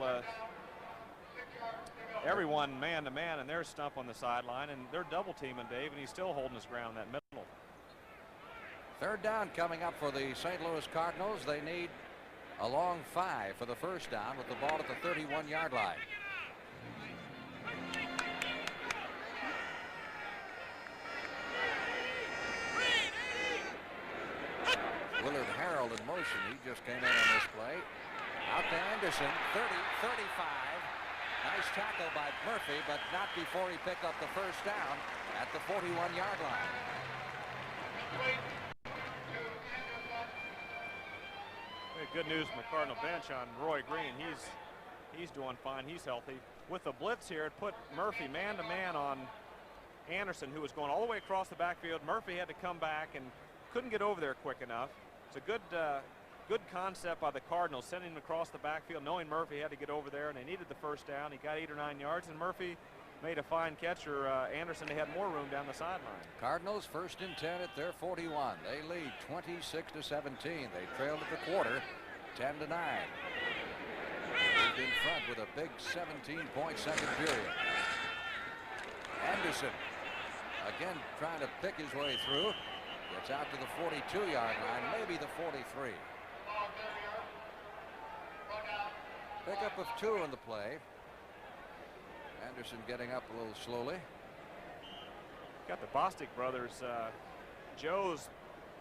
everyone man to man, and there's Stump on the sideline, and they're double teaming Dave, and he's still holding his ground in that middle. 3rd down coming up for the St. Louis Cardinals. They need a long 5 for the 1st down with the ball at the 31-yard line. Willard Harrell in motion. He just came in on this play. Out to Anderson, 30, 35. Nice tackle by Murphy, but not before he picked up the 1st down at the 41-yard line. Good news from the Cardinal bench on Roy Green. He's doing fine. He's healthy. With the blitz here, it put Murphy man-to-man on Anderson, who was going all the way across the backfield. Murphy had to come back and couldn't get over there quick enough. It's a good concept by the Cardinals, sending him across the backfield, knowing Murphy had to get over there, and they needed the 1st down. He got 8 or 9 yards, and Murphy made a fine catch, or Anderson had more room down the sideline. Cardinals 1st and 10 at their 41. They lead 26-17. They trailed at the quarter 10-9. Moved in front with a big 17-point second period. Anderson again trying to pick his way through. Gets out to the 42-yard line, maybe the 43. Pickup of 2 in the play. Anderson getting up a little slowly. Got the Bostic brothers. Joe's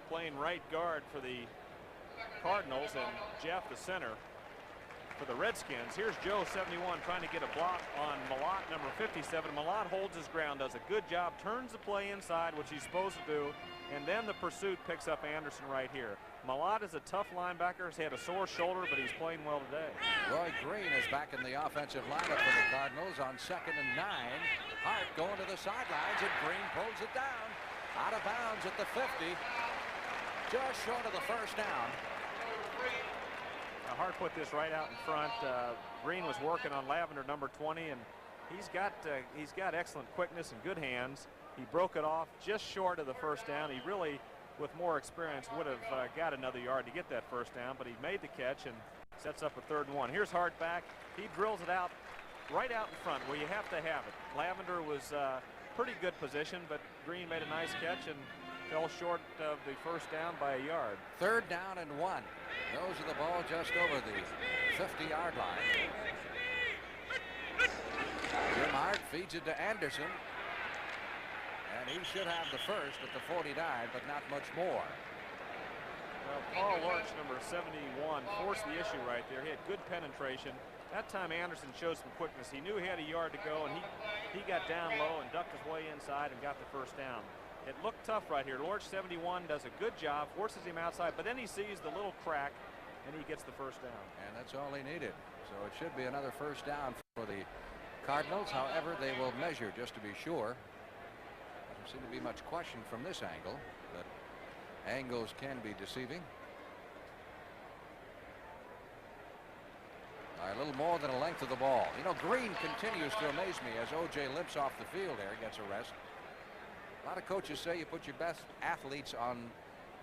playing right guard for the Cardinals, and Jeff the center for the Redskins. Here's Joe, 71, trying to get a block on Malott, number 57. Malott holds his ground, does a good job, turns the play inside, which he's supposed to do, and then the pursuit picks up Anderson right here. Malott is a tough linebacker. He's had a sore shoulder, but he's playing well today. Roy Green is back in the offensive lineup for the Cardinals on 2nd and 9. Hart going to the sidelines, and Green pulls it down. Out of bounds at the 50. Just short of the 1st down. Now Hart put this right out in front. Green was working on Lavender, number 20, and he's got excellent quickness and good hands. He broke it off just short of the 1st down. He really, with more experience, would have got another yard to get that 1st down, but he made the catch and sets up a 3rd and 1. Here's Hart back. He drills it out right out in front where you have to have it. Lavender was pretty good position, but Green made a nice catch and fell short of the 1st down by a yard. 3rd down and 1. Those are the ball just over the 50-yard line. Jim Hart feeds it to Anderson. And he should have the 1st at the 49, but not much more. Well, Paul Lurch, number 71, forced the issue right there. He had good penetration. That time Anderson showed some quickness. He knew he had a yard to go, and he got down low and ducked his way inside and got the 1st down. It looked tough right here. Lurch, 71, does a good job, forces him outside, but then he sees the little crack and he gets the first down. And that's all he needed. So it should be another first down for the Cardinals. However, they will measure just to be sure. Doesn't seem to be much question from this angle, but angles can be deceiving. A little more than a length of the ball. You know, Green continues to amaze me as O.J. limps off the field there, gets a rest. A lot of coaches say you put your best athletes on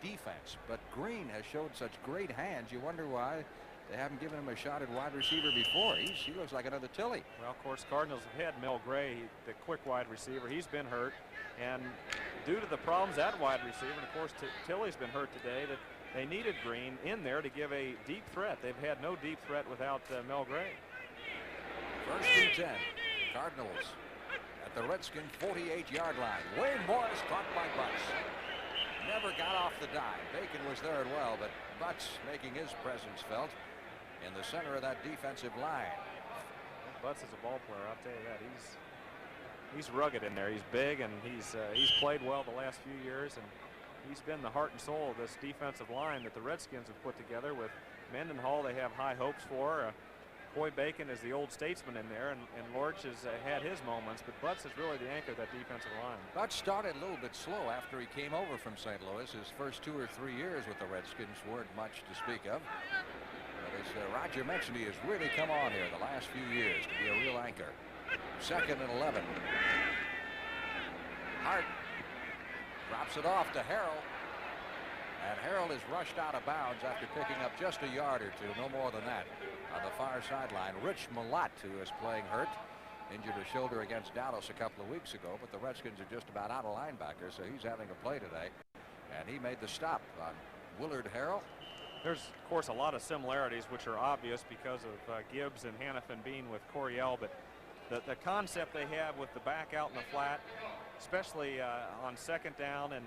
defense, but Green has showed such great hands. You wonder why they haven't given him a shot at wide receiver before. He looks like another Tilly. Well, of course, Cardinals have had Mel Gray, the quick wide receiver. He's been hurt, and due to the problems at wide receiver, and of course Tilly's been hurt today, that they needed Green in there to give a deep threat. They've had no deep threat without Mel Gray. First and 10. Cardinals at the Redskin 48-yard line. Wayne Morris caught by Butts. Never got off the dime. Bacon was there as well, but Butts making his presence felt in the center of that defensive line. Butts is a ball player, I'll tell you that. He's rugged in there. He's big, and he's played well the last few years, and he's been the heart and soul of this defensive line that the Redskins have put together. With Mendenhall, they have high hopes for. Coy Bacon is the old statesman in there, and Lorch has had his moments, but Butts is really the anchor of that defensive line. Butts started a little bit slow after he came over from St. Louis. His first 2 or 3 years with the Redskins weren't much to speak of. But as Roger mentioned, he has really come on here the last few years to be a real anchor. 2nd and 11. Hart drops it off to Harrell. And Harrell is rushed out of bounds after picking up just a yard or two, no more than that, on the far sideline. Rich Malott, who is playing hurt, injured a shoulder against Dallas a couple of weeks ago, but the Redskins are just about out of linebacker, so he's having a play today. And he made the stop on Willard Harrell. There's, of course, a lot of similarities, which are obvious because of Gibbs and Hannafin being with Coryell, but the concept they have with the back out in the flat, especially on 2nd down and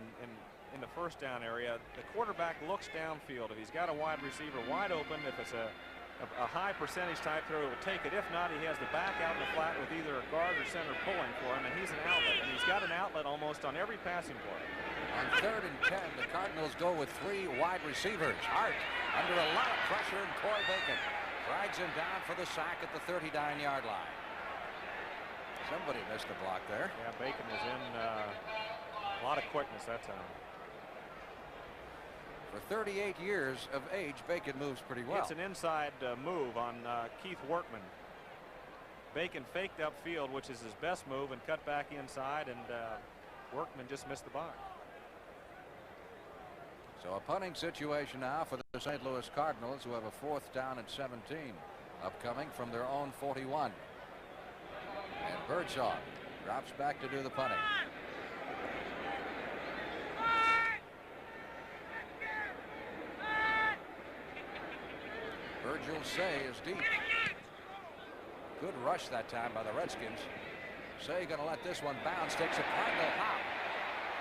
in the 1st down area, the quarterback looks downfield. If he's got a wide receiver wide open, if it's a high percentage type throw, he'll take it. If not, he has the back out in the flat with either a guard or center pulling for him, and he's an outlet. And he's got an outlet almost on every passing play. On 3rd and 10, the Cardinals go with 3 wide receivers. Hart under a lot of pressure, and Coy Bacon drags him down for the sack at the 39-yard line. Somebody missed a block there. Yeah, Bacon was in a lot of quickness that time. For 38 years of age, Bacon moves pretty well. It's an inside move on Keith Workman. Bacon faked upfield, which is his best move, and cut back inside, and Workman just missed the box. So a punting situation now for the St. Louis Cardinals, who have a 4th down and 17 upcoming from their own 41. And Birdsall drops back to do the punting. Virgil Say is deep. Good rush that time by the Redskins. Say going to let this one bounce, takes a Cardinal hop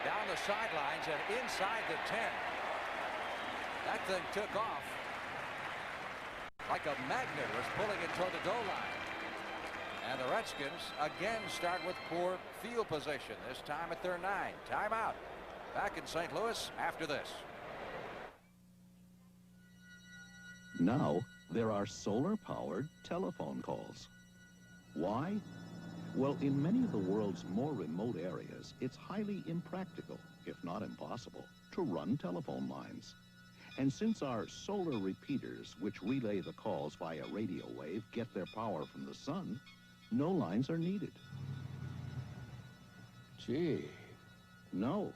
down the sidelines and inside the 10. That thing took off like a magnet, was pulling it toward the goal line. And the Redskins again start with poor field position, this time at their 9. Timeout. Back in St. Louis after this. Now, there are solar-powered telephone calls. Why? Well, in many of the world's more remote areas, it's highly impractical, if not impossible, to run telephone lines. And since our solar repeaters, which relay the calls via radio wave, get their power from the sun, no lines are needed. Gee. No,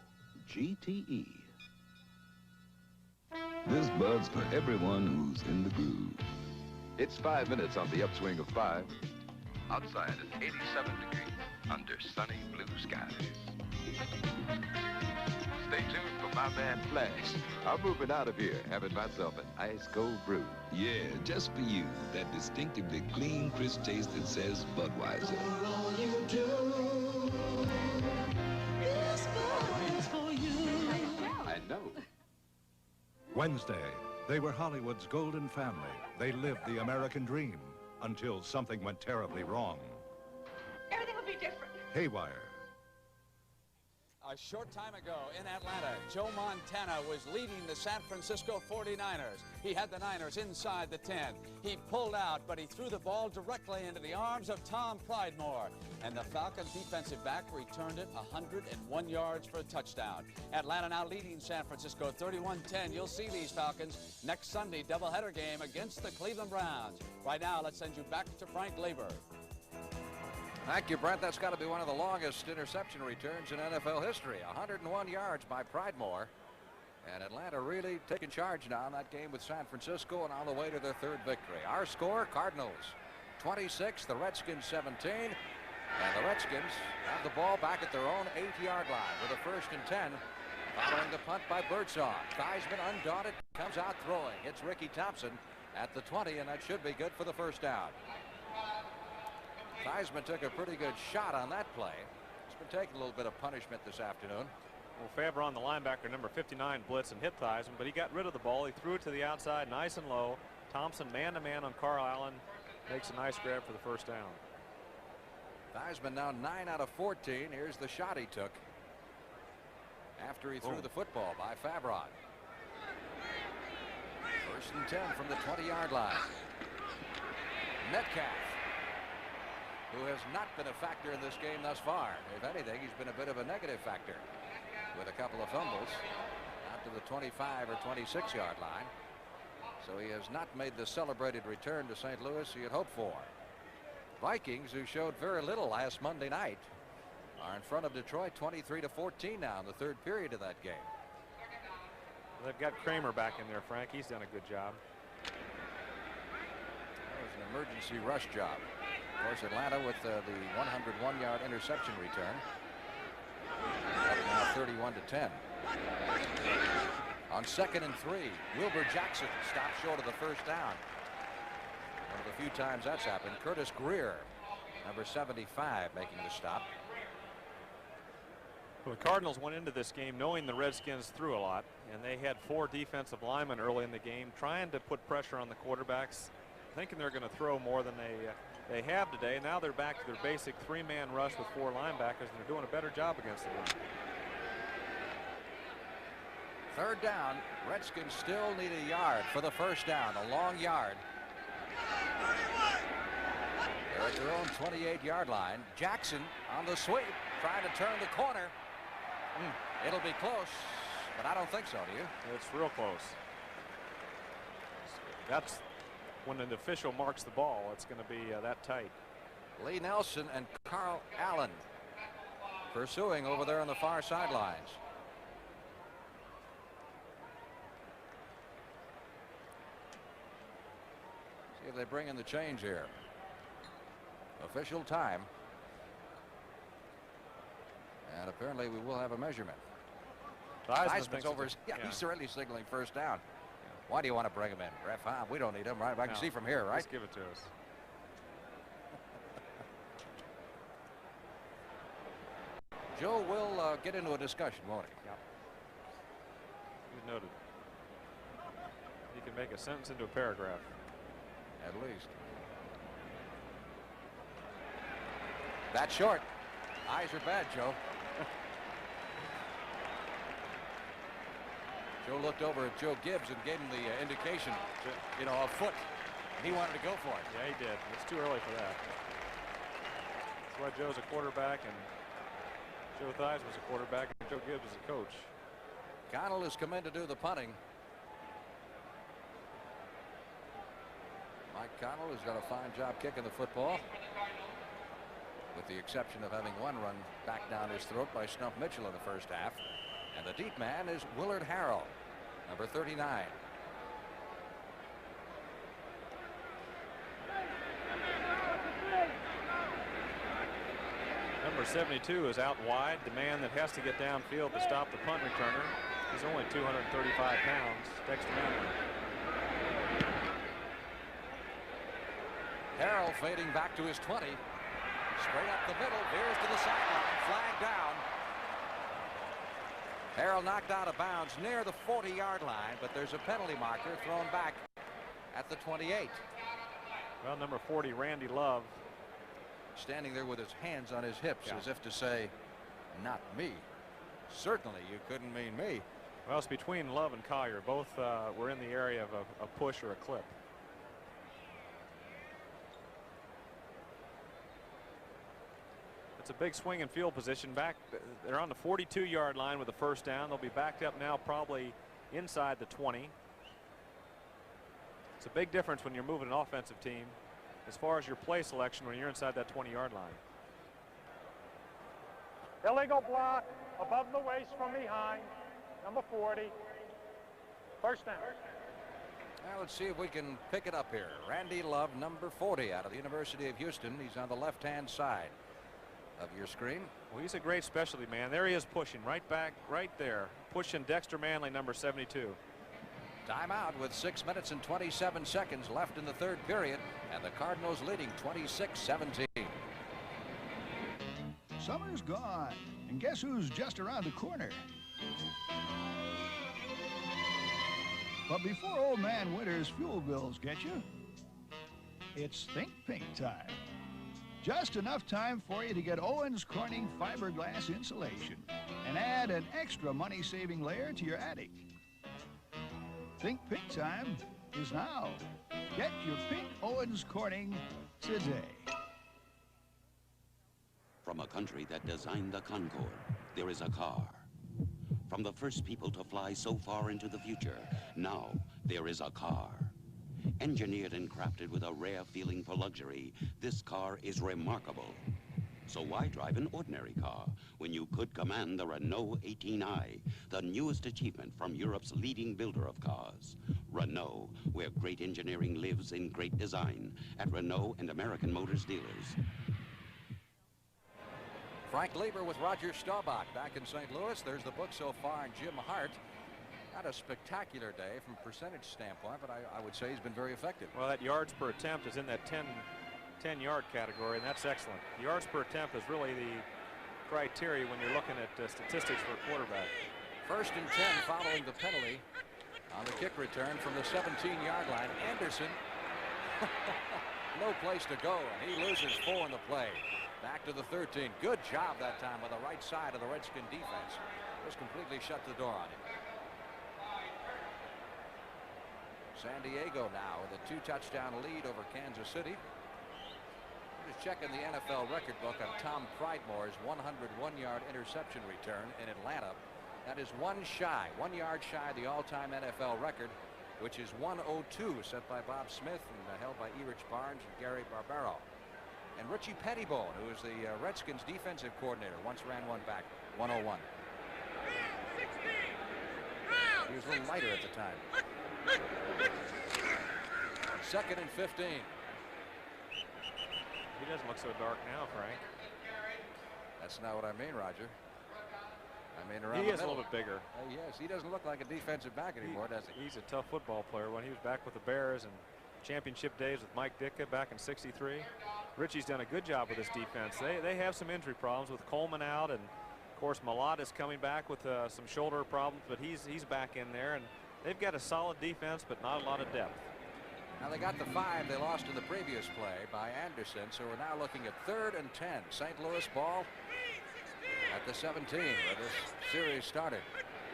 GTE. This Bud's for everyone who's in the groove. It's 5 minutes on the upswing of 5. Outside is 87 degrees under sunny blue skies. Stay tuned for my man Flash. I'm moving out of here, having myself an ice cold brew. Yeah, just for you. That distinctively clean, crisp taste that says Budweiser. All you do is for you. I know. Wednesday, they were Hollywood's golden family. They lived the American dream until something went terribly wrong. Everything will be different. Haywire. A short time ago in Atlanta, Joe Montana was leading the San Francisco 49ers. He had the Niners inside the 10. He pulled out, but he threw the ball directly into the arms of Tom Pridemore. And the Falcons defensive back returned it 101 yards for a touchdown. Atlanta now leading San Francisco 31-10. You'll see these Falcons next Sunday, doubleheader game against the Cleveland Browns. Right now, let's send you back to Frank Lieber. Thank you, Brent. That's got to be one of the longest interception returns in NFL history. 101 yards by Pridemore. And Atlanta really taking charge now in that game with San Francisco and on the way to their third victory. Our score, Cardinals 26, the Redskins 17. And the Redskins have the ball back at their own 8-yard line with a 1st and 10. Following the punt by Birdsong. Theismann, undaunted, comes out throwing. Hits Ricky Thompson at the 20, and that should be good for the 1st down. Theismann took a pretty good shot on that play. He's been taking a little bit of punishment this afternoon. Well, Favron, the linebacker, number 59, blitz and hit Theismann, but he got rid of the ball. He threw it to the outside, nice and low. Thompson man-to-man on Carl Allen. Makes a nice grab for the 1st down. Theismann now 9 out of 14. Here's the shot he took after he threw the football by Favron. 1st and 10 from the 20-yard line. Metcalf, who has not been a factor in this game thus far. If anything, he's been a bit of a negative factor with a couple of fumbles out to the 25 or 26-yard line. So he has not made the celebrated return to St. Louis he had hoped for. Vikings, who showed very little last Monday night, are in front of Detroit 23-14 now in the 3rd period of that game. They've got Kramer back in there, Frank. He's done a good job. That was an emergency rush job. Of course, Atlanta with the 101-yard interception return. Up now 31-10. On 2nd and 3, Wilbur Jackson stopped short of the 1st down. One of the few times that's happened. Curtis Greer, number 75, making the stop. Well, the Cardinals went into this game knowing the Redskins threw a lot, and they had 4 defensive linemen early in the game trying to put pressure on the quarterbacks, thinking they're going to throw more than they have today. Now they're back to their basic 3-man rush with 4 linebackers, and they're doing a better job against the run. 3rd down. Redskins still need a yard for the 1st down, a long yard. They're at their own 28-yard line. Jackson on the sweep, trying to turn the corner. It'll be close, but I don't think so, do you? It's real close. That's when an official marks the ball. It's going to be that tight. Lee Nelson and Carl Allen pursuing over there on the far sidelines. See if they bring in the change here. Official time. And apparently we will have a measurement. Theismann's over. Yeah, he's certainly signaling 1st down. Why do you want to bring him in, ref? Huh? We don't need him, right? I can see from here, right? Just give it to us. Joe will get into a discussion, won't he? Yep. He's noted. He can make a sentence into a paragraph. At least. That's short. Eyes are bad, Joe. Joe looked over at Joe Gibbs and gave him the indication, you know, a foot. He wanted to go for it. Yeah, he did. It's too early for that. That's why Joe's a quarterback and Joe Theismann's a quarterback and Joe Gibbs is a coach. Connell has come in to do the punting. Mike Connell has done a fine job kicking the football, with the exception of having one run back down his throat by Stump Mitchell in the 1st half. And the deep man is Willard Harrell, number 39. Number 72 is out wide, the man that has to get downfield to stop the punt returner. He's only 235 pounds. Dexter Manley. Harrell fading back to his 20. Straight up the middle, veers to the sideline, flag down. Harrell knocked out of bounds near the 40-yard line, but there's a penalty marker thrown back at the 28. Well, number 40, Randy Love, standing there with his hands on his hips, as if to say, not me. certainly you couldn't mean me. Well, it's between Love and Collier. Both were in the area of a push or a clip. It's a big swing and field position. Back, they're on the 42-yard line with the first down. They'll be backed up now probably inside the 20. It's a big difference when you're moving an offensive team as far as your play selection when you're inside that 20-yard line. Illegal block above the waist from behind, number 40. First down. Now let's see if we can pick it up here. Randy Love, number 40, out of the University of Houston. He's on the left-hand side of your screen. Well, he's a great specialty man. There he is pushing right back, right there, pushing Dexter Manley, number 72. Timeout with 6 minutes and 27 seconds left in the third period, and the Cardinals leading 26-17. Summer's gone, and guess who's just around the corner? But before old man Winter's fuel bills get you, it's Think Pink time. Just enough time for you to get Owens Corning fiberglass insulation and add an extra money-saving layer to your attic. Think Pink time is now. Get your pink Owens Corning today. From a country that designed the Concorde, there is a car. From the first people to fly so far into the future, now there is a car. Engineered and crafted with a rare feeling for luxury, this car is remarkable. So why drive an ordinary car when you could command the Renault 18i, the newest achievement from Europe's leading builder of cars? Renault, where great engineering lives in great design, at Renault and American Motors dealers. Frank Lieber with Roger Staubach back in St. Louis. There's the book so far, and Jim Hart. Not a spectacular day from a percentage standpoint, but I would say he's been very effective. Well, that yards per attempt is in that 10-yard category, and that's excellent. Yards per attempt is really the criteria when you're looking at statistics for a quarterback. 1st and 10 following the penalty on the kick return from the 17-yard line. Anderson, no place to go, and he loses 4 in the play. Back to the 13. Good job that time on the right side of the Redskin defense. Just completely shut the door on him. San Diego now with a 2-touchdown lead over Kansas City. Just checking the NFL record book on Tom Pridemore's 101-yard interception return in Atlanta. That is 1 yard shy of the all-time NFL record, which is 102, set by Bob Smith and held by Erich Barnes and Gary Barbaro. And Richie Pettibone, who is the Redskins defensive coordinator, once ran one back, 101. He was a little lighter at the time. 2nd and 15. He doesn't look so dark now, Frank. That's not what I mean, Roger. I mean around he the is middle. a little bit bigger. Yes, he doesn't look like a defensive back anymore, does he? He's a tough football player. When he was back with the Bears and championship days with Mike Ditka back in '63. Richie's done a good job with this defense. They have some injury problems with Coleman out, and of course Malott is coming back with some shoulder problems, but he's back in there, and they've got a solid defense but not a lot of depth. Now they got the 5 they lost in the previous play by Anderson, so we're now looking at 3rd and 10. St. Louis ball at the 17 where this series started.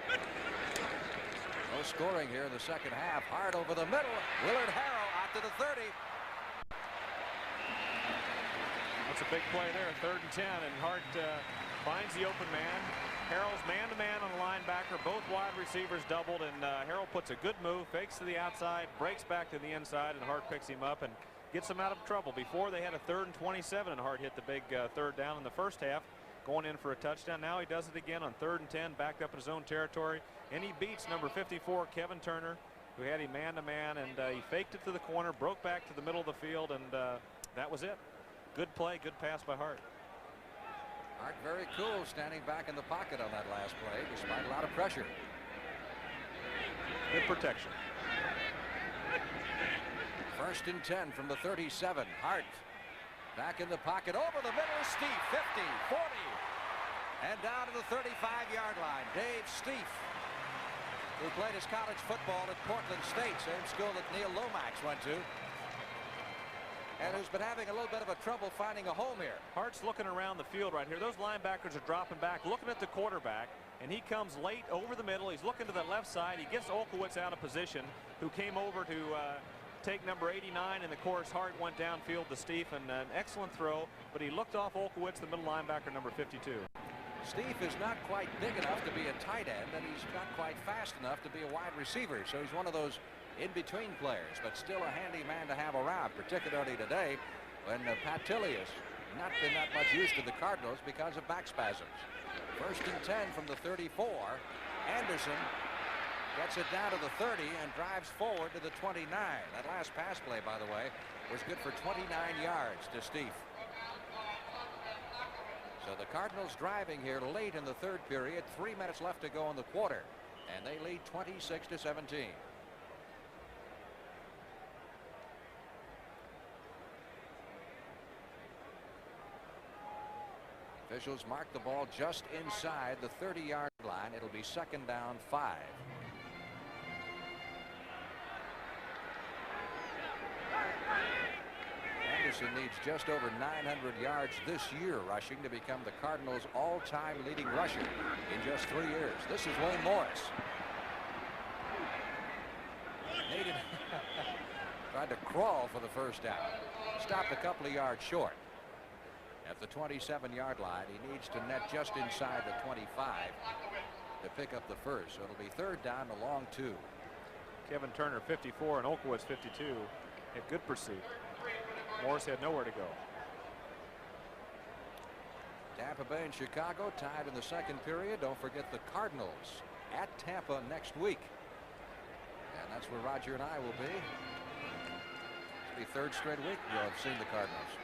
No scoring here in the second half. Hard over the middle. Willard Harrow out to the 30. That's a big play there, 3rd and 10, and Hart finds the open man. Harrell's man-to-man on the linebacker. Both wide receivers doubled, and Harrell puts a good move, fakes to the outside, breaks back to the inside, and Hart picks him up and gets him out of trouble. Before they had a 3rd and 27, and Hart hit the big 3rd down in the first half, going in for a touchdown. Now he does it again on 3rd and 10, backed up in his own territory, and he beats number 54, Kevin Turner, who had him man-to-man, and he faked it to the corner, broke back to the middle of the field, and that was it. Good play, good pass by Hart. Hart very cool standing back in the pocket on that last play despite a lot of pressure. Good protection. 1st and 10 from the 37. Hart back in the pocket over the middle. Steve 50, 40, and down to the 35-yard line. Dave Stieff, who played his college football at Portland State, same school that Neil Lomax went to. and who's been having a little bit of a trouble finding a home here. Hart's looking around the field right here. Those linebackers are dropping back, looking at the quarterback, and he comes late over the middle. He's looking to the left side. He gets Olkowitz out of position, who came over to take number 89, and of course Hart went downfield to Steve, and an excellent throw, but he looked off Olkowitz, the middle linebacker, number 52. Steve is not quite big enough to be a tight end, and he's not quite fast enough to be a wide receiver, so he's one of those in-between players, but still a handy man to have around, particularly today when Pat Tilley has not been that much used to the Cardinals because of back spasms. 1st and 10 from the 34. Anderson gets it down to the 30 and drives forward to the 29. That last pass play, by the way, was good for 29 yards to Steve. So the Cardinals driving here late in the 3rd period. 3 minutes left to go in the quarter, and they lead 26-17. Officials mark the ball just inside the 30-yard line. It'll be 2nd down 5. Anderson needs just over 900 yards this year rushing to become the Cardinals' all-time leading rusher in just 3 years. This is Wayne Morris. Needed tried to crawl for the 1st down. Stopped a couple of yards short. At the 27-yard line, he needs to net just inside the 25 to pick up the 1st. So it'll be 3rd down, a long 2. Kevin Turner 54 and Olkowitz 52 had good pursuit. Morris had nowhere to go. Tampa Bay and Chicago tied in the 2nd period. Don't forget the Cardinals at Tampa next week, and that's where Roger and I will be. It'll be 3rd straight week you'll have seen the Cardinals.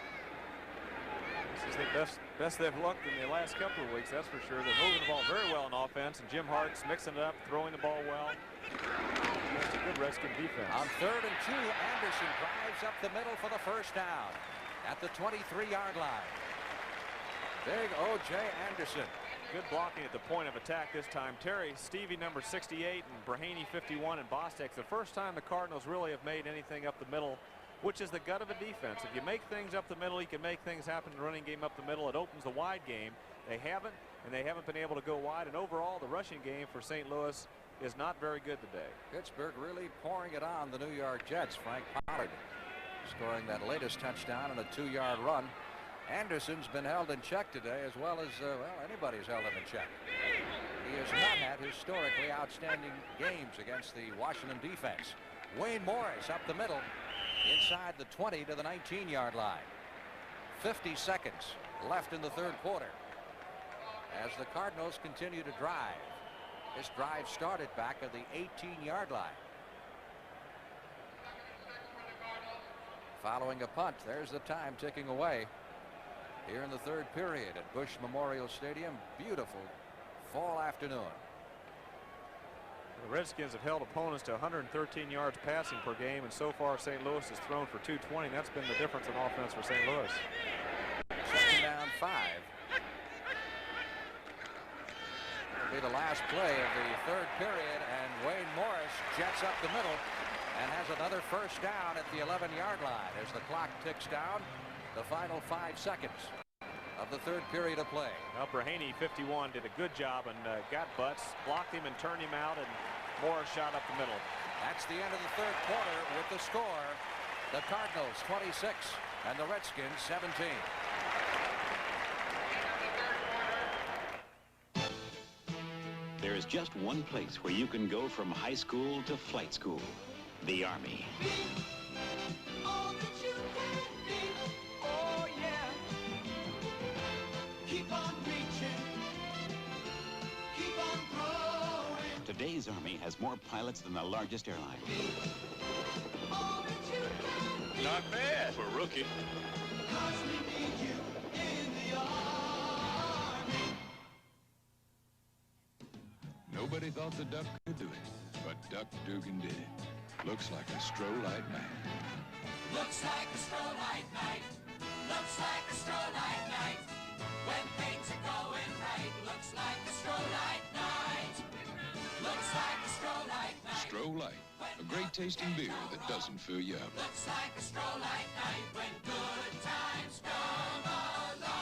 This is the best they've looked in the last couple of weeks, that's for sure. They're moving the ball very well in offense, and Jim Hart's mixing it up, throwing the ball well. It's a good Redskin defense. On 3rd and 2, Anderson drives up the middle for the 1st down at the 23-yard line. Big O.J. Anderson. Good blocking at the point of attack this time. Terry, Stevie, number 68, and Brahaney, 51, and Bostek's the first time the Cardinals really have made anything up the middle, which is the gut of a defense. If you make things up the middle, you can make things happen in the running game up the middle. It opens the wide game. They haven't, and they haven't been able to go wide. And overall, the rushing game for St. Louis is not very good today. Pittsburgh really pouring it on the New York Jets. Frank Pollard scoring that latest touchdown on a 2-yard run. Anderson's been held in check today, as well as, well, anybody's held him in check. He has not had historically outstanding games against the Washington defense. Wayne Morris up the middle, inside the 20 to the 19-yard line. 50 seconds left in the 3rd quarter as the Cardinals continue to drive. This drive started back at the 18-yard line. Following a punt, there's the time ticking away here in the 3rd period at Busch Memorial Stadium. Beautiful fall afternoon. The Redskins have held opponents to 113 yards passing per game, and so far St. Louis has thrown for 220. That's been the difference in offense for St. Louis. 2nd down 5. It'll be the last play of the 3rd period, and Wayne Morris jets up the middle and has another 1st down at the 11-yard line as the clock ticks down the final 5 seconds of the 3rd period of play. Now Brahaney, 51, did a good job and got butts, blocked him and turned him out, and Morris shot up the middle. That's the end of the 3rd quarter with the score. The Cardinals 26 and the Redskins 17. There is just one place where you can go from high school to flight school. The Army. Keep on reaching. Keep on growing. Today's Army has more pilots than the largest airline. Not bad for a rookie. 'Cause we need you in the Army. Nobody thought the Duck could do it, but Duck Dugan did it. Looks like a Stroh-Lite night. Looks like a Stroh-Lite night. Looks like a Stroh-Lite night. When things are going right, looks like a Stroh-Lite night. Looks like a Stroh-Lite night. Stroh-Lite, a great tasting beer that doesn't fill you up. Looks like a stroll like night when good times come along.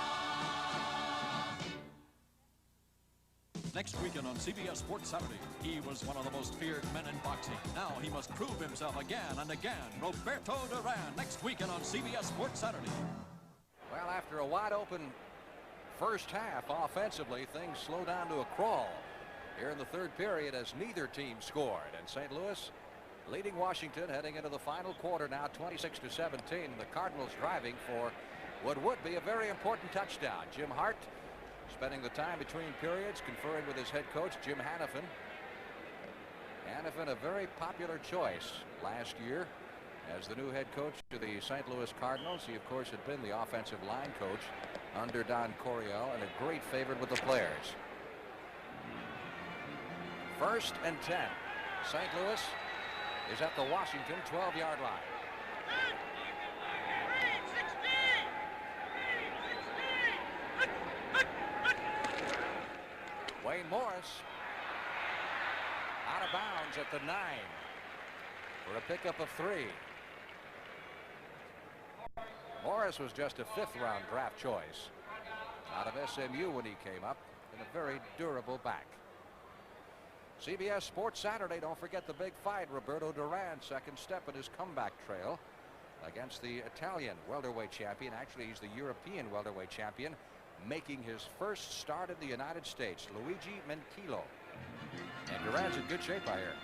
Next weekend on CBS Sports Saturday, he was one of the most feared men in boxing. Now he must prove himself again and again. Roberto Duran, next weekend on CBS Sports Saturday. Well, after a wide-open first half offensively, things slow down to a crawl here in the third period as neither team scored. And St. Louis leading Washington heading into the final quarter now 26-17. The Cardinals driving for what would be a very important touchdown. Jim Hart spending the time between periods conferring with his head coach, Jim Hanifin. Hanifin, a very popular choice last year as the new head coach to the St. Louis Cardinals. He, of course, had been the offensive line coach under Don Coryell and a great favorite with the players. 1st and 10. St. Louis is at the Washington 12-yard line. Wayne Morris out of bounds at the 9 for a pickup of 3. Morris was just a 5th-round draft choice out of SMU when he came up, and a very durable back. CBS Sports Saturday, don't forget the big fight. Roberto Duran, second step in his comeback trail against the Italian welterweight champion. Actually, he's the European welterweight champion, making his first start in the United States, Luigi Mentillo. And Duran's in good shape, I hear.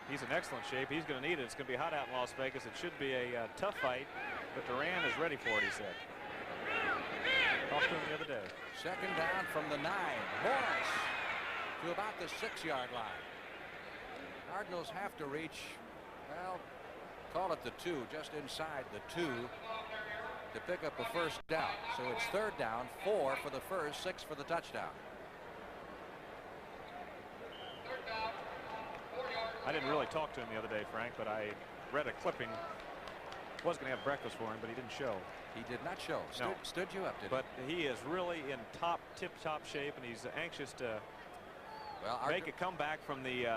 He's in excellent shape. He's going to need it. It's going to be hot out in Las Vegas. It should be a tough fight, but Duran is ready for it, he said. Talked to him the other day. Second down from the 9. Morris to about the 6-yard line. Cardinals have to reach, well, call it the 2, just inside the 2 to pick up a first down. So it's 3rd down, 4 for the first, 6 for the touchdown. I didn't really talk to him the other day, Frank, but I read a clipping. Was going to have breakfast for him, but he didn't show. He did not show. Stood you up, did he? But he is really in tip-top shape, and he's anxious to make a comeback from the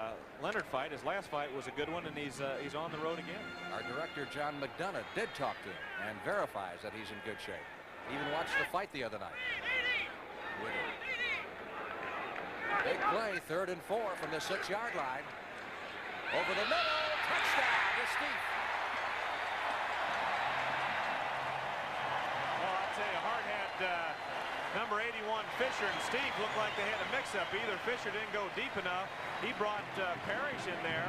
Leonard fight. His last fight was a good one, and he's on the road again. Our director, John McDonough, did talk to him and verifies that he's in good shape. Even watched the fight the other night. Big play, 3rd and 4 from the 6-yard line. Over the middle, touchdown to Steve. Well, I'll tell you, Hart had number 81 Fisher and Steve looked like they had a mix-up. Either Fisher didn't go deep enough. He brought Parrish in there,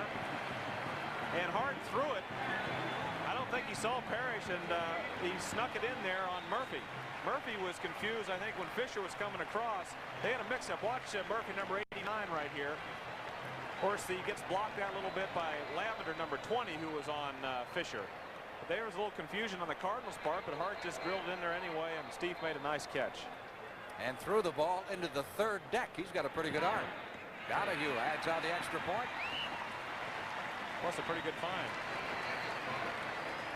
and Hart threw it. I don't think he saw Parrish, and he snuck it in there on Murphy. Murphy was confused, I think, when Fisher was coming across. They had a mix-up. Watch Murphy, number 89 right here. Of course, he gets blocked out a little bit by Lavender, number 20, who was on Fisher. But there was a little confusion on the Cardinals' part, but Hart just drilled it in there anyway, and Steve made a nice catch. And threw the ball into the 3rd deck. He's got a pretty good arm. Donahue adds on the extra point. Plus a pretty good find.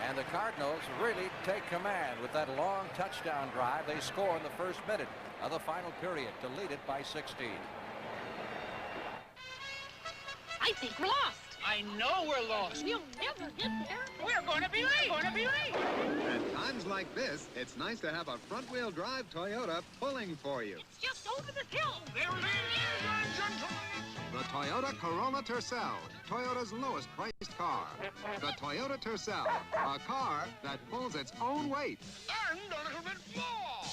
And the Cardinals really take command with that long touchdown drive. They score in the first minute of the final period to lead it by 16. I think we're lost. I know we're lost. We'll never get there. We're going to be late. We're going to be late. At times like this, it's nice to have a front-wheel drive Toyota pulling for you. It's just over the hill. There it is. The Toyota Corolla Tercel, Toyota's lowest priced car. The Toyota Tercel, a car that pulls its own weight. And a little bit more.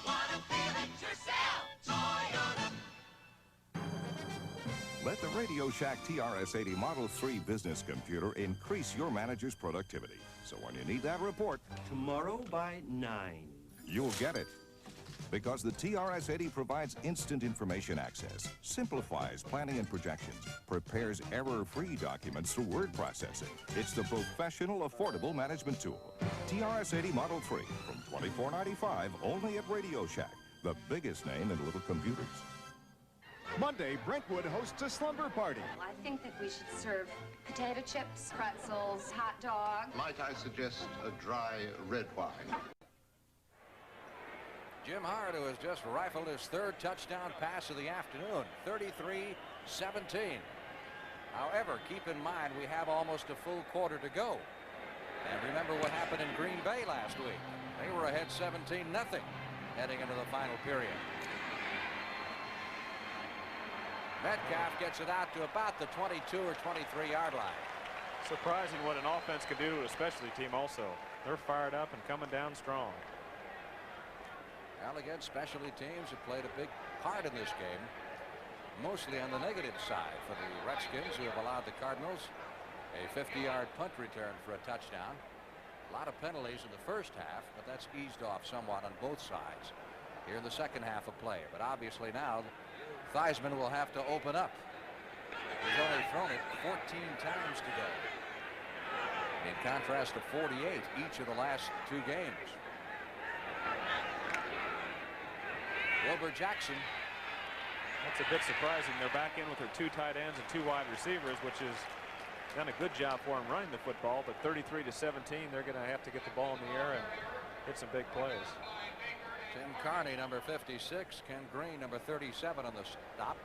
What a feeling, Tercel, Toyota. Let the Radio Shack TRS-80 Model 3 business computer increase your manager's productivity. So when you need that report... Tomorrow by 9. You'll get it. Because the TRS-80 provides instant information access, simplifies planning and projections, prepares error-free documents through word processing. It's the professional, affordable management tool. TRS-80 Model 3 from $24.95 only at Radio Shack, the biggest name in little computers. Monday, Brentwood hosts a slumber party. Well, I think that we should serve potato chips, pretzels, hot dog. Might I suggest a dry red wine? Jim Hart, who has just rifled his 3rd touchdown pass of the afternoon, 33-17. However, keep in mind we have almost a full quarter to go. And remember what happened in Green Bay last week. They were ahead 17-0 heading into the final period. Metcalf gets it out to about the 22 or 23-yard line. Surprising what an offense can do to a specialty team also. They're fired up and coming down strong. Well, again, specialty teams have played a big part in this game, mostly on the negative side for the Redskins, who have allowed the Cardinals a 50-yard punt return for a touchdown. A lot of penalties in the first half, but that's eased off somewhat on both sides here in the second half of play. But obviously now Theismann will have to open up. He's only thrown it 14 times today, in contrast to 48 each of the last 2 games. Wilbur Jackson. That's a bit surprising. They're back in with their 2 tight ends and 2 wide receivers, which is done a good job for them running the football. But 33-17, they're going to have to get the ball in the air and hit some big plays. Tim Carney, number 56. Ken Green, number 37 on the stop.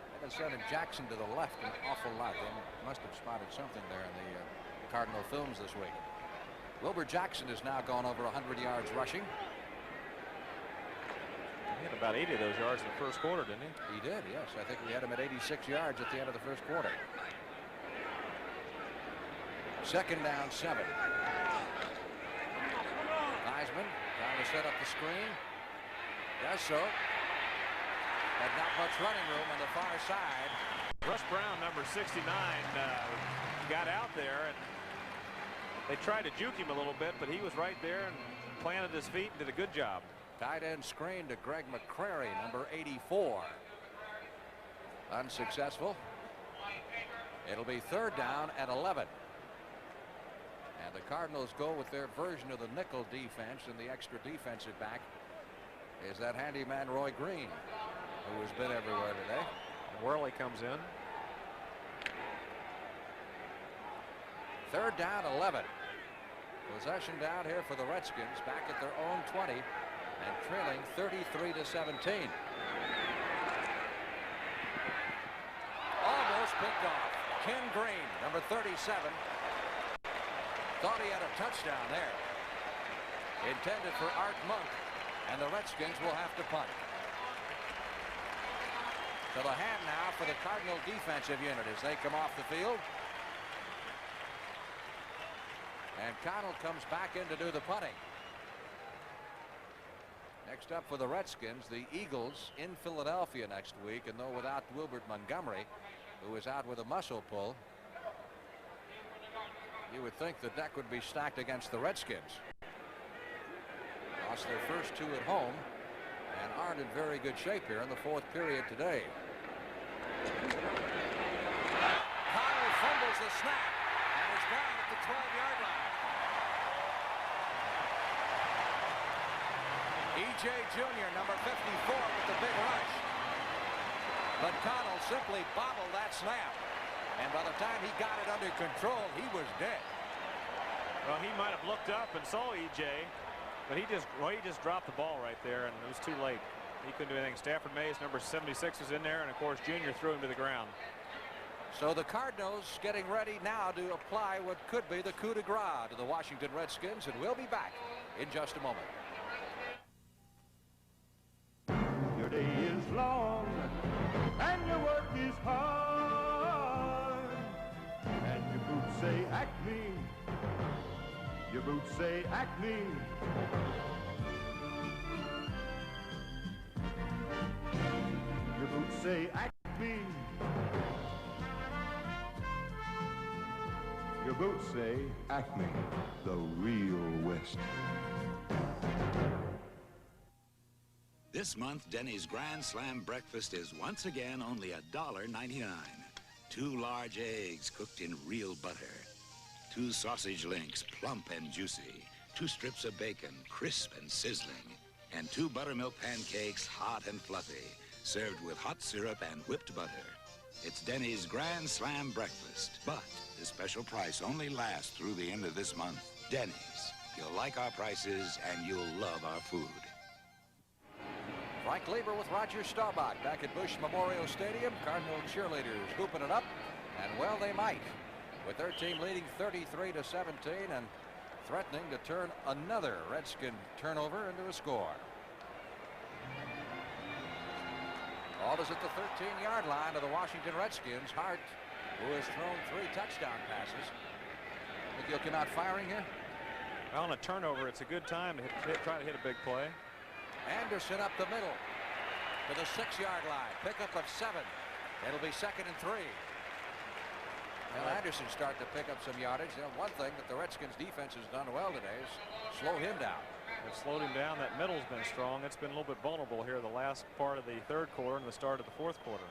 They've been sending Jackson to the left an awful lot. They must have spotted something there in the Cardinal films this week. Wilbur Jackson has now gone over 100 yards rushing. He had about 80 of those yards in the first quarter, didn't he? He did, yes. I think we had him at 86 yards at the end of the first quarter. Second down, 7. Theismann trying to set up the screen. Does so. Had not much running room on the far side. Russ Brown, number 69, got out there, and they tried to juke him a little bit, but he was right there and planted his feet and did a good job. Tight end screen to Greg McCrary, number 84. Unsuccessful. It'll be third down at 11. And the Cardinals go with their version of the nickel defense, and the extra defensive back is that handyman Roy Green, who has been everywhere today. And Worley comes in. Third down, 11. Possession down here for the Redskins, back at their own 20 and trailing 33-17. Almost picked off. Ken Green, number 37, thought he had a touchdown there. Intended for Art Monk, and the Redskins will have to punt. To the hand now for the Cardinal defensive unit as they come off the field. And Connell comes back in to do the punting. Next up for the Redskins, the Eagles in Philadelphia next week, and though without Wilbert Montgomery, who is out with a muscle pull, you would think the deck would be stacked against the Redskins. Lost their first 2 at home and aren't in very good shape here in the 4th period today. Connell fumbles the snap and is down at the 12-yard line. E.J. Jr., number 54, with the big rush. But Connell simply bobbled that snap. And by the time he got it under control, he was dead. Well, he might have looked up and saw E.J., but he just dropped the ball right there, and it was too late. He couldn't do anything. Stafford Mays, number 76, was in there, and of course, Jr. threw him to the ground. So the Cardinals getting ready now to apply what could be the coup de grace to the Washington Redskins, and we'll be back in just a moment. Your day is long and your work is hard, and your boots say Acme. Your boots say Acme. Your boots say Acme. Your boots say Acme, the real West. This month, Denny's Grand Slam breakfast is once again only $1.99. 2 large eggs cooked in real butter. 2 sausage links, plump and juicy. 2 strips of bacon, crisp and sizzling. And 2 buttermilk pancakes, hot and fluffy, served with hot syrup and whipped butter. It's Denny's Grand Slam breakfast, but the special price only lasts through the end of this month. Denny's. You'll like our prices and you'll love our food. Frank Lieber with Roger Staubach back at Bush Memorial Stadium. Cardinal cheerleaders hooping it up And well, they might, with their team leading 33-17 and threatening to turn another Redskin turnover into a score. Ball is at the 13-yard line of the Washington Redskins. Hart, who has thrown 3 touchdown passes. Think he'll come out firing here? Well, on a turnover, it's a good time to try to hit a big play. Anderson up the middle to the 6-yard line. Pickup of 7. It'll be 2nd and 3. Well, Anderson's starting to pick up some yardage. You know, one thing that the Redskins defense has done well today is slow him down. It's slowed him down. That middle's been strong. It's been a little bit vulnerable here the last part of the 3rd quarter and the start of the 4th quarter.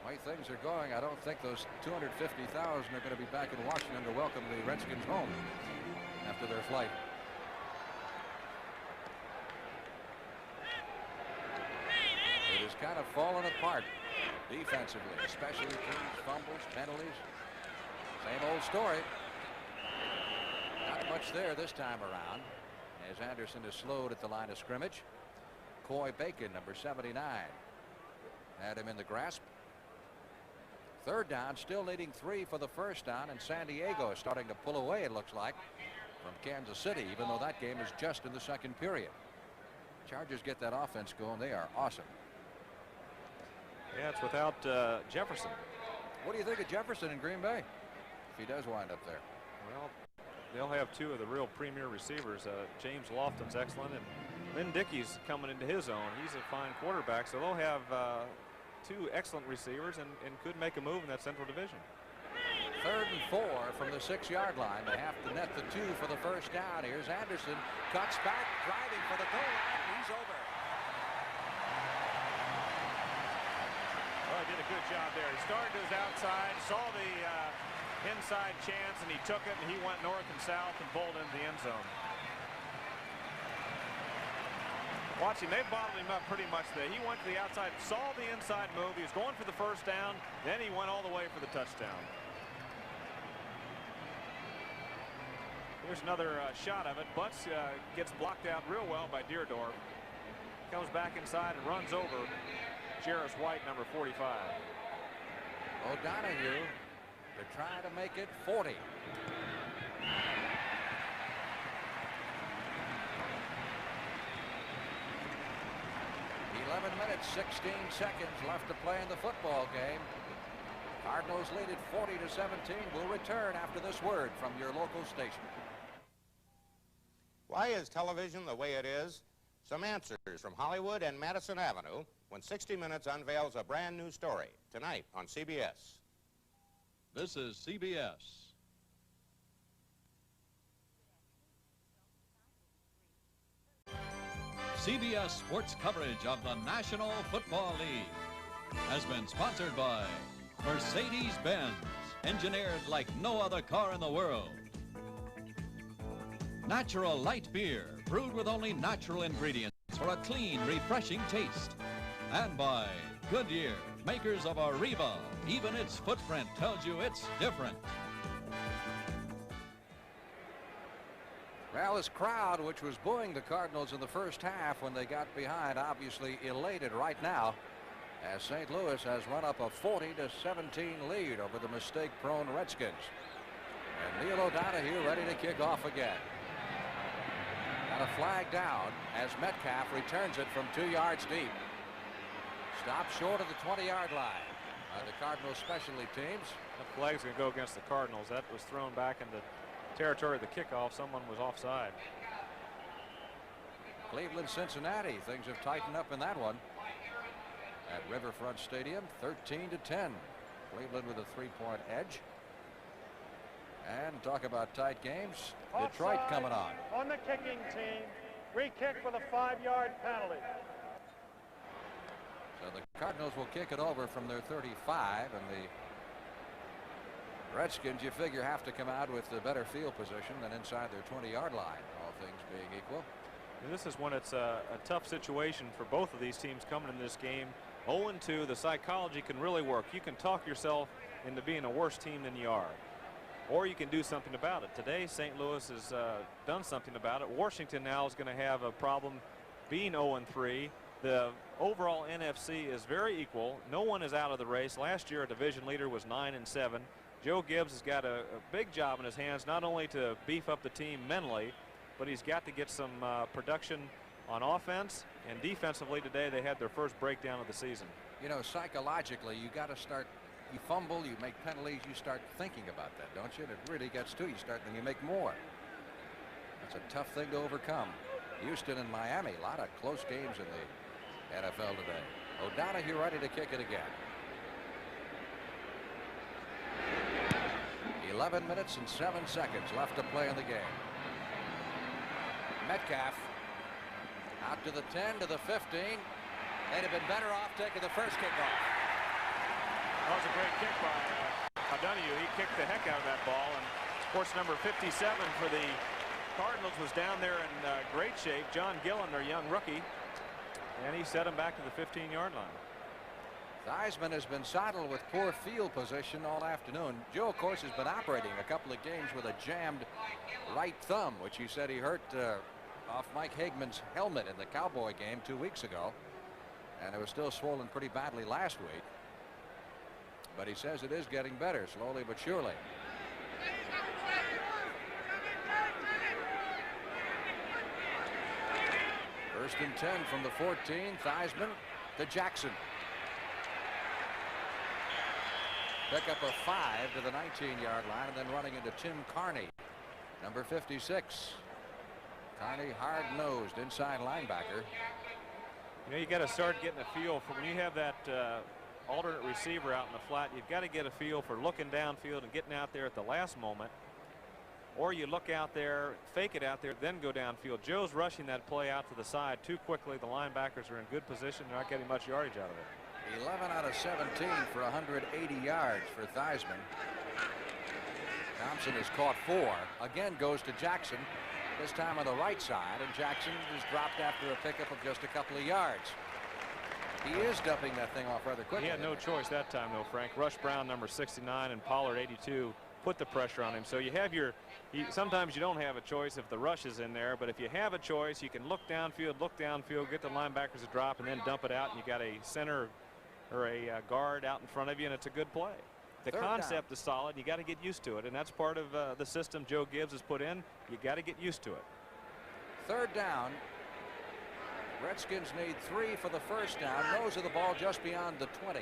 The way things are going, I don't think those 250,000 are going to be back in Washington to welcome the Redskins home after their flight. It has kind of fallen apart defensively. Special teams, fumbles, penalties. Same old story. Not much there this time around, as Anderson is slowed at the line of scrimmage. Coy Bacon, number 79, had him in the grasp. 3rd down, still needing 3 for the 1st down, and San Diego is starting to pull away, it looks like, from Kansas City, even though that game is just in the 2nd period. Chargers get that offense going. They are awesome. Yeah, it's without Jefferson. What do you think of Jefferson in Green Bay, if he does wind up there? Well, they'll have 2 of the real premier receivers. James Lofton's excellent, and Lynn Dickey's coming into his own. He's a fine quarterback, so they'll have 2 excellent receivers and could make a move in that Central Division. 3rd and 4 from the 6-yard line. They have to net the 2 for the 1st down. Here's Anderson, cuts back, driving for the goal line. He's over. Well, he did a good job there. He started to his outside, saw the inside chance, and he took it, and he went north and south and bowled into the end zone. Watch him. They bottled him up pretty much there. He went to the outside, saw the inside move. He was going for the 1st down. Then he went all the way for the touchdown. Here's another shot of it. Butts gets blocked out real well by Deerdorf. Comes back inside and runs over Jarris White, number 45. O'Donoghue to try to make it 40. 11 minutes, 16 seconds left to play in the football game. Cardinals lead it 40-17. We'll return after this word from your local station. Why is television the way it is? Some answers from Hollywood and Madison Avenue when 60 Minutes unveils a brand new story tonight on CBS. This is CBS. CBS sports coverage of the National Football League has been sponsored by Mercedes-Benz, engineered like no other car in the world. Natural light beer, brewed with only natural ingredients for a clean, refreshing taste. And by Goodyear, makers of Arriva. Even its footprint tells you it's different. Well, this crowd, which was booing the Cardinals in the 1st half when they got behind, obviously elated right now, as St. Louis has run up a 40-17 lead over the mistake-prone Redskins. And Neil O'Donoghue ready to kick off again. Got a flag down as Metcalf returns it from 2 yards deep. Stopped short of the 20-yard line by the Cardinals specialty teams. That flag's going to go against the Cardinals. That was thrown back into territory of the kickoff. Someone was offside. Cleveland, Cincinnati. Things have tightened up in that one at Riverfront Stadium, 13-10. Cleveland with a 3-point edge. And talk about tight games. Detroit coming on. On the kicking team, free kick with a 5-yard penalty. So the Cardinals will kick it over from their 35, and the Redskins, you figure, have to come out with a better field position than inside their 20-yard line, all things being equal. And this is when it's a tough situation for both of these teams coming in this game. 0-2, the psychology can really work. You can talk yourself into being a worse team than you are, or you can do something about it. Today, St. Louis has done something about it. Washington now is going to have a problem being 0-3 The overall NFC is very equal. No one is out of the race. Last year, a division leader was 9-7. Joe Gibbs has got a big job in his hands, not only to beef up the team mentally, but he's got to get some production on offense, and defensively today they had their first breakdown of the season. You know, psychologically, you got to start. You fumble, you make penalties, you start thinking about that, don't you? And it really gets to you. Then you make more. That's a tough thing to overcome. Houston and Miami, a lot of close games in the NFL today. O'Donohue ready to kick it again. 11 minutes and 7 seconds left to play in the game. Metcalf out to the 10, to the 15. They'd have been better off taking the first kickoff. That was a great kick by O'Donohue. He kicked the heck out of that ball, and of course number 57 for the Cardinals was down there in great shape. John Gillen, their young rookie, and he set him back to the 15-yard line. Theismann has been saddled with poor field position all afternoon. Joe, of course, has been operating a couple of games with a jammed right thumb, which he said he hurt off Mike Hagman's helmet in the Cowboy game 2 weeks ago, and it was still swollen pretty badly last week. But he says it is getting better, slowly but surely. First and 10 from the 14. Theismann to Jackson. Pick up a 5 to the 19-yard line, and then running into Tim Carney, number 56. Carney, hard-nosed inside linebacker. You know, you got to start getting a feel for when you have that alternate receiver out in the flat. You've got to get a feel for looking downfield and getting out there at the last moment. Or you look out there, fake it out there, then go downfield. Joe's rushing that play out to the side too quickly. The linebackers are in good position. They're not getting much yardage out of it. 11 out of 17 for 180 yards for Theismann. Thompson has caught 4. Again goes to Jackson, this time on the right side, and Jackson is dropped after a pickup of just a couple of yards. He is dumping that thing off rather quickly. He had no choice that time, though, Frank. Rush Brown, number 69, and Pollard, 82, put the pressure on him. So you have your sometimes you don't have a choice if the rush is in there, but if you have a choice, you can look downfield, get the linebackers to drop, and then dump it out, and you got a center or a guard out in front of you, and it's a good play. The concept is solid. You got to get used to it, and that's part of the system Joe Gibbs has put in. You got to get used to it. Third down. Redskins need 3 for the first down. Nose of the ball just beyond the 20.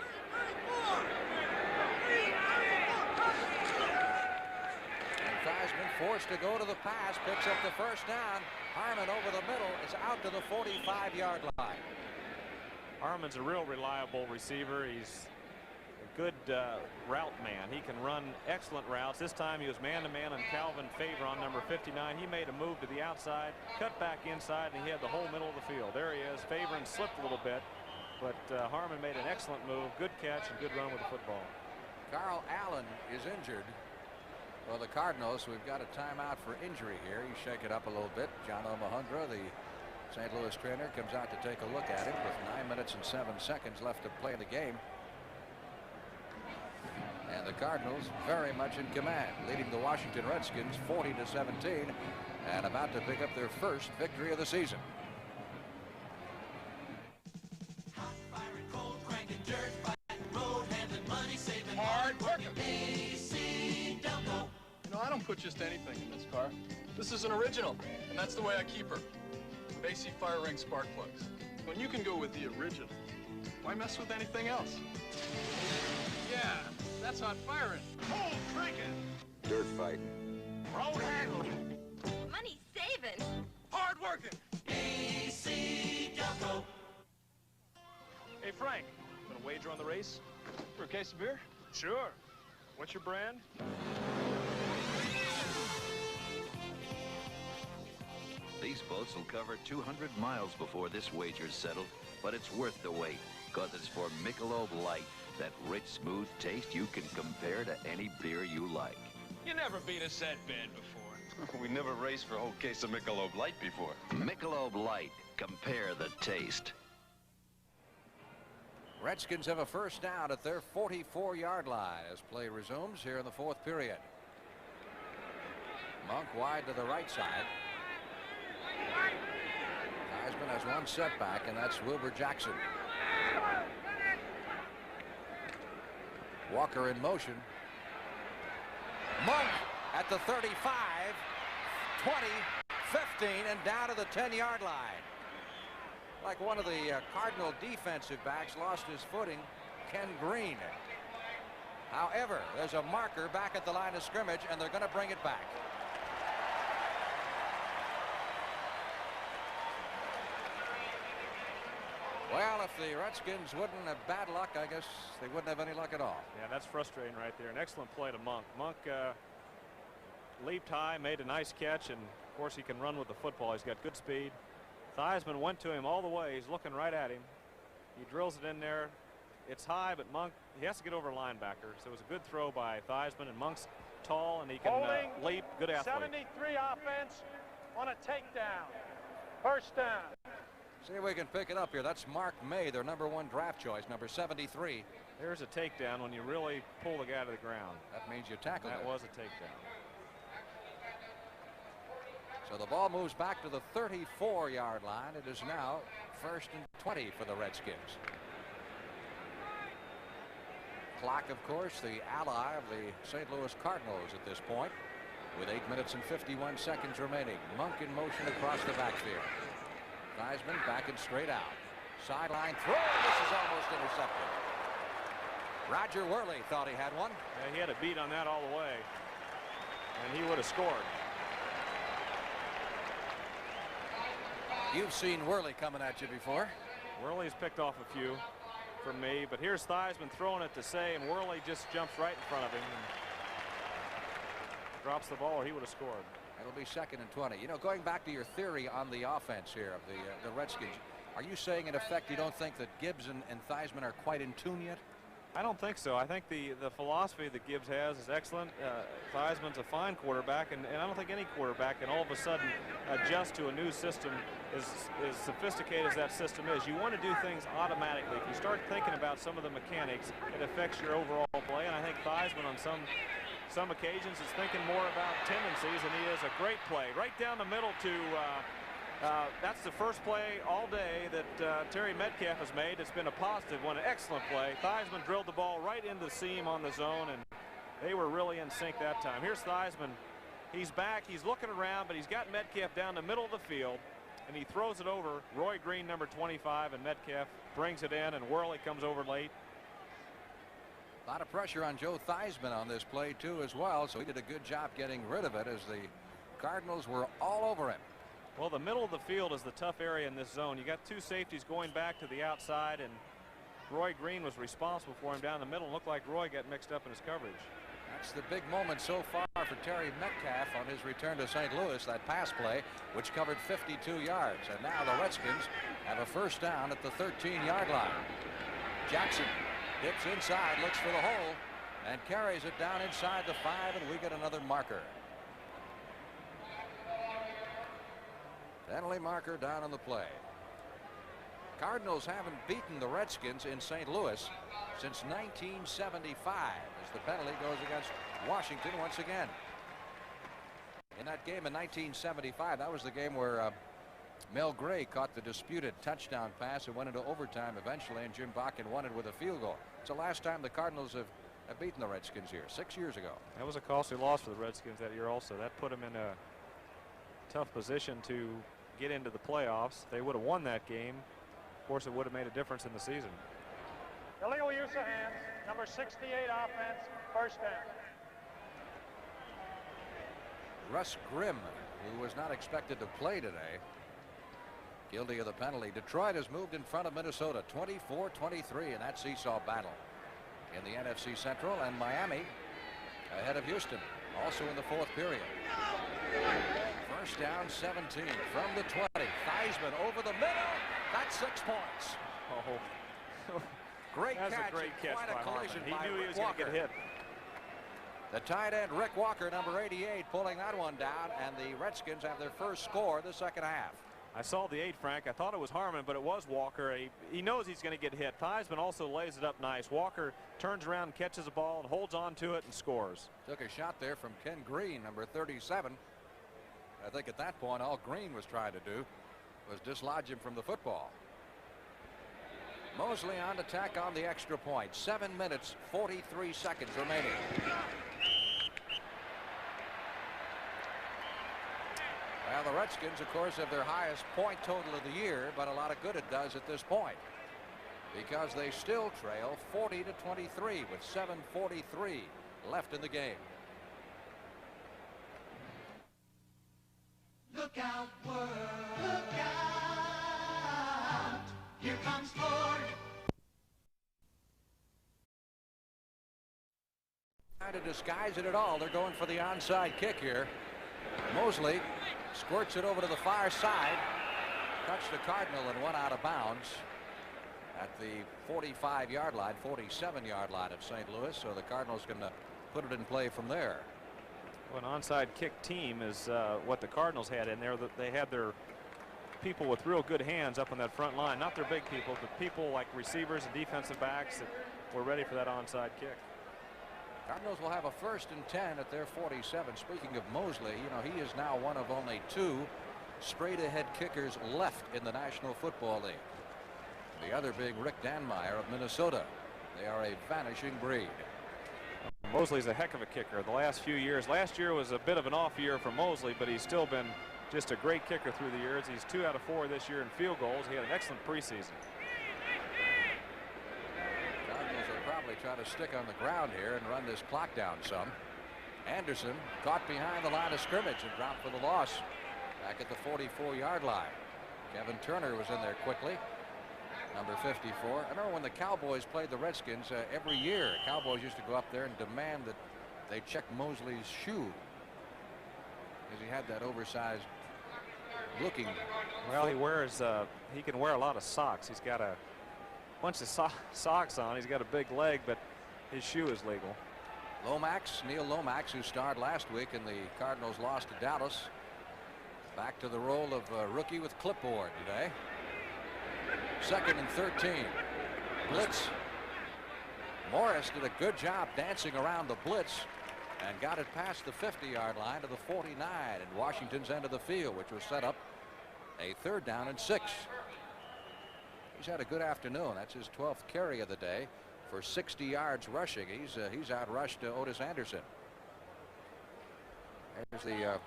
And Theismann forced to go to the pass, picks up the first down. Harmon over the middle is out to the 45-yard line. Harmon's a real reliable receiver. He's a good route man. He can run excellent routes. This time he was man-to-man on Calvin Favor on number 59. He made a move to the outside, cut back inside, and he had the whole middle of the field. There he is. Favor slipped a little bit, but Harmon made an excellent move. Good catch and good run with the football. Carl Allen is injured. Well, the Cardinals, we've got a timeout for injury here. You shake it up a little bit. John O'Mahundra, the St. Louis trainer, comes out to take a look at it with 9 minutes and 7 seconds left to play in the game. And the Cardinals very much in command, leading the Washington Redskins 40-17, and about to pick up their first victory of the season. Hard working. You know, I don't put just anything in this car. This is an original, and that's the way I keep her. Basie fire ring spark plugs. When you can go with the original, why mess with anything else? Yeah, that's hot firing. Cold drinking. Dirt fighting. Road handling. Money saving. Hard working. AC Delco. Hey, Frank, gonna wager on the race? For a case of beer? Sure. What's your brand? These boats will cover 200 miles before this wager's settled, but it's worth the wait, because it's for Michelob Light, that rich, smooth taste you can compare to any beer you like. You never beat us that bad before. We never raced for a whole case of Michelob Light before. Michelob Light. Compare the taste. Redskins have a first down at their 44-yard line as play resumes here in the fourth period. Monk wide to the right side. Theismann has has one setback, and that's Wilbur Jackson. Walker in motion. Monk at the 35, 20, 15, and down to the 10-yard line. Like one of the Cardinal defensive backs lost his footing, Ken Green. However, there's a marker back at the line of scrimmage, and they're going to bring it back. Well, if the Redskins wouldn't have bad luck, I guess they wouldn't have any luck at all. Yeah, that's frustrating right there. An excellent play to Monk. Monk leaped high, made a nice catch, and of course he can run with the football. He's got good speed. Theismann went to him all the way. He's looking right at him. He drills it in there. It's high, but Monk, he has to get over a linebacker. So it was a good throw by Theismann, and Monk's tall and he can leap. Good athlete. 73 offense on a takedown. First down. See if we can pick it up here. That's Mark May, their #1 draft choice, number 73. There's a takedown when you really pull the guy to the ground. That means you tackle That it. was a takedown. So the ball moves back to the 34-yard line. It is now 1st and 20 for the Redskins. Clock, of course, the ally of the St. Louis Cardinals at this point, with 8 minutes and 51 seconds remaining. Monk in motion across the backfield. Theismann backing straight out. Sideline throw. This is almost intercepted. Roger Worley thought he had one. Yeah, he had a beat on that all the way, and he would have scored. You've seen Worley coming at you before. Worley's picked off a few from me, but here's Theismann throwing it to Say, and Worley just jumps right in front of him and drops the ball, or he would have scored. It'll be 2nd and 20. You know, going back to your theory on the offense here of the Redskins, are you saying in effect you don't think that Gibbs and Theismann are quite in tune yet? I don't think so. I think the philosophy that Gibbs has is excellent. Theismann's a fine quarterback, and I don't think any quarterback can all of a sudden adjust to a new system as sophisticated as that system is. You want to do things automatically. If you start thinking about some of the mechanics, it affects your overall play, and I think Theismann on some occasions is thinking more about tendencies, and he is a great play right down the middle to that's the first play all day that Terry Metcalf has made. It's been a positive one, an excellent play. Theismann drilled the ball right into the seam on the zone, and they were really in sync that time. Here's Theismann. He's back, he's looking around, but he's got Metcalf down the middle of the field, and he throws it over. Roy Green, number 25, and Metcalf brings it in, and Worley comes over late. A lot of pressure on Joe Theismann on this play too as well, so he did a good job getting rid of it as the Cardinals were all over him. Well, the middle of the field is the tough area in this zone. You got two safeties going back to the outside, and Roy Green was responsible for him down the middle. It looked like Roy got mixed up in his coverage. That's the big moment so far for Terry Metcalf on his return to St. Louis, that pass play, which covered 52 yards. And now the Redskins have a first down at the 13-yard line. Jackson dips inside, looks for the hole, and carries it down inside the 5, and we get another marker. Penalty marker down on the play. Cardinals haven't beaten the Redskins in St. Louis since 1975 as the penalty goes against Washington once again. In that game in 1975, that was the game where Mel Gray caught the disputed touchdown pass and went into overtime eventually, and Jim Bakken won it with a field goal. It's the last time the Cardinals have beaten the Redskins here, 6 years ago. That was a costly loss for the Redskins that year also. That put them in a tough position to get into the playoffs. They would have won that game. Of course, it would have made a difference in the season. Illegal use of hands, number 68 offense, first down. Russ Grimm, who was not expected to play today, guilty of the penalty. Detroit has moved in front of Minnesota 24-23 in that seesaw battle in the NFC Central, and Miami ahead of Houston also in the 4th period. First down, 17 from the 20. Theismann over the middle. That's 6 points. Oh, great that's catch. A great catch quite by a collision Hartman. by He knew he was Rick going to Walker. get hit. The tight end Rick Walker, number 88, pulling that one down, and the Redskins have their first score of the second half. I saw the 8, Frank. I thought it was Harmon, but it was Walker. He knows he's going to get hit. Theismann also lays it up nice. Walker turns around and catches the ball and holds on to it and scores. Took a shot there from Ken Green, number 37. I think at that point all Green was trying to do was dislodge him from the football. Mosley on attack on the extra point. 7 minutes, 43 seconds remaining. Well, the Redskins, of course, have their highest point total of the year, but a lot of good it does at this point, because they still trail 40-23 with 7:43 left in the game. Look out, world. Look out. Here comes Ford. Trying to disguise it at all. They're going for the onside kick here. Mosley squirts it over to the far side. Touched the Cardinal and went out of bounds at the 45-yard line, 47-yard line of St. Louis. So the Cardinals going to put it in play from there. Well, an onside kick team is what the Cardinals had in there. They had their people with real good hands up on that front line. Not their big people, but people like receivers and defensive backs that were ready for that onside kick. Cardinals will have a 1st and 10 at their 47. Speaking of Mosley, you know, he is now one of only 2 straight-ahead kickers left in the National Football League. The other big, Rick Danmeyer of Minnesota. They are a vanishing breed. Mosley's a heck of a kicker the last few years. Last year was a bit of an off year for Mosley, but he's still been just a great kicker through the years. He's 2 out of 4 this year in field goals. He had an excellent preseason. Cardinals will probably try to stick on the ground here and run this clock down some. Anderson caught behind the line of scrimmage and dropped for the loss back at the 44-yard line. Kevin Turner was in there quickly. Number 54. I remember when the Cowboys played the Redskins every year. Cowboys used to go up there and demand that they check Mosley's shoe, because he had that oversized looking. Well, he can wear a lot of socks. He's got a bunch of socks on. He's got a big leg, but his shoe is legal. Neil Lomax, who starred last week in the Cardinals loss to Dallas, back to the role of rookie with clipboard today. 2nd and 13. Blitz. Morris did a good job dancing around the blitz and got it past the 50-yard line to the 49 in Washington's end of the field, which was set up a 3rd down and 6. He's had a good afternoon. That's his 12th carry of the day for 60 yards rushing. He's outrushed Otis Anderson. There's the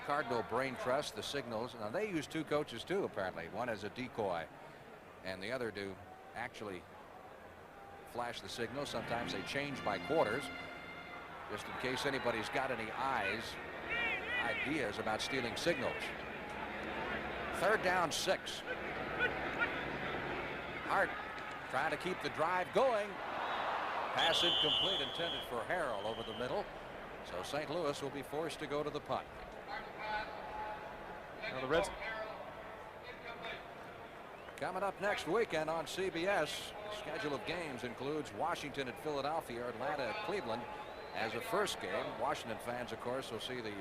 Cardinal Brain Trust, the signals. Now they use 2 coaches too, apparently. One as a decoy, and the other do actually flash the signal. Sometimes they change by quarters, just in case anybody's got any ideas about stealing signals. 3rd down 6. Hart trying to keep the drive going. Pass incomplete, intended for Harrell over the middle. So St. Louis will be forced to go to the punt. Now the Reds. Coming up next weekend on CBS, the schedule of games includes Washington at Philadelphia, Atlanta at Cleveland as a first game. Washington fans, of course, will see the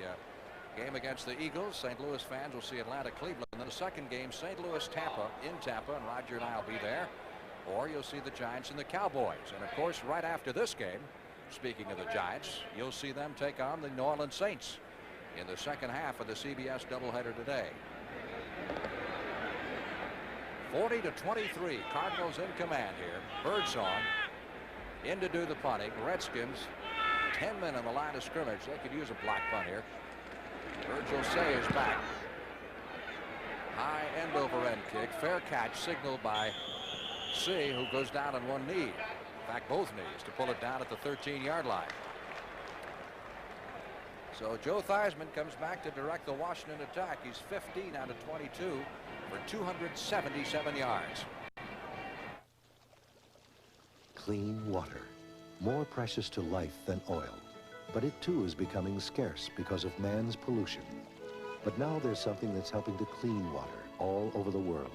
game against the Eagles. St. Louis fans will see Atlanta, Cleveland. And then the second game, St. Louis, Tampa, in Tampa, and Roger and I will be there. Or you'll see the Giants and the Cowboys. And, of course, right after this game, speaking of the Giants, you'll see them take on the New Orleans Saints in the second half of the CBS doubleheader today. 40-23, Cardinals in command here. Birdsong in to do the punting. Redskins 10 men on the line of scrimmage. They could use a block punt here. Virgil Say is back. High end over end kick. Fair catch signaled by C, who goes down on one knee. In fact, both knees, to pull it down at the 13-yard line. So Joe Theismann comes back to direct the Washington attack. He's 15 out of 22 for 277 yards. Clean water, more precious to life than oil. But it too is becoming scarce because of man's pollution. But now there's something that's helping to clean water all over the world.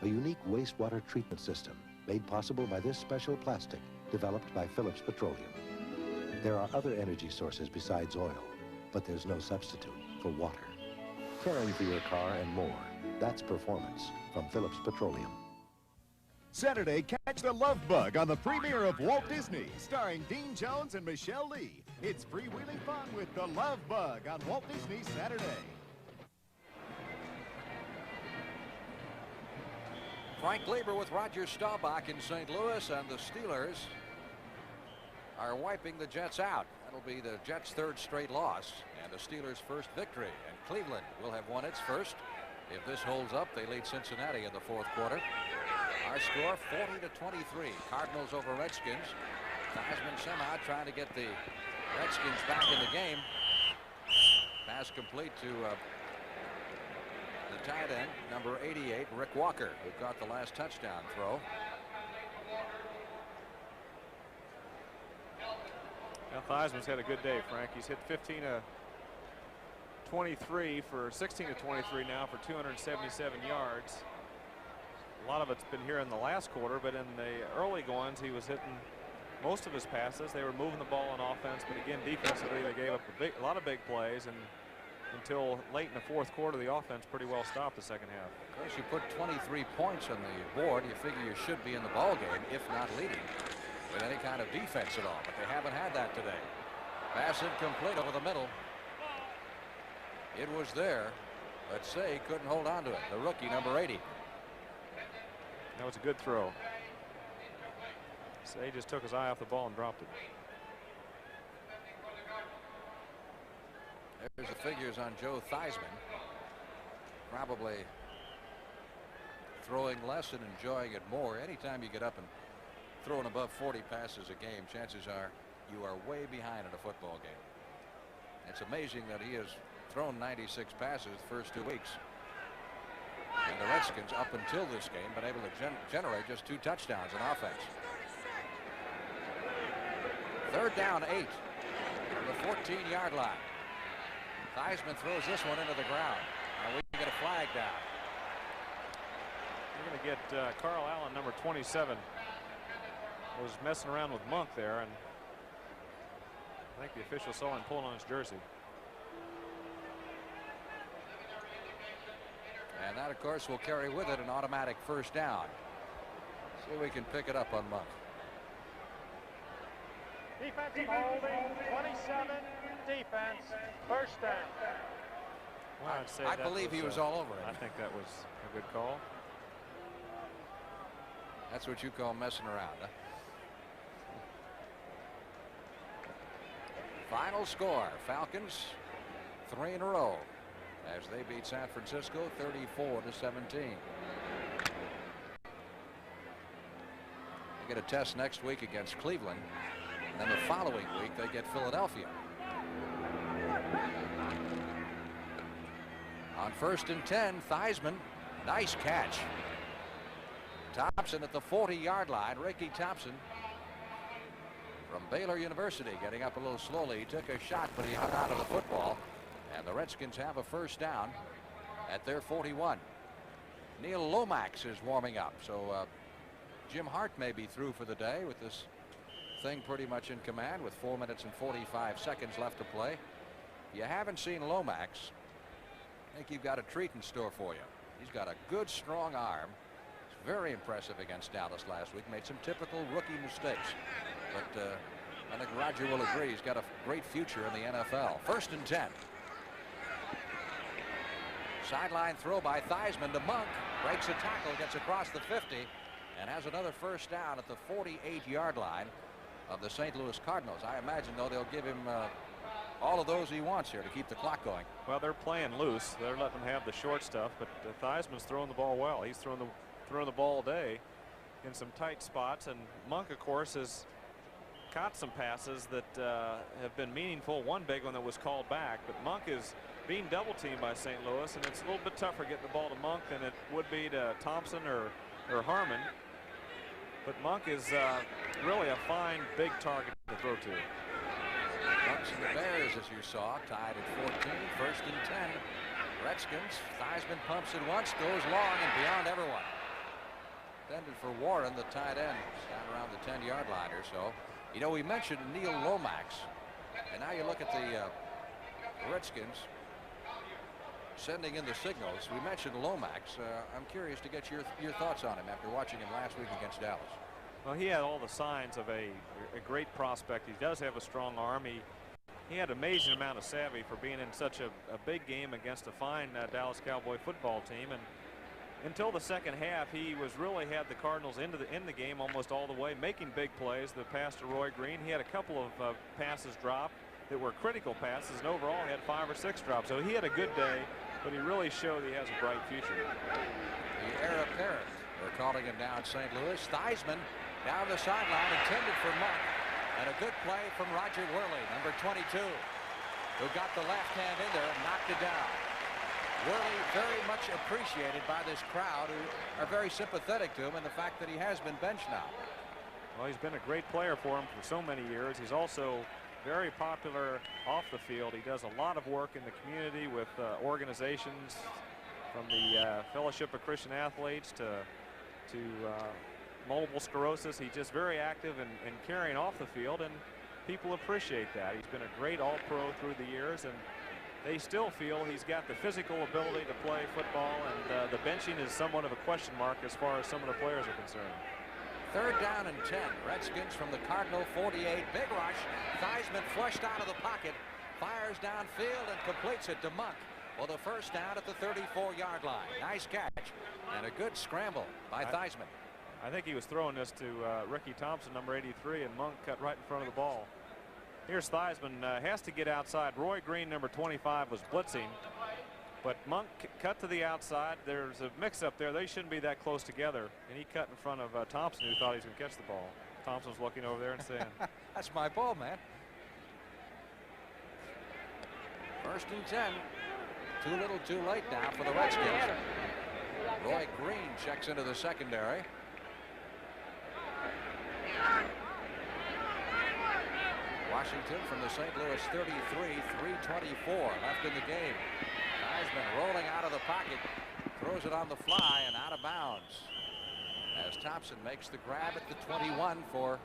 A unique wastewater treatment system made possible by this special plastic developed by Phillips Petroleum. There are other energy sources besides oil, but there's no substitute for water. Caring for your car and more. That's performance from Phillips Petroleum. Saturday, catch the Love Bug on the premiere of Walt Disney, starring Dean Jones and Michelle Lee. It's freewheeling fun with the Love Bug on Walt Disney Saturday. Frank Lieber with Roger Staubach in St. Louis, and the Steelers are wiping the Jets out. That'll be the Jets' third straight loss and the Steelers' first victory. And Cleveland will have won its first. If this holds up, they lead Cincinnati in the fourth quarter. Our score 40-23. Cardinals over Redskins. Theismann somehow trying to get the Redskins back in the game. Pass complete to the tight end, number 88, Rick Walker, who caught the last touchdown throw. Now Theismann's had a good day, Frank. He's hit 15 of 23 for 16 of 23 now for 277 yards. A lot of it's been here in the last quarter, but in the early goings he was hitting most of his passes. They were moving the ball on offense, but again defensively they gave up a lot of big plays, and until late in the fourth quarter the offense pretty well stopped the second half. Of course, you put 23 points on the board, you figure you should be in the ball game, if not leading, with any kind of defense at all, but they haven't had that today. Pass incomplete over the middle. It was there, but Say couldn't hold on to it. The rookie, number 80. That was a good throw. Say just took his eye off the ball and dropped it. There's the figures on Joe Theismann. Probably throwing less and enjoying it more. Anytime you get up and throwing above 40 passes a game, chances are you are way behind in a football game. It's amazing that he has thrown 96 passes the first 2 weeks. And the Redskins, up until this game, been able to generate just 2 touchdowns in offense. Third down, 8 from the 14-yard line. Theismann throws this one into the ground. And we get a flag down. We're going to get Carl Allen, number 27, was messing around with Monk there, and I think the official saw him pulling on his jersey. And that, of course, will carry with it an automatic first down. See if we can pick it up on Monk. Defensive holding, 27, defense, first down. Well, I'd say I believe he was all over it. I think that was a good call. That's what you call messing around, huh? Final score, Falcons 3 in a row as they beat San Francisco 34-17. They get a test next week against Cleveland, and then the following week they get Philadelphia. On 1st and 10, Theismann, nice catch. Thompson at the 40-yard line. Ricky Thompson from Baylor University getting up a little slowly. He took a shot, but he hung on to the football. And the Redskins have a first down at their 41. Neil Lomax is warming up. So Jim Hart may be through for the day with this thing pretty much in command with 4 minutes and 45 seconds left to play. If you haven't seen Lomax, I think you've got a treat in store for you. He's got a good, strong arm. He's very impressive against Dallas last week. Made some typical rookie mistakes. But I think Roger will agree he's got a great future in the NFL. 1st and 10. Sideline throw by Theismann to Monk. Breaks a tackle, gets across the 50, and has another first down at the 48-yard line of the St. Louis Cardinals. I imagine, though, they'll give him all of those he wants here to keep the clock going. Well, they're playing loose. They're letting him have the short stuff, but Theismann's throwing the ball well. He's throwing the ball all day in some tight spots, and Monk, of course, has caught some passes that have been meaningful. One big one that was called back, but Monk is being double teamed by St. Louis, and it's a little bit tougher getting the ball to Monk than it would be to Thompson or Harmon. But Monk is really a fine big target to throw to. Bucks and the Bears, as you saw, tied at 14. 1st and 10. Redskins. Theismann pumps it once, goes long and beyond everyone. Intended for Warren, the tight end, down around the 10-yard line or so. You know, we mentioned Neil Lomax, and now you look at the Redskins sending in the signals. We mentioned Lomax. I'm curious to get your thoughts on him after watching him last week against Dallas. Well, he had all the signs of a great prospect. He does have a strong arm. He had an amazing amount of savvy for being in such a big game against a fine Dallas Cowboy football team. And until the second half, he was really had the Cardinals in the game almost all the way, making big plays. The pass to Roy Green, he had a couple of passes dropped that were critical passes, and overall he had 5 or 6 drops. So he had a good day, but he really showed he has a bright future. The heir apparent. They're calling him down St. Louis. Theismann down the sideline, intended for Monk, and a good play from Roger Worley, number 22, who got the left hand in there and knocked it down. Worley very much appreciated by this crowd, who are very sympathetic to him, and the fact that he has been benched now. Well, he's been a great player for him for so many years. He's also very popular off the field. He does a lot of work in the community with organizations from the Fellowship of Christian Athletes to multiple sclerosis. He's just very active in carrying off the field, and people appreciate that. He's been a great all-pro through the years, and they still feel he's got the physical ability to play football, and the benching is somewhat of a question mark as far as some of the players are concerned. 3rd down and 10. Redskins from the Cardinal 48. Big rush. Theismann flushed out of the pocket. Fires downfield and completes it to Monk for the first down at the 34-yard line. Nice catch and a good scramble by Theismann. I think he was throwing this to Ricky Thompson, number 83, and Monk cut right in front of the ball. Here's Theismann, has to get outside. Roy Green, number 25, was blitzing, but Monk cut to the outside. There's a mix-up there. They shouldn't be that close together, and he cut in front of Thompson, who thought he was going to catch the ball. Thompson's looking over there and saying, "That's my ball, man." 1st and 10. Too little, too late now for the Redskins. Roy Green checks into the secondary. Washington from the St. Louis 33, 3:24 left in the game. Theismann rolling out of the pocket, throws it on the fly and out of bounds, as Thompson makes the grab at the 21 for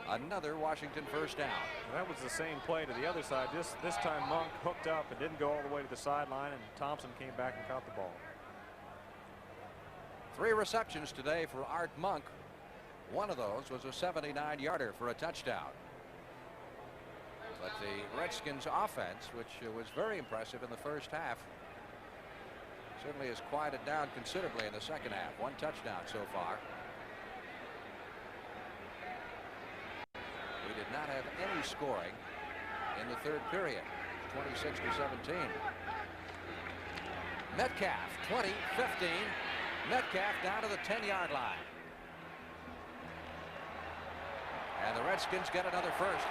another Washington first down. That was the same play to the other side. This time Monk hooked up and didn't go all the way to the sideline, and Thompson came back and caught the ball. 3 receptions today for Art Monk. One of those was a 79-yarder for a touchdown. But the Redskins offense, which was very impressive in the first half, certainly has quieted down considerably in the second half. 1 touchdown so far. We did not have any scoring in the 3rd period. 26-17. Metcalf, 20, 15. Metcalf down to the 10-yard line. And the Redskins get another first.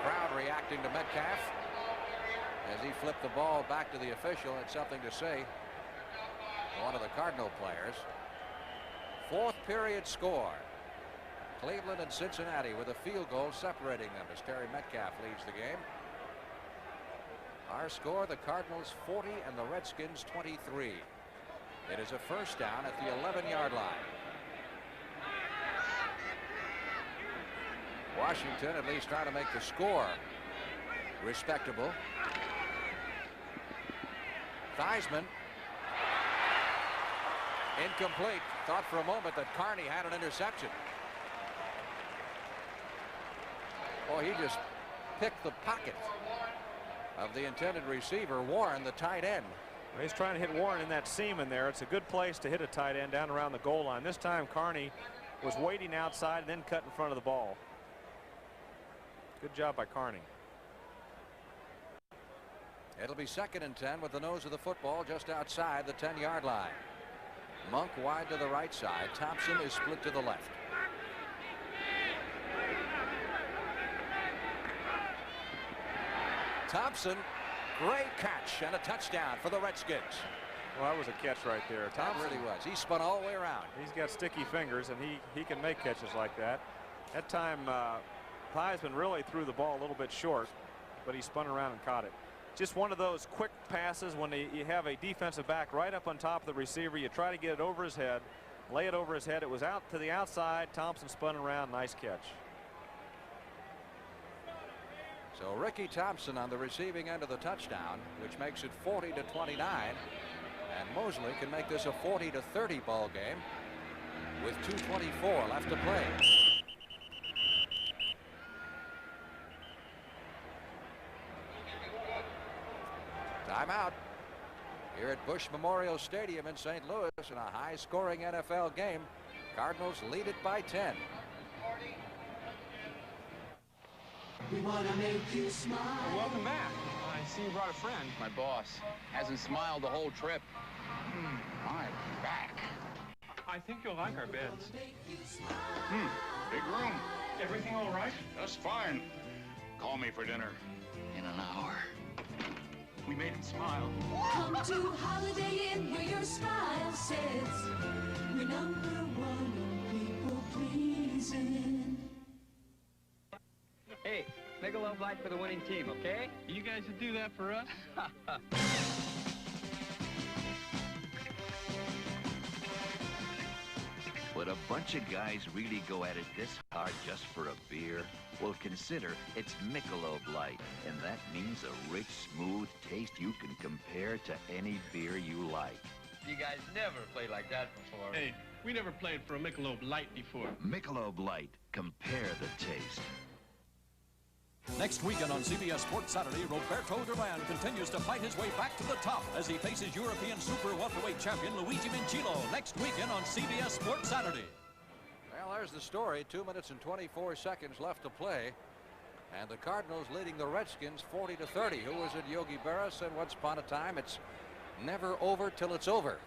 Crowd reacting to Metcalf as he flipped the ball back to the official. Had something to say, one of the Cardinal players. 4th period score. Cleveland and Cincinnati with a field goal separating them as Terry Metcalf leads the game. Our score, the Cardinals 40 and the Redskins 23. It is a first down at the 11-yard line. Washington at least trying to make the score respectable. Theismann, incomplete. Thought for a moment that Carney had an interception. Boy, he just picked the pocket of the intended receiver, Warren, the tight end. Well, he's trying to hit Warren in that seam in there. It's a good place to hit a tight end down around the goal line. This time Carney was waiting outside and then cut in front of the ball. Good job by Carney. It'll be 2nd and 10 with the nose of the football just outside the 10-yard line. Monk wide to the right side. Thompson is split to the left. Thompson, great catch and a touchdown for the Redskins. Well, that was a catch right there. Thompson really was. He spun all the way around. He's got sticky fingers, and he can make catches like that. That time Theismann really threw the ball a little bit short, but he spun around and caught it. Just one of those quick passes when you have a defensive back right up on top of the receiver. You try to get it over his head, lay it over his head. It was out to the outside. Thompson spun around. Nice catch. So Ricky Thompson on the receiving end of the touchdown, which makes it 40-29. And Mosley can make this a 40-30 ball game with 2:24 left to play. Timeout. here at Bush Memorial Stadium in St. Louis in a high-scoring NFL game. Cardinals lead it by 10. We want to make you smile. Welcome back. I see you brought a friend. My boss hasn't smiled the whole trip. I'm back. I think you'll like our beds. Big room. Everything all right? Just fine. Call me for dinner. In an hour. We made him smile. Come to Holiday Inn where your smile says we're #1 people pleasing. Hey, make a love light for the winning team, okay? You guys would do that for us? Would a bunch of guys really go at it this hard just for a beer? Well, consider it's Michelob Light, and that means a rich, smooth taste you can compare to any beer you like. You guys never played like that before. Hey, we never played for a Michelob Light before. Michelob Light. Compare the taste. Next weekend on CBS Sports Saturday, Roberto Duran continues to fight his way back to the top as he faces European super welterweight champion Luigi Minchillo. Next weekend on CBS Sports Saturday. Well, there's the story. 2 minutes and 24 seconds left to play. And the Cardinals leading the Redskins 40-30. Who was it? Yogi Berra said once upon a time, it's never over till it's over.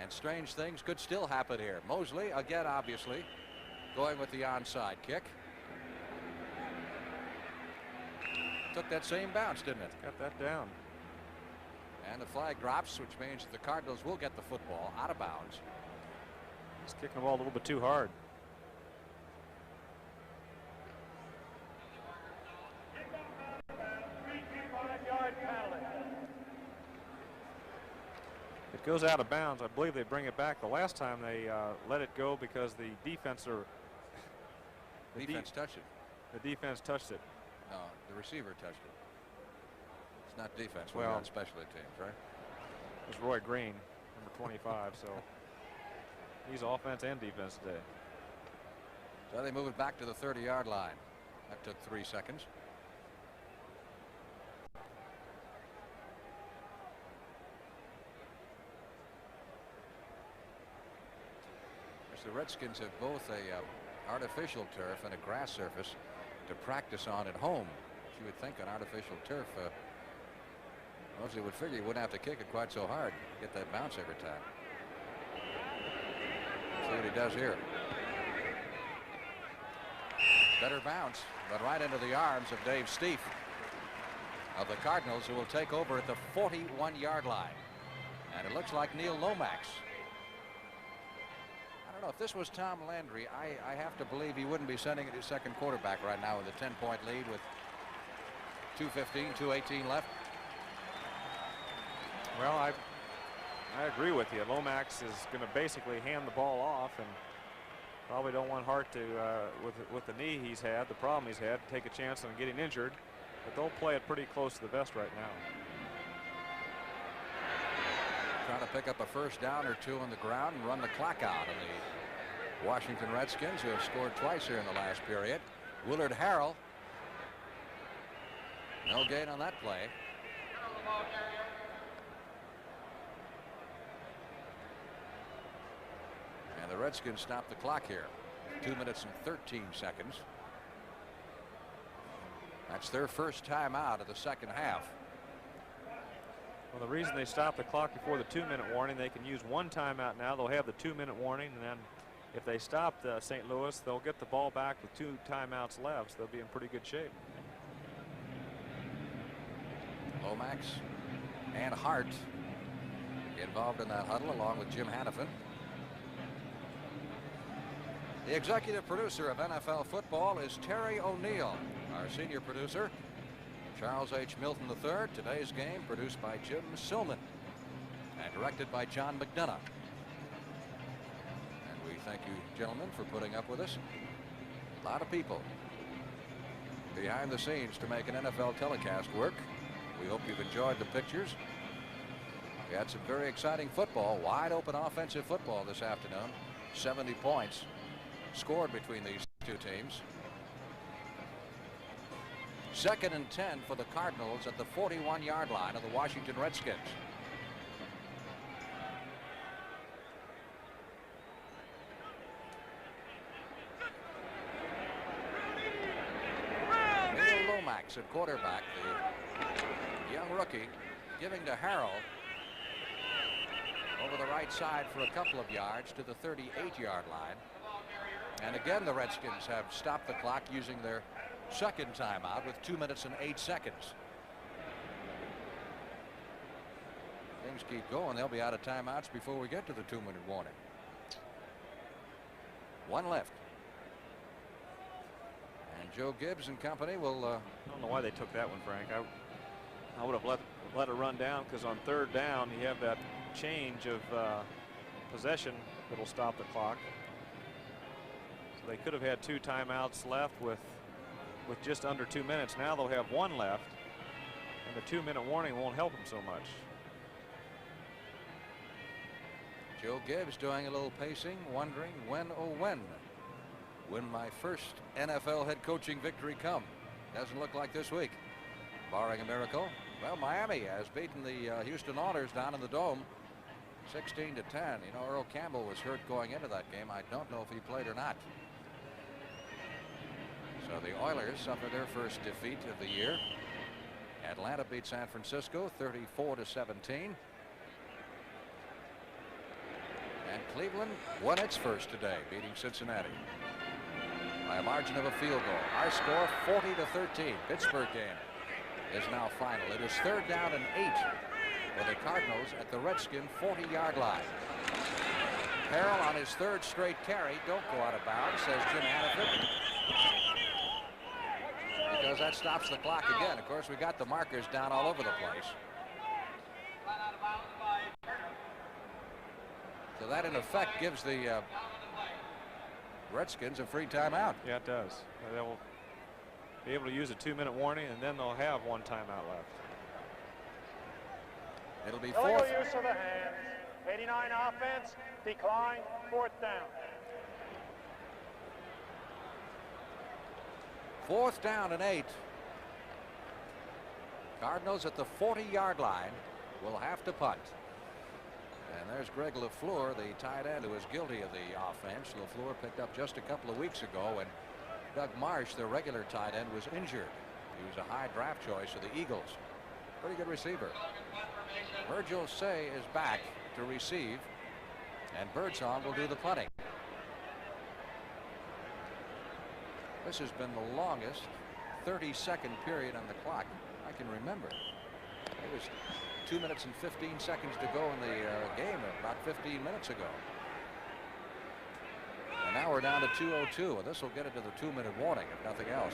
And strange things could still happen here. Mosley, again, obviously, going with the onside kick. Took that same bounce, didn't it? Got that down. And the flag drops, which means that the Cardinals will get the football out of bounds. He's kicking the ball a little bit too hard. It goes out of bounds. I believe they bring it back. The last time they let it go because the defense touched it. The defense touched it. No, the receiver touched it. It's not defense. Well, We're on specialty teams, right? It was Roy Green, number 25. So he's offense and defense today. So they move it back to the 30-yard line. That took 3 seconds. The Redskins have both a artificial turf and a grass surface to practice on at home. You would think on artificial turf, Mosley would figure you wouldn't have to kick it quite so hard. Get that bounce every time. See what he does here. Better bounce, but right into the arms of Dave Stieff of the Cardinals, who will take over at the 41-yard line. And it looks like Neil Lomax. If this was Tom Landry, I have to believe he wouldn't be sending it his second quarterback right now with a 10-point lead with 2:15, 2:18 left. Well, I agree with you. Lomax is going to basically hand the ball off, and probably don't want Hart to, with the knee he's had, the problem he's had, take a chance on getting injured. But they'll play it pretty close to the vest right now. Trying to pick up a first down or two on the ground and run the clock out of the Washington Redskins, who have scored twice here in the last period. Willard Harrell. No gain on that play. And the Redskins stop the clock here. 2 minutes and 13 seconds. That's their first time out of the second half. Well, the reason they stopped the clock before the 2-minute warning, they can use one timeout now. They'll have the 2-minute warning, and then if they stop St. Louis, they'll get the ball back with 2 timeouts left, so they'll be in pretty good shape. Lomax and Hart involved in that huddle, along with Jim Hannafin. The executive producer of NFL football is Terry O'Neill. Our senior producer, Charles H. Milton III. Today's game produced by Jim Silman and directed by John McDonough. And we thank you, gentlemen, for putting up with us. A lot of people behind the scenes to make an NFL telecast work. We hope you've enjoyed the pictures. We had some very exciting football, wide open offensive football this afternoon. 70 points scored between these two teams. 2nd and 10 for the Cardinals at the 41-yard line of the Washington Redskins. Hendricks at quarterback, the young rookie, giving to Harrell over the right side for a couple of yards to the 38-yard line. And again, the Redskins have stopped the clock using their second timeout with 2 minutes and 8 seconds. Things keep going. They'll be out of timeouts before we get to the 2-minute warning. One left. And Joe Gibbs and company will. I don't know why they took that one, Frank. I would have let it run down, because on third down you have that change of possession that'll stop the clock. So they could have had 2 timeouts left with just under 2 minutes. Now they'll have 1 left, and the 2-minute warning won't help them so much. Joe Gibbs doing a little pacing, wondering when, oh when my first NFL head coaching victory come. Doesn't look like this week, barring a miracle. Well, Miami has beaten the Houston Oilers down in the Dome 16-10. You know, Earl Campbell was hurt going into that game. I don't know if he played or not. So the Oilers suffer their first defeat of the year. Atlanta beat San Francisco 34-17. And Cleveland won its first today, beating Cincinnati by a margin of a field goal. Our score 40-13. Pittsburgh game is now final. It is 3rd down and 8 for the Cardinals at the Redskins 40-yard line. Harrell on his 3rd straight carry. Don't go out of bounds, says Jim Hannaford, because that stops the clock again. Of course, we got the markers down all over the place. So that in effect gives the Redskins a free timeout. Yeah, it does. They'll be able to use a 2-minute warning, and then they'll have 1 timeout left. It'll be Illegal 4th. use of the hands. 89 offense, decline, 4th down. 4th down and 8. Cardinals at the 40-yard line will have to punt. And there's Greg LaFleur, the tight end, who is guilty of the offense. LaFleur picked up just a couple of weeks ago, and Doug Marsh, the regular tight end, was injured. He was a high draft choice of the Eagles. Pretty good receiver. Virgil Say is back to receive, and Birdsong will do the punting. This has been the longest 30-second period on the clock I can remember. It was 2 minutes and 15 seconds to go in the game about 15 minutes ago. And now we're down to 2:02, and this will get it to the 2-minute warning, if nothing else.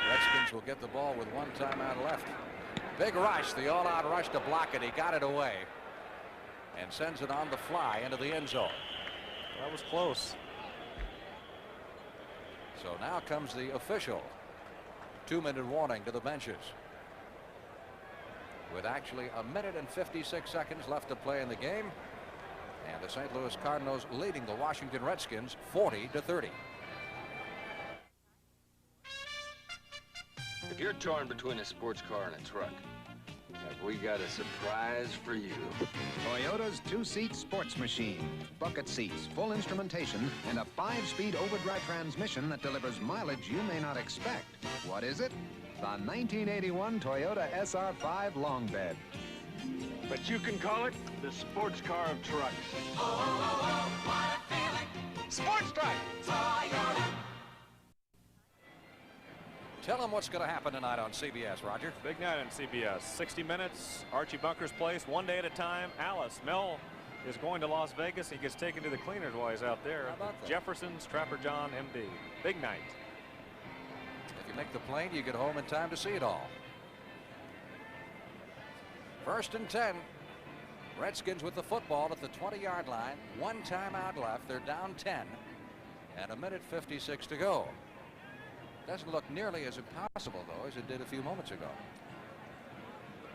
Redskins will get the ball with 1 timeout left. Big rush, the all-out rush to block it. He got it away and sends it on the fly into the end zone. That was close. So now comes the official 2-minute warning to the benches, with actually 1 minute and 56 seconds left to play in the game, and the St. Louis Cardinals leading the Washington Redskins 40-30. If you're torn between a sports car and a truck, have we got a surprise for you. Toyota's 2-seat sports machine. Bucket seats, full instrumentation, and a 5-speed overdrive transmission that delivers mileage you may not expect. What is it? The 1981 Toyota SR5 long bed. But you can call it the sports car of trucks. Oh, what a feeling. Sports truck! Toyota. Tell them what's going to happen tonight on CBS, Roger. Big night on CBS. 60 minutes, Archie Bunker's place, 1 day at a time. Alice, Mel is going to Las Vegas. He gets taken to the cleaners while he's out there. How about that? Jefferson's Trapper John, MD. Big night. If you make the plane, you get home in time to see it all. 1st and 10. Redskins with the football at the 20-yard line. 1 timeout left. They're down 10. And 1 minute 56 to go. Doesn't look nearly as impossible, though, as it did a few moments ago.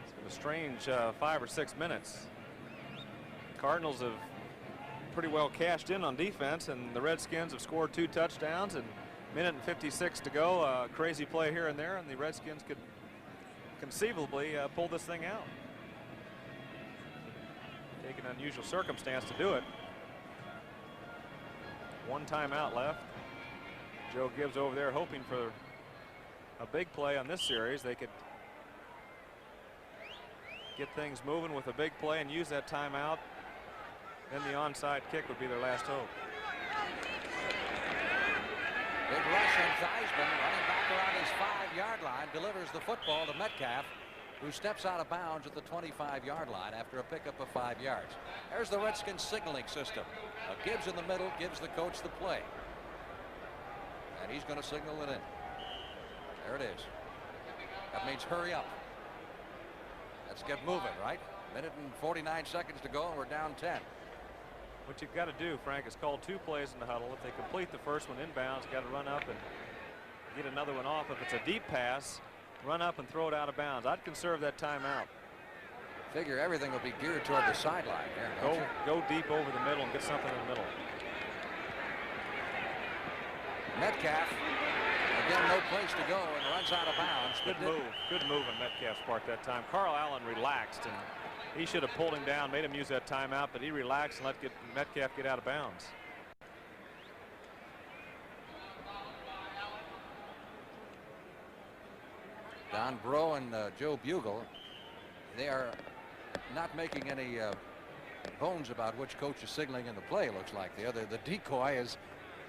It's been a strange 5 or 6 minutes. Cardinals have pretty well cashed in on defense, and the Redskins have scored 2 touchdowns, and 1 minute and 56 to go. Crazy play here and there, and the Redskins could conceivably pull this thing out. Take an unusual circumstance to do it. One timeout left. Joe Gibbs over there hoping for a big play on this series. They could get things moving with a big play and use that timeout. Then the onside kick would be their last hope. Big rush on Theismann, running back around his 5-yard line, delivers the football to Metcalf, who steps out of bounds at the 25-yard line after a pickup of 5 yards. There's the Redskins signaling system. Gibbs in the middle gives the coach the play. And he's going to signal it in. There it is. That means hurry up. Let's get moving, right? Minute and 49 seconds to go, and we're down 10. What you've got to do, Frank, is call 2 plays in the huddle. If they complete the first one inbounds, got to run up and get another one off. If it's a deep pass, run up and throw it out of bounds. I'd conserve that timeout. Figure everything will be geared toward the sideline here. Go deep over the middle and get something in the middle. Metcalf, again, no place to go and runs out of bounds. Good move on Metcalf's part that time. Carl Allen relaxed, and he should have pulled him down, made him use that timeout, but he relaxed and let Metcalf get out of bounds. Don Bro and Joe Bugle, they are not making any bones about which coach is signaling in the play. Looks like the decoy is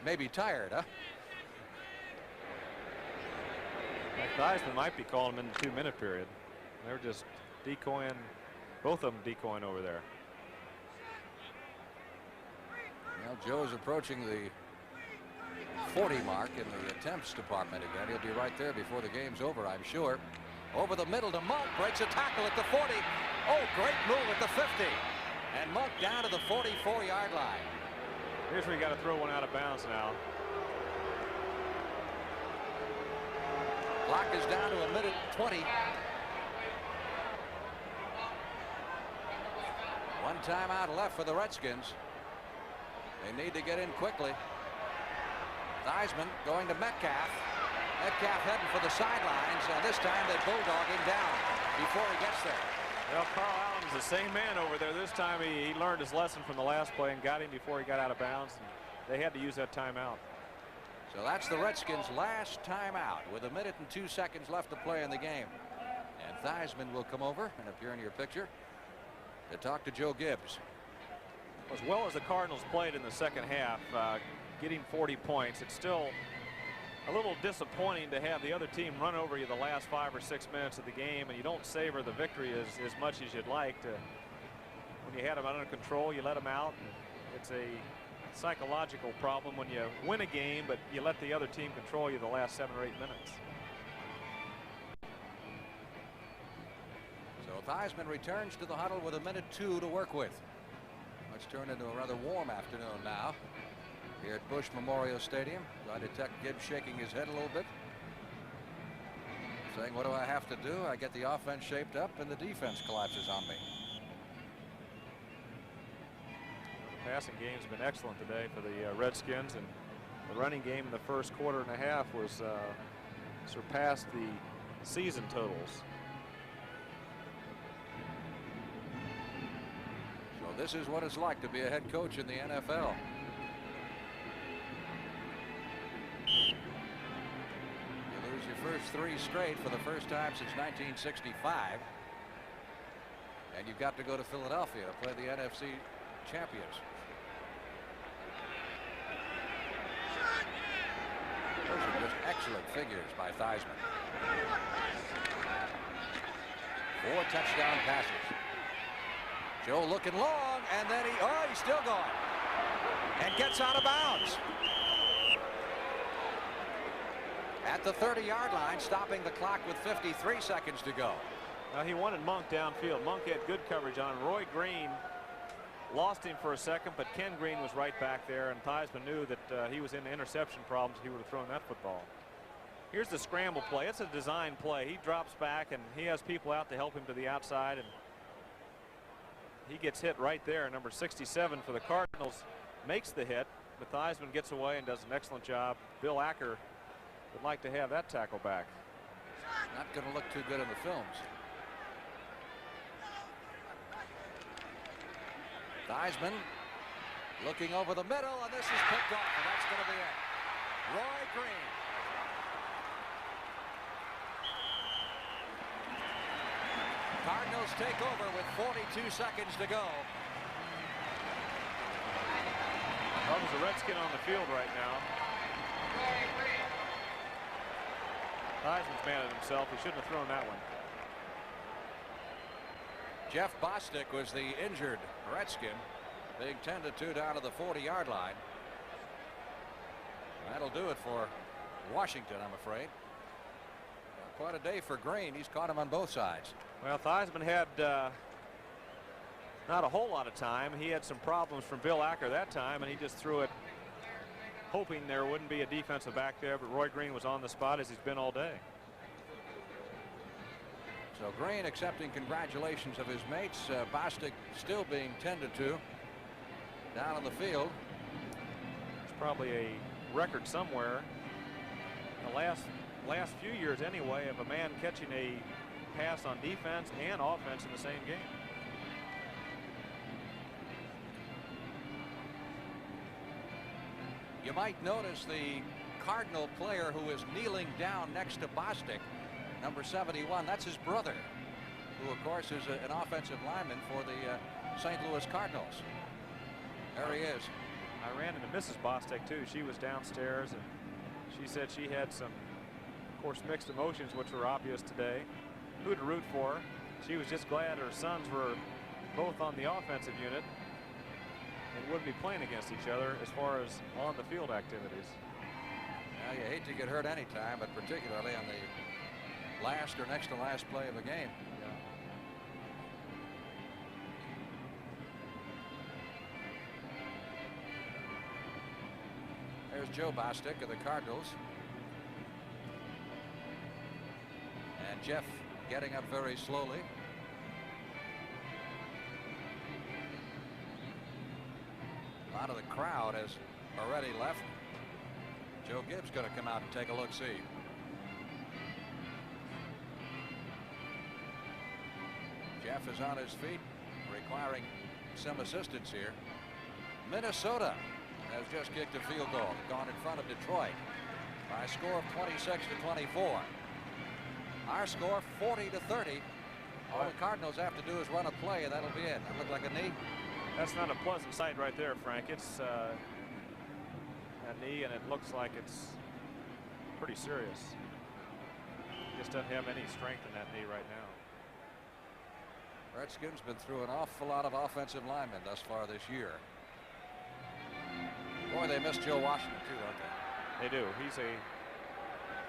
maybe tired, huh? Theismann might be calling him in the 2-minute period. They're just decoying, both of them decoying over there. Well, Joe's approaching the 40 mark in the attempts department again. He'll be right there before the game's over, I'm sure. Over the middle to Monk, breaks a tackle at the 40. Oh, great move at the 50. And Monk down to the 44-yard line. Here's where you got to throw one out of bounds now. Clock is down to a minute 20. One timeout left for the Redskins. They need to get in quickly. Theismann going to Metcalf. Metcalf heading for the sidelines. This time they bulldog him down before he gets there. Well, Carl Allen is the same man over there. This time he learned his lesson from the last play and got him before he got out of bounds. They had to use that timeout. So that's the Redskins' last timeout with a minute and 2 seconds left to play in the game. And Theismann will come over and appear in your picture to talk to Joe Gibbs. As well as the Cardinals played in the second half, getting 40 points, it's still a little disappointing to have the other team run over you the last 5 or 6 minutes of the game, and you don't savor the victory as much as you'd like. When you had them under control, you let them out. It's a psychological problem when you win a game, but you let the other team control you the last 7 or 8 minutes. So Theismann returns to the huddle with a minute 2 to work with. Let's turn into a rather warm afternoon now here at Bush Memorial Stadium. I detect Gibbs shaking his head a little bit, saying, what do I have to do? I get the offense shaped up and the defense collapses on me. The passing game's been excellent today for the Redskins, and the running game in the first quarter and a half was surpassed the season totals. So this is what it's like to be a head coach in the NFL. You lose your first 3 straight for the first time since 1965. And you've got to go to Philadelphia to play the NFC champions. Those are just excellent figures by Theismann. 4 touchdown passes. Joe looking long, and then he's still going. And gets out of bounds. At the 30-yard line, stopping the clock with 53 seconds to go. Now he wanted Monk downfield. Monk had good coverage on him. Roy Green lost him for a second, but Ken Green was right back there, and Theismann knew that he was in interception problems. He would have thrown that football. Here's the scramble play. It's a design play. He drops back, and he has people out to help him to the outside, and he gets hit right there. Number 67 for the Cardinals makes the hit, but Theismann gets away and does an excellent job. Bill Acker would like to have that tackle back. Not going to look too good in the films. Theismann Looking over the middle, and this is picked off, and that's going to be it. Roy Green. Cardinals take over with 42 seconds to go. Well, there's a Redskin on the field right now. Theismann's mad at himself. He shouldn't have thrown that one. Jeff Bostic was the injured Redskin, being 10-2 down to the 40-yard line. That'll do it for Washington, I'm afraid. Quite a day for Green. He's caught him on both sides. Well, Theismann had not a whole lot of time. He had some problems from Bill Acker that time, and he just threw it hoping there wouldn't be a defensive back there, but Roy Green was on the spot as he's been all day. So Green accepting congratulations of his mates. Bostic still being 10-2 down on the field. It's probably a record somewhere in the last few years anyway of a man catching a pass on defense and offense in the same game. You might notice the Cardinal player who is kneeling down next to Bostic, number 71. That's his brother, who of course is an offensive lineman for the St. Louis Cardinals. There he is. I ran into Mrs. Bostic too. She was downstairs and she said she had some, of course, mixed emotions, which were obvious today. Who to root for? She was just glad her sons were both on the offensive unit and wouldn't be playing against each other as far as on the field activities. Now, you hate to get hurt anytime, but particularly on the last or next to last play of the game. There's Joe Bostic of the Cardinals. And Jeff getting up very slowly. A lot of the crowd has already left. Joe Gibbs going to come out and take a look-see. Jeff is on his feet, requiring some assistance here. Minnesota has just kicked a field goal, gone in front of Detroit by a score of 26-24. Our score 40-30. All the Cardinals have to do is run a play, and that'll be it. That looked like a knee. That's not a pleasant sight right there, Frank. It's a knee, and it looks like it's pretty serious. Just doesn't have any strength in that knee right now. Redskins been through an awful lot of offensive linemen thus far this year. Boy, they miss Joe Washington too, don't they? They do. He's a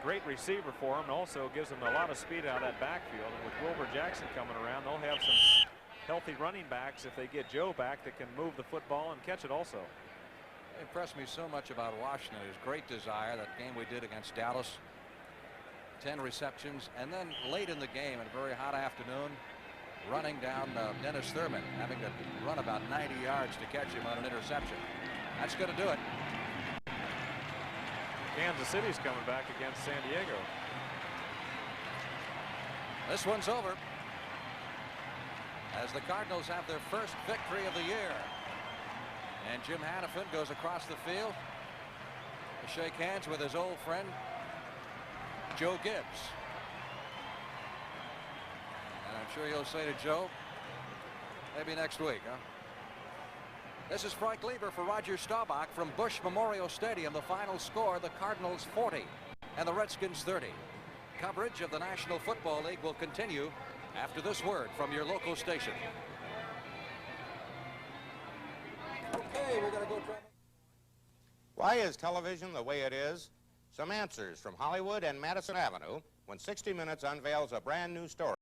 great receiver for him, and also gives them a lot of speed out of that backfield. And with Wilbur Jackson coming around, they'll have some healthy running backs if they get Joe back that can move the football and catch it also. It impressed me so much about Washington, his great desire. That game we did against Dallas, 10 receptions, and then late in the game, in a very hot afternoon, running down Dennis Thurman, having to run about 90 yards to catch him on an interception. That's going to do it. Kansas City's coming back against San Diego. This one's over, as the Cardinals have their first victory of the year. And Jim Hannafin goes across the field to shake hands with his old friend Joe Gibbs. And I'm sure he'll say to Joe, maybe next week, huh? This is Frank Lieber for Roger Staubach from Busch Memorial Stadium. The final score, the Cardinals 40 and the Redskins 30. Coverage of the National Football League will continue after this word from your local station. Okay, we're going to go try. Why is television the way it is? Some answers from Hollywood and Madison Avenue when 60 Minutes unveils a brand new story.